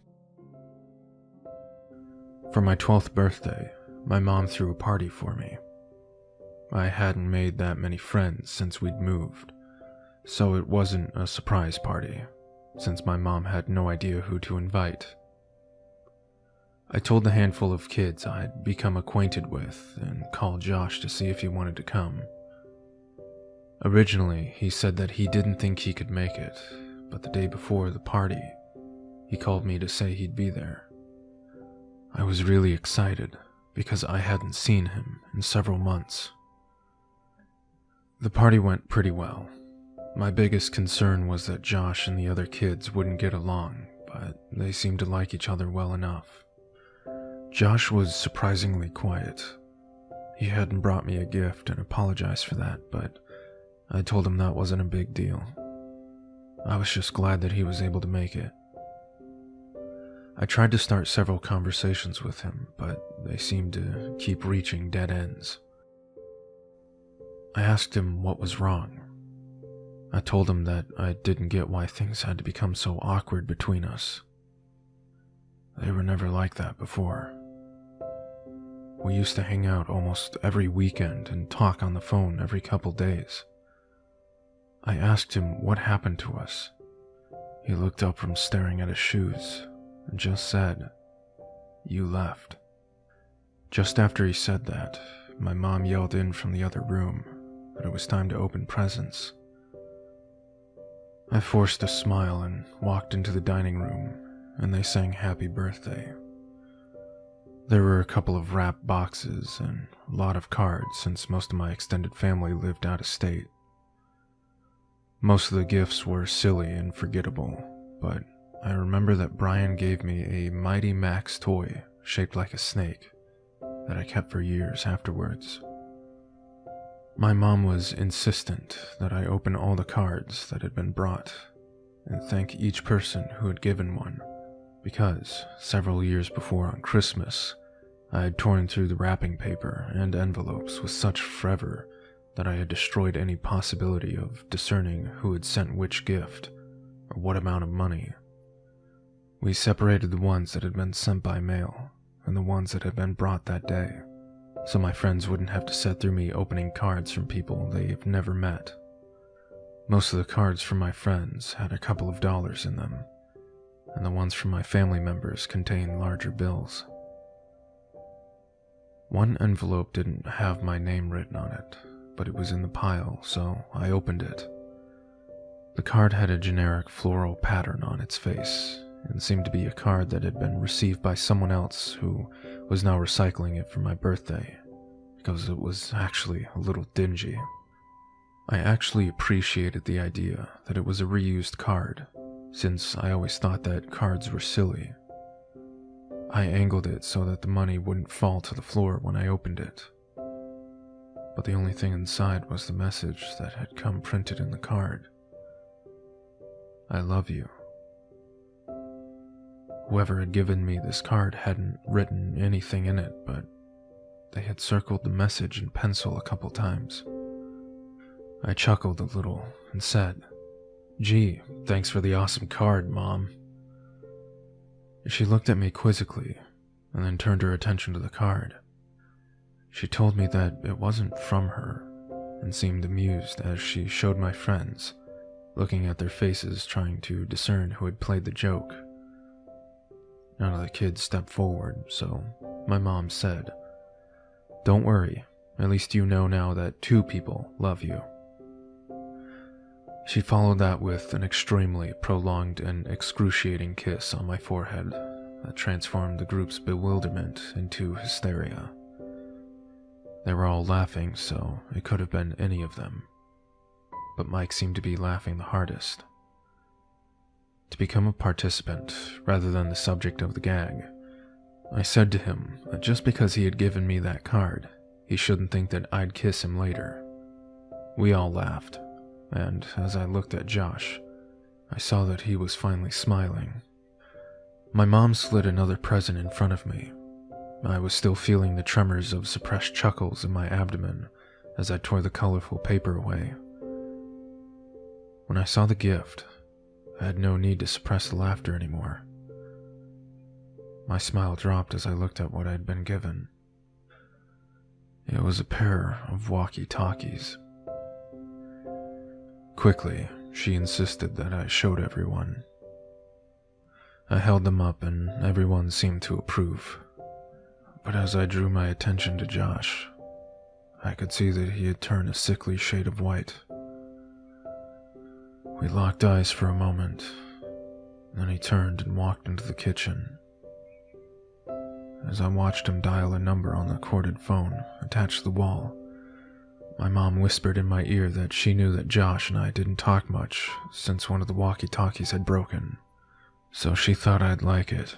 For my 12th birthday, my mom threw a party for me. I hadn't made that many friends since we'd moved, so it wasn't a surprise party, since my mom had no idea who to invite. I told the handful of kids I'd become acquainted with and called Josh to see if he wanted to come. Originally, he said that he didn't think he could make it, but the day before the party, he called me to say he'd be there. I was really excited because I hadn't seen him in several months. The party went pretty well. My biggest concern was that Josh and the other kids wouldn't get along, but they seemed to like each other well enough. Josh was surprisingly quiet. He hadn't brought me a gift and apologized for that, but I told him that wasn't a big deal. I was just glad that he was able to make it. I tried to start several conversations with him, but they seemed to keep reaching dead ends. I asked him what was wrong. I told him that I didn't get why things had to become so awkward between us. They were never like that before. We used to hang out almost every weekend and talk on the phone every couple days. I asked him what happened to us. He looked up from staring at his shoes and just said, "You left." Just after he said that, my mom yelled in from the other room that it was time to open presents. I forced a smile and walked into the dining room, and they sang happy birthday. There were a couple of wrapped boxes and a lot of cards since most of my extended family lived out of state. Most of the gifts were silly and forgettable, but I remember that Brian gave me a Mighty Max toy shaped like a snake that I kept for years afterwards. My mom was insistent that I open all the cards that had been brought and thank each person who had given one, because several years before on Christmas, I had torn through the wrapping paper and envelopes with such fervor that I had destroyed any possibility of discerning who had sent which gift or what amount of money. We separated the ones that had been sent by mail and the ones that had been brought that day, so my friends wouldn't have to sit through me opening cards from people they've never met. Most of the cards from my friends had a couple of dollars in them, and the ones from my family members contained larger bills. One envelope didn't have my name written on it, but it was in the pile, so I opened it. The card had a generic floral pattern on its face, and seemed to be a card that had been received by someone else who was now recycling it for my birthday, because it was actually a little dingy. I actually appreciated the idea that it was a reused card, since I always thought that cards were silly. I angled it so that the money wouldn't fall to the floor when I opened it. But the only thing inside was the message that had come printed in the card. I love you. Whoever had given me this card hadn't written anything in it, but they had circled the message in pencil a couple times. I chuckled a little and said, "Gee, thanks for the awesome card, Mom." She looked at me quizzically, and then turned her attention to the card. She told me that it wasn't from her, and seemed amused as she showed my friends, looking at their faces trying to discern who had played the joke. None of the kids stepped forward, so my mom said, "Don't worry, at least you know now that 2 people love you." She followed that with an extremely prolonged and excruciating kiss on my forehead that transformed the group's bewilderment into hysteria. They were all laughing, so it could have been any of them, but Mike seemed to be laughing the hardest. To become a participant rather than the subject of the gag, I said to him that just because he had given me that card, he shouldn't think that I'd kiss him later. We all laughed, and as I looked at Josh, I saw that he was finally smiling. My mom slid another present in front of me. I was still feeling the tremors of suppressed chuckles in my abdomen as I tore the colorful paper away. When I saw the gift, I had no need to suppress the laughter anymore. My smile dropped as I looked at what I had been given. It was a pair of walkie-talkies. Quickly, she insisted that I showed everyone. I held them up and everyone seemed to approve. But as I drew my attention to Josh, I could see that he had turned a sickly shade of white. We locked eyes for a moment, then he turned and walked into the kitchen. As I watched him dial a number on the corded phone attached to the wall, my mom whispered in my ear that she knew that Josh and I didn't talk much since one of the walkie-talkies had broken, so she thought I'd like it.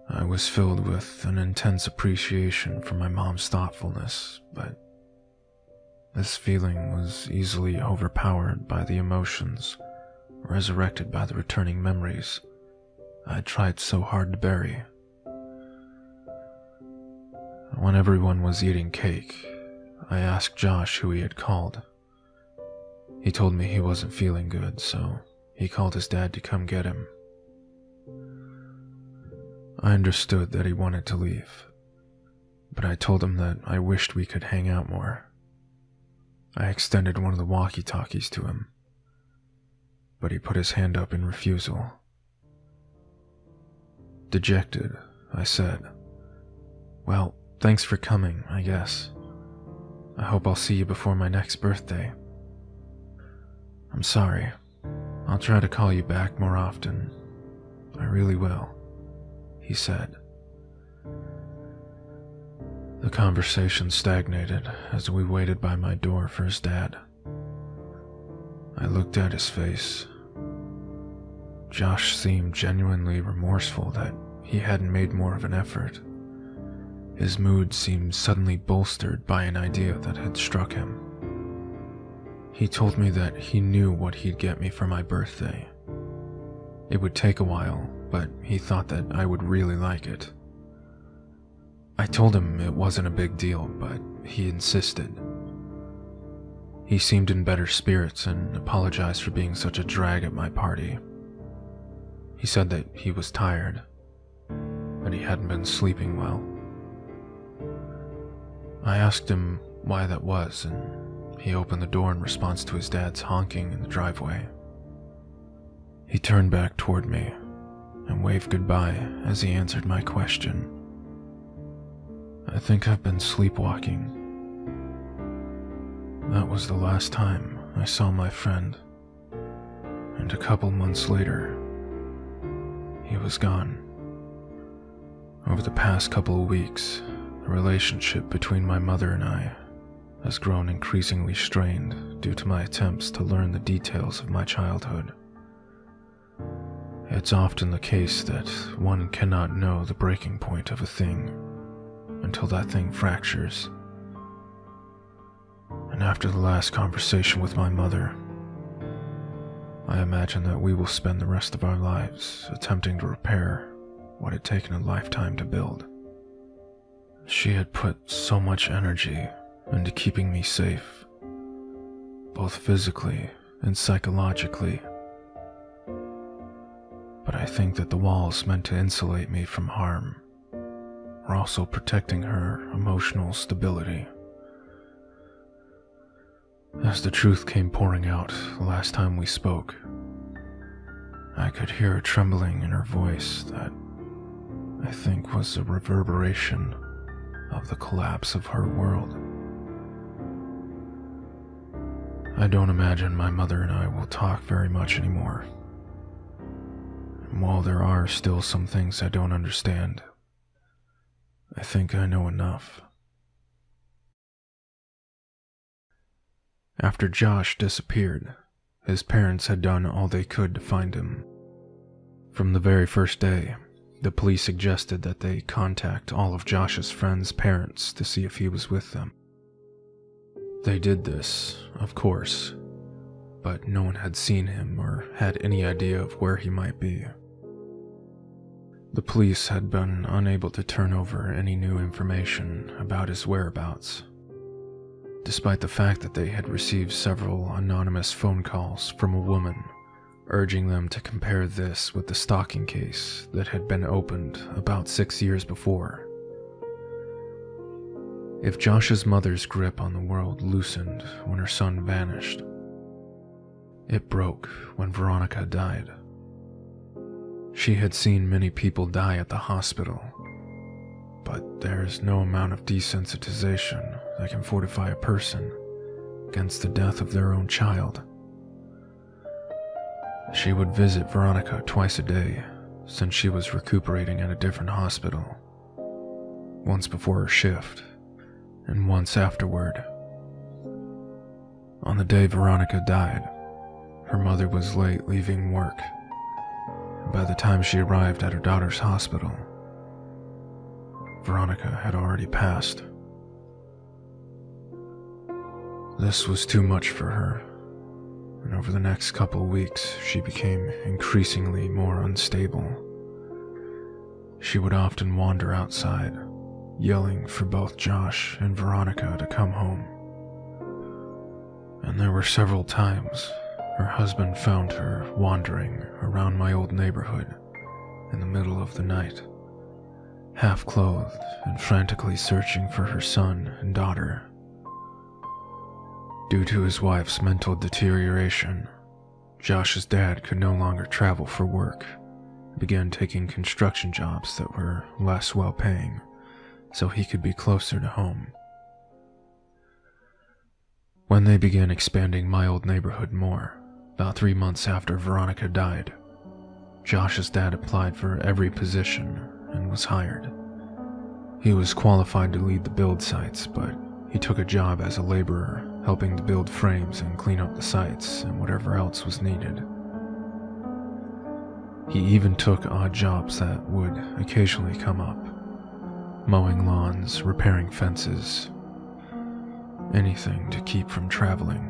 I was filled with an intense appreciation for my mom's thoughtfulness, but this feeling was easily overpowered by the emotions resurrected by the returning memories I tried so hard to bury. When everyone was eating cake, I asked Josh who he had called. He told me he wasn't feeling good, so he called his dad to come get him. I understood that he wanted to leave, but I told him that I wished we could hang out more. I extended one of the walkie-talkies to him, but he put his hand up in refusal. Dejected, I said, "Well, thanks for coming, I guess. I hope I'll see you before my next birthday. I'm sorry. I'll try to call you back more often. I really will," he said. The conversation stagnated as we waited by my door for his dad. I looked at his face. Josh seemed genuinely remorseful that he hadn't made more of an effort. His mood seemed suddenly bolstered by an idea that had struck him. He told me that he knew what he'd get me for my birthday. It would take a while, but he thought that I would really like it. I told him it wasn't a big deal, but he insisted. He seemed in better spirits and apologized for being such a drag at my party. He said that he was tired, that he hadn't been sleeping well. I asked him why that was, and he opened the door in response to his dad's honking in the driveway. He turned back toward me and waved goodbye as he answered my question. I think I've been sleepwalking. That was the last time I saw my friend, and a couple months later, he was gone. Over the past couple of weeks, the relationship between my mother and I has grown increasingly strained due to my attempts to learn the details of my childhood. It's often the case that one cannot know the breaking point of a thing until that thing fractures. And after the last conversation with my mother, I imagine that we will spend the rest of our lives attempting to repair what had taken a lifetime to build. She had put so much energy into keeping me safe, both physically and psychologically. But I think that the walls meant to insulate me from harm were also protecting her emotional stability. As the truth came pouring out the last time we spoke, I could hear a trembling in her voice that I think was a reverberation of the collapse of her world. I don't imagine my mother and I will talk very much anymore. And while there are still some things I don't understand, I think I know enough. After Josh disappeared, his parents had done all they could to find him. From the very first day, the police suggested that they contact all of Josh's friends' parents to see if he was with them. They did this, of course, but no one had seen him or had any idea of where he might be. The police had been unable to turn over any new information about his whereabouts, despite the fact that they had received several anonymous phone calls from a woman urging them to compare this with the stalking case that had been opened about 6 years before. If Josh's mother's grip on the world loosened when her son vanished, it broke when Veronica died. She had seen many people die at the hospital, but there's no amount of desensitization that can fortify a person against the death of their own child. She would visit Veronica twice a day since she was recuperating at a different hospital, once before her shift and once afterward. On the day Veronica died, her mother was late leaving work, and by the time she arrived at her daughter's hospital, Veronica had already passed. This was too much for her, and over the next couple of weeks, she became increasingly more unstable. She would often wander outside, yelling for both Josh and Veronica to come home. And there were several times her husband found her wandering around my old neighborhood in the middle of the night, half-clothed and frantically searching for her son and daughter. Due to his wife's mental deterioration, Josh's dad could no longer travel for work and began taking construction jobs that were less well-paying so he could be closer to home. When they began expanding my old neighborhood more, about 3 months after Veronica died, Josh's dad applied for every position and was hired. He was qualified to lead the build sites, but he took a job as a laborer, helping to build frames and clean up the sites and whatever else was needed. He even took odd jobs that would occasionally come up, mowing lawns, repairing fences, anything to keep from traveling.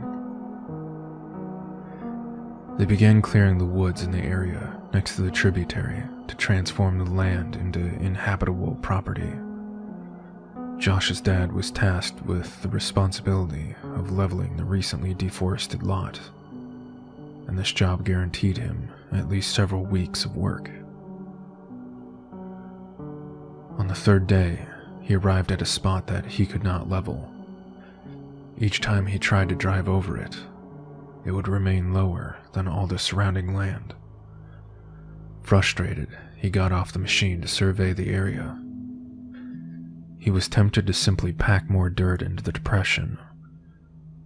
They began clearing the woods in the area next to the tributary to transform the land into inhabitable property. Josh's dad was tasked with the responsibility of leveling the recently deforested lot, and this job guaranteed him at least several weeks of work. On the third day, he arrived at a spot that he could not level. Each time he tried to drive over it, it would remain lower than all the surrounding land. Frustrated, he got off the machine to survey the area. He was tempted to simply pack more dirt into the depression,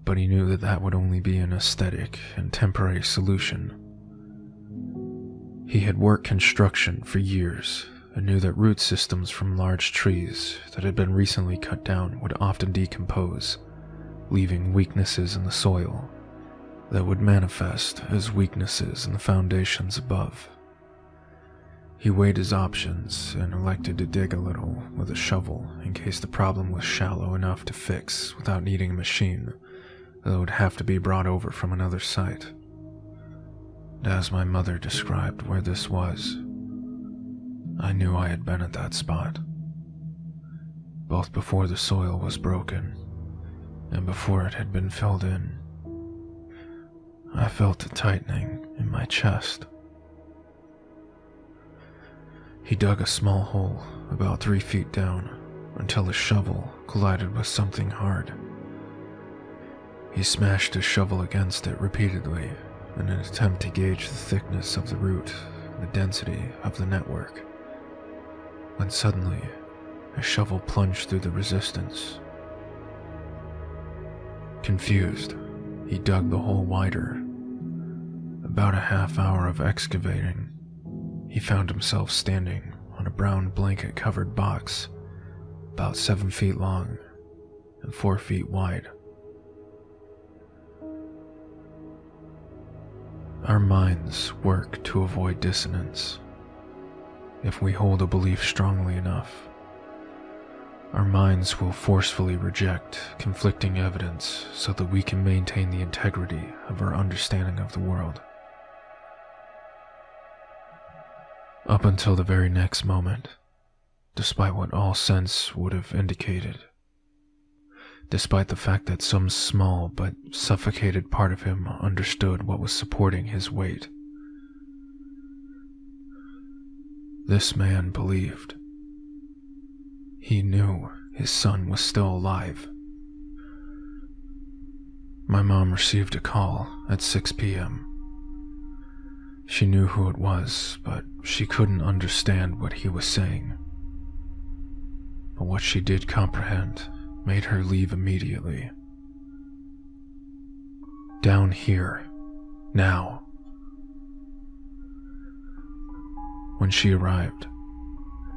but he knew that that would only be an aesthetic and temporary solution. He had worked construction for years and knew that root systems from large trees that had been recently cut down would often decompose, leaving weaknesses in the soil that would manifest as weaknesses in the foundations above. He weighed his options and elected to dig a little with a shovel in case the problem was shallow enough to fix without needing a machine that would have to be brought over from another site. And as my mother described where this was, I knew I had been at that spot, both before the soil was broken and before it had been filled in. I felt a tightening in my chest. He dug a small hole about 3 feet down until his shovel collided with something hard. He smashed his shovel against it repeatedly in an attempt to gauge the thickness of the root and the density of the network, when suddenly his shovel plunged through the resistance. Confused, he dug the hole wider. About a half hour of excavating, he found himself standing on a brown blanket-covered box about 7 feet long and 4 feet wide. Our minds work to avoid dissonance. If we hold a belief strongly enough, our minds will forcefully reject conflicting evidence so that we can maintain the integrity of our understanding of the world. Up until the very next moment, despite what all sense would have indicated, despite the fact that some small but suffocated part of him understood what was supporting his weight, this man believed. He knew his son was still alive. My mom received a call at 6 p.m. She knew who it was, but she couldn't understand what he was saying. But what she did comprehend made her leave immediately. Down here, now. When she arrived,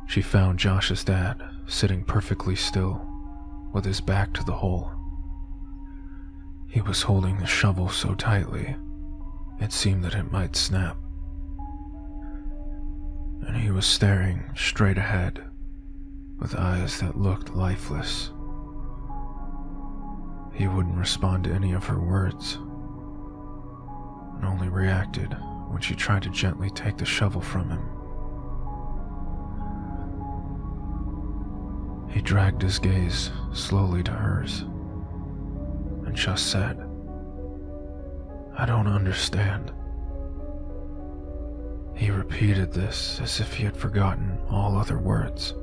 she found Josh's dad sitting perfectly still, with his back to the hole. He was holding the shovel so tightly, it seemed that it might snap. And he was staring straight ahead, with eyes that looked lifeless. He wouldn't respond to any of her words, and only reacted when she tried to gently take the shovel from him. He dragged his gaze slowly to hers, and just said, "I don't understand." He repeated this as if he had forgotten all other words,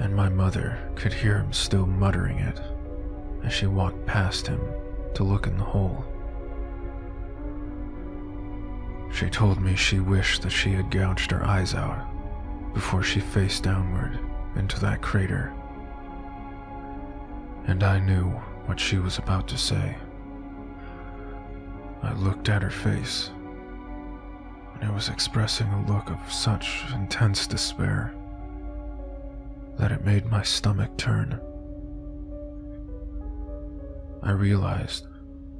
and my mother could hear him still muttering it as she walked past him to look in the hole. She told me she wished that she had gouged her eyes out before she faced downward into that crater, and I knew what she was about to say. I looked at her face, and it was expressing a look of such intense despair that it made my stomach turn. I realized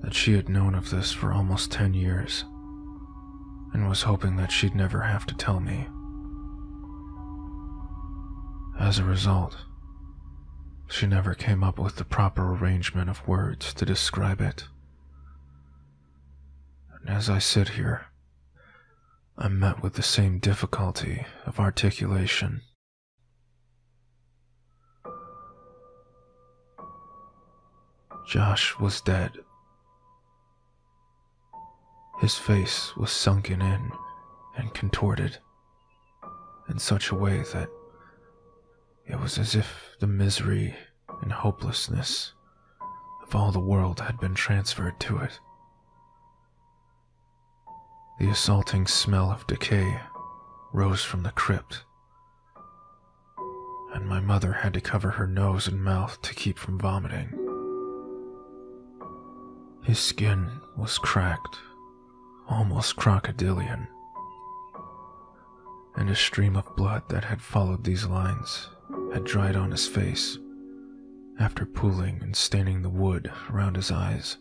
that she had known of this for almost 10 years and was hoping that she'd never have to tell me. As a result, she never came up with the proper arrangement of words to describe it. And as I sit here, I'm met with the same difficulty of articulation. Josh was dead. His face was sunken in and contorted in such a way that it was as if the misery and hopelessness of all the world had been transferred to it. The assaulting smell of decay rose from the crypt, and my mother had to cover her nose and mouth to keep from vomiting. His skin was cracked, almost crocodilian, and a stream of blood that had followed these lines had dried on his face after pooling and staining the wood around his eyes.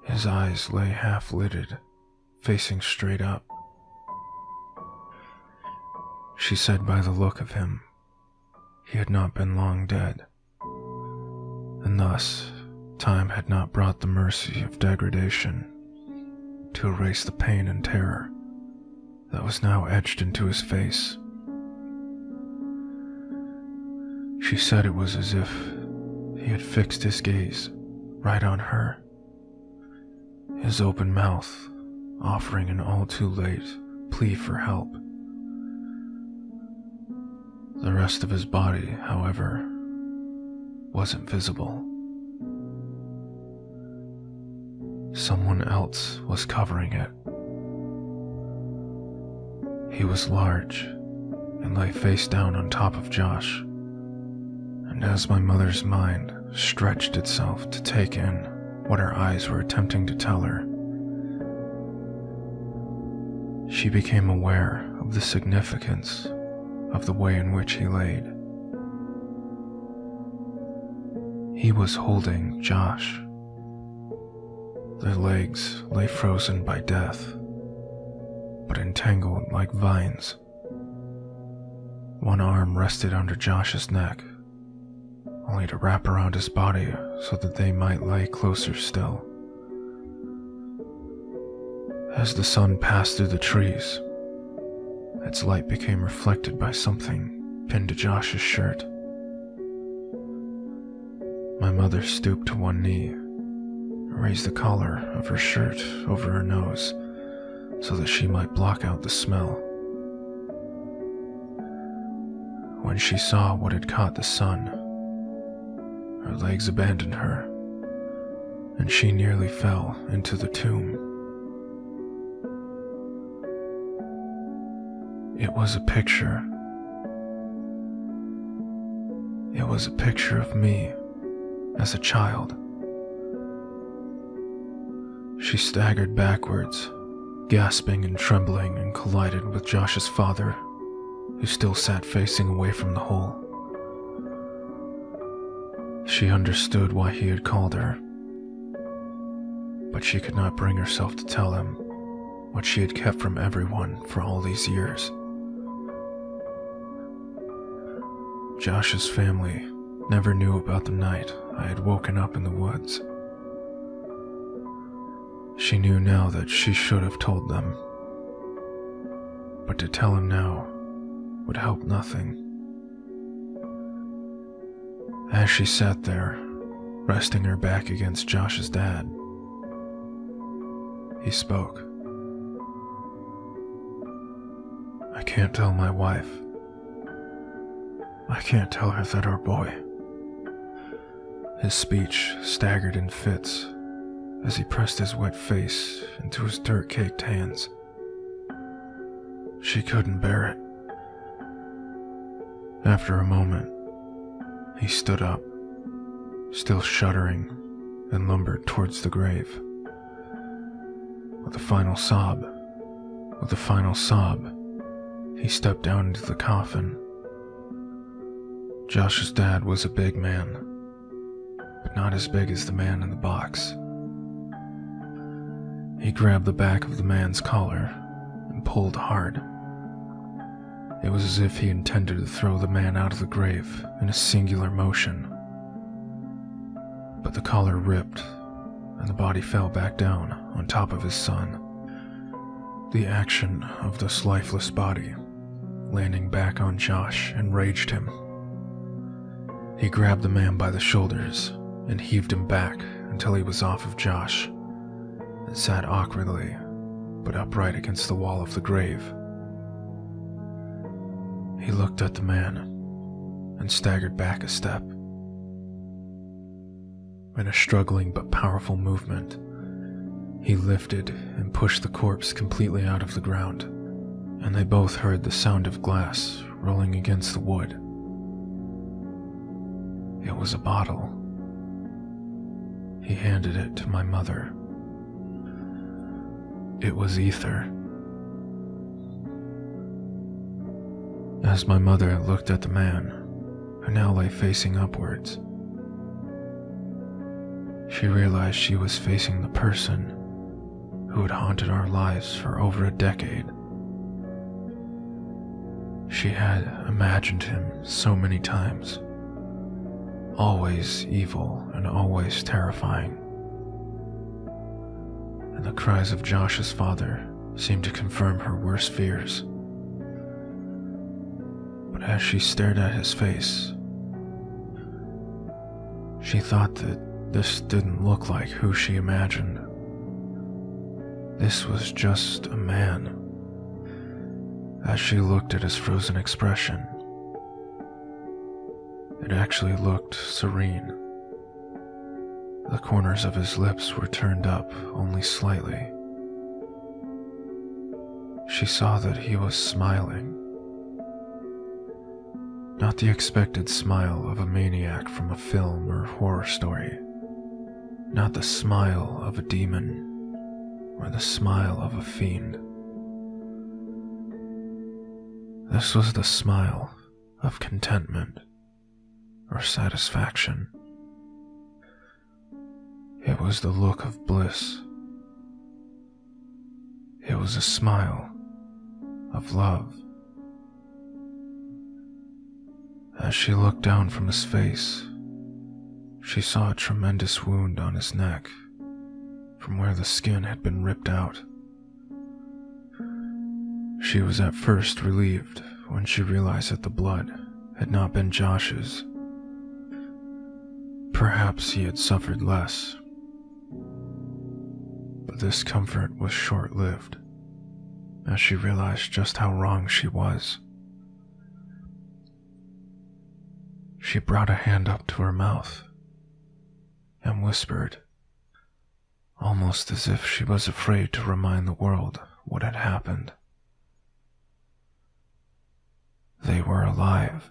His eyes lay half-lidded, facing straight up. She said by the look of him, he had not been long dead, and thus time had not brought the mercy of degradation to erase the pain and terror that was now etched into his face. She said it was as if he had fixed his gaze right on her, his open mouth offering an all-too-late plea for help. The rest of his body, however, wasn't visible. Someone else was covering it. He was large and lay face down on top of Josh, and as my mother's mind stretched itself to take in what her eyes were attempting to tell her, she became aware of the significance of the way in which he laid. He was holding Josh. Their legs lay frozen by death, but entangled like vines. One arm rested under Josh's neck, only to wrap around his body so that they might lay closer still. As the sun passed through the trees, its light became reflected by something pinned to Josh's shirt. My mother stooped to one knee, raised the collar of her shirt over her nose so that she might block out the smell. When she saw what had caught the sun, her legs abandoned her, and she nearly fell into the tomb. It was a picture. It was a picture of me as a child. She staggered backwards, gasping and trembling, and collided with Josh's father, who still sat facing away from the hole. She understood why he had called her, but she could not bring herself to tell him what she had kept from everyone for all these years. Josh's family never knew about the night I had woken up in the woods. She knew now that she should have told them, but to tell him now would help nothing. As she sat there, resting her back against Josh's dad, he spoke. "I can't tell my wife. I can't tell her that our boy..." His speech staggered in fits as he pressed his wet face into his dirt-caked hands. She couldn't bear it. After a moment, he stood up, still shuddering, and lumbered towards the grave. With a final sob, he stepped down into the coffin Josh's dad was a big man, but not as big as the man in the box. He grabbed the back of the man's collar and pulled hard. It was as if he intended to throw the man out of the grave in a singular motion. But the collar ripped, and the body fell back down on top of his son. The action of this lifeless body landing back on Josh enraged him. He grabbed the man by the shoulders and heaved him back until he was off of Josh and sat awkwardly but upright against the wall of the grave. He looked at the man and staggered back a step. In a struggling but powerful movement, he lifted and pushed the corpse completely out of the ground, and they both heard the sound of glass rolling against the wood. It was a bottle. He handed it to my mother. It was ether. As my mother looked at the man, who now lay facing upwards, she realized she was facing the person who had haunted our lives for over a decade. She had imagined him so many times, always evil and always terrifying. And the cries of Josh's father seemed to confirm her worst fears. But as she stared at his face, she thought that this didn't look like who she imagined. This was just a man. As she looked at his frozen expression, it actually looked serene. The corners of his lips were turned up only slightly. She saw that he was smiling. Not the expected smile of a maniac from a film or horror story. Not the smile of a demon or the smile of a fiend. This was the smile of contentment or satisfaction. It was the look of bliss. It was a smile of love. As she looked down from his face, she saw a tremendous wound on his neck, from where the skin had been ripped out. She was at first relieved when she realized that the blood had not been Josh's. Perhaps he had suffered less. But this comfort was short-lived, as she realized just how wrong she was. She brought a hand up to her mouth and whispered, almost as if she was afraid to remind the world what had happened. They were alive.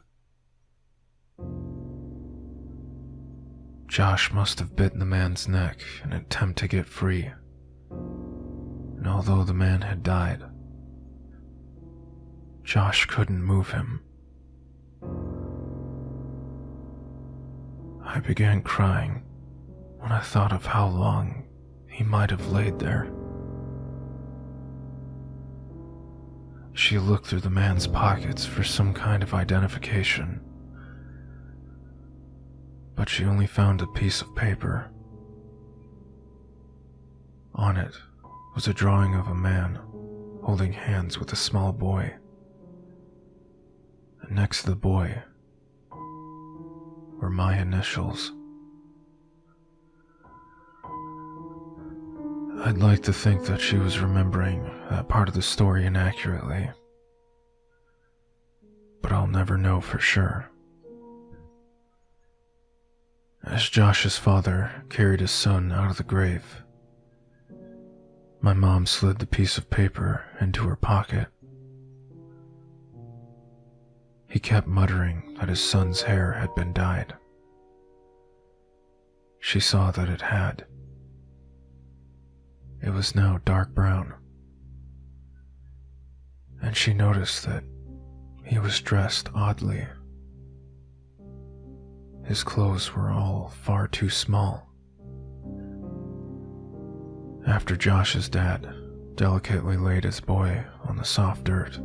Josh must have bitten the man's neck in an attempt to get free, and although the man had died, Josh couldn't move him. I began crying when I thought of how long he might have laid there. She looked through the man's pockets for some kind of identification, but she only found a piece of paper. On it was a drawing of a man holding hands with a small boy, and next to the boy were my initials. I'd like to think that she was remembering that part of the story inaccurately, but I'll never know for sure. As Josh's father carried his son out of the grave, my mom slid the piece of paper into her pocket. He kept muttering that his son's hair had been dyed. She saw that it had. It was now dark brown, and she noticed that he was dressed oddly. his clothes were all far too small. After Josh's dad delicately laid his boy on the soft dirt,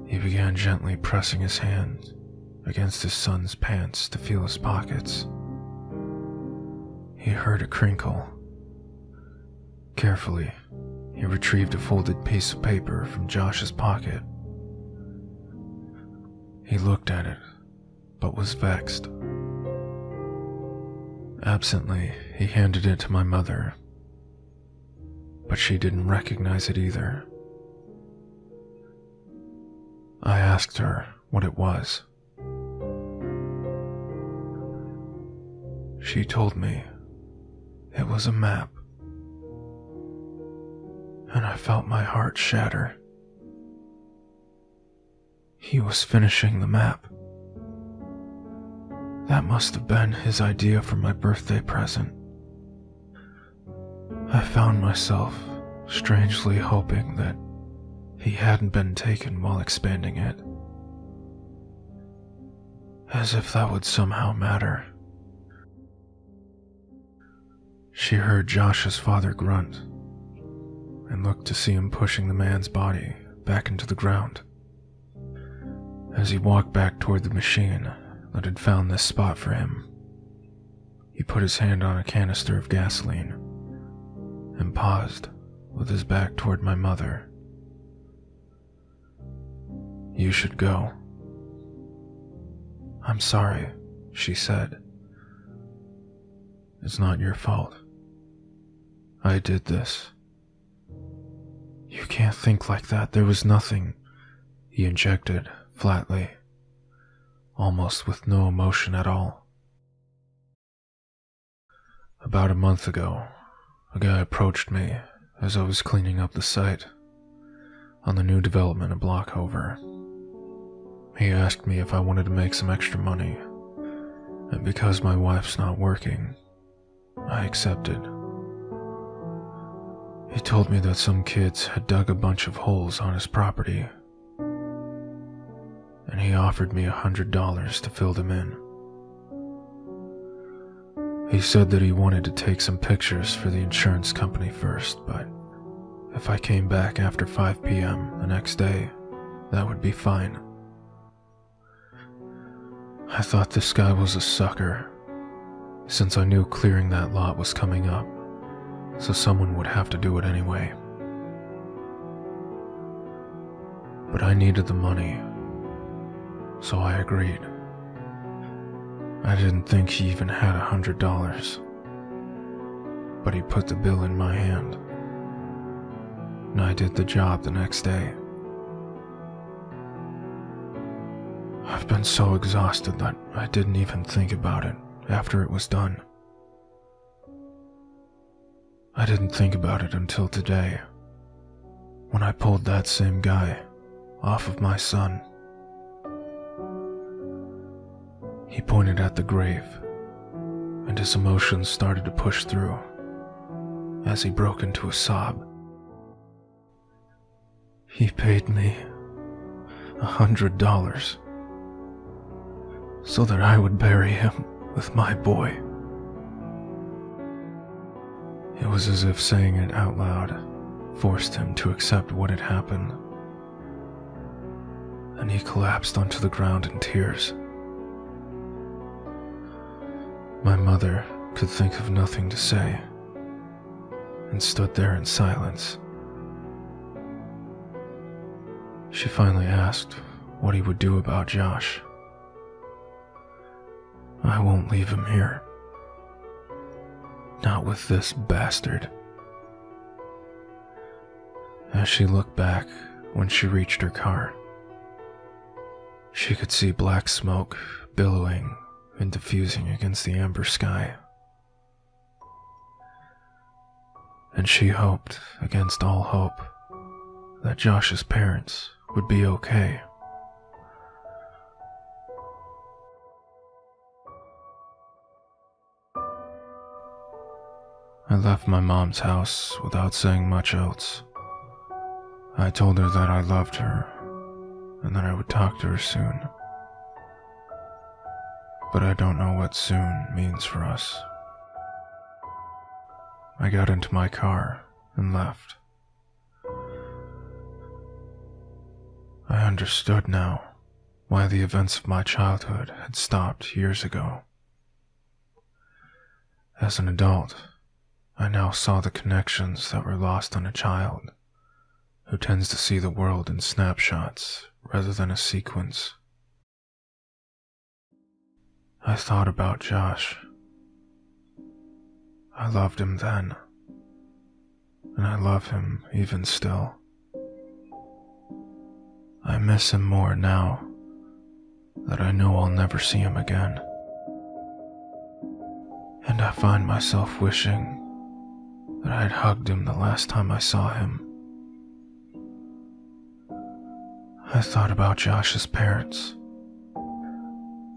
he began gently pressing his hand against his son's pants to feel his pockets. He heard a crinkle. Carefully, he retrieved a folded piece of paper from Josh's pocket. He looked at it, but was vexed. Absently, he handed it to my mother, but she didn't recognize it either. I asked her what it was. She told me it was a map, and I felt my heart shatter. He was finishing the map. That must have been his idea for my birthday present. I found myself strangely hoping that he hadn't been taken while expanding it, as if that would somehow matter. She heard Josh's father grunt and looked to see him pushing the man's body back into the ground. As he walked back toward the machine that had found this spot for him, he put his hand on a canister of gasoline and paused with his back toward my mother. "You should go." "I'm sorry," she said. "It's not your fault. I did this." "You can't think like that. There was nothing," he injected flatly, almost with no emotion at all. "About a month ago, a guy approached me as I was cleaning up the site on the new development a block over. He asked me if I wanted to make some extra money, and because my wife's not working, I accepted. He told me that some kids had dug a bunch of holes on his property, and he offered me $100 to fill them in. He said that he wanted to take some pictures for the insurance company first, but if I came back after 5 p.m. the next day, that would be fine. I thought this guy was a sucker, since I knew clearing that lot was coming up, so someone would have to do it anyway. But I needed the money, so I agreed. I didn't think he even had $100, but he put the bill in my hand, and I did the job the next day. I've been so exhausted that I didn't even think about it after it was done. I didn't think about it until today, when I pulled that same guy off of my son. He pointed at the grave, and his emotions started to push through as he broke into a sob. He paid me $100 so that I would bury him with my boy. It was as if saying it out loud forced him to accept what had happened, and he collapsed onto the ground in tears. My mother could think of nothing to say and stood there in silence. She finally asked what he would do about Josh. "I won't leave him here. Not with this bastard." As she looked back when she reached her car, she could see black smoke billowing and diffusing against the amber sky. And she hoped, against all hope, that Josh's parents would be okay. I left my mom's house without saying much else. I told her that I loved her and that I would talk to her soon. but I don't know what soon means for us. I got into my car and left. I understood now why the events of my childhood had stopped years ago. As an adult, I now saw the connections that were lost on a child who tends to see the world in snapshots rather than a sequence. I thought about Josh. I loved him then, and I love him even still. I miss him more now that I know I'll never see him again. And I find myself wishing that I had hugged him the last time I saw him. I thought about Josh's parents,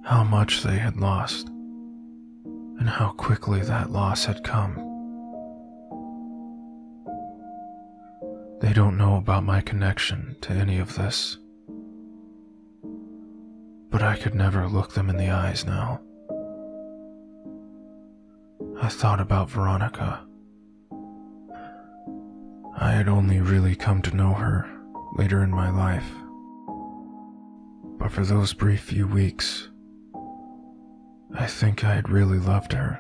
how much they had lost, and how quickly that loss had come. They don't know about my connection to any of this, but I could never look them in the eyes now. I thought about Veronica. I had only really come to know her later in my life, but for those brief few weeks, I think I had really loved her.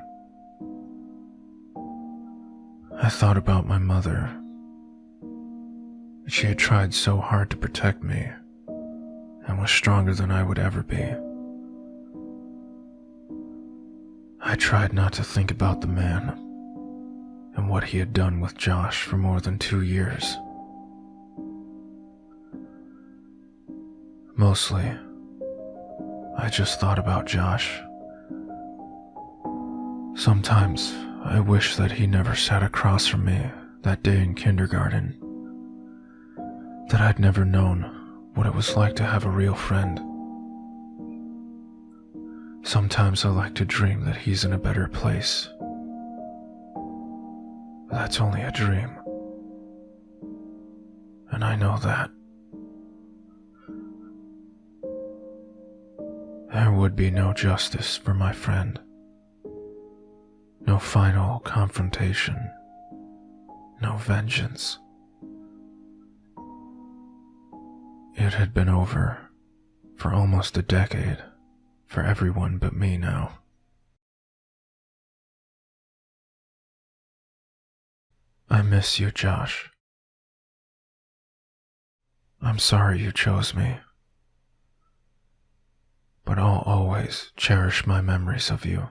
I thought about my mother. She had tried so hard to protect me and was stronger than I would ever be. I tried not to think about the man and what he had done with Josh for more than 2 years. Mostly, I just thought about Josh. Sometimes I wish that he never sat across from me that day in kindergarten, that I'd never known what it was like to have a real friend. Sometimes I like to dream that he's in a better place. That's only a dream, and I know that. There would be no justice for my friend, no final confrontation, no vengeance. It had been over for almost a decade for everyone but me now. I miss you, Josh. I'm sorry you chose me, but I'll always cherish my memories of you.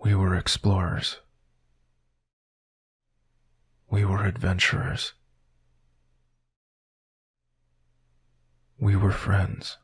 We were explorers. We were adventurers. We were friends.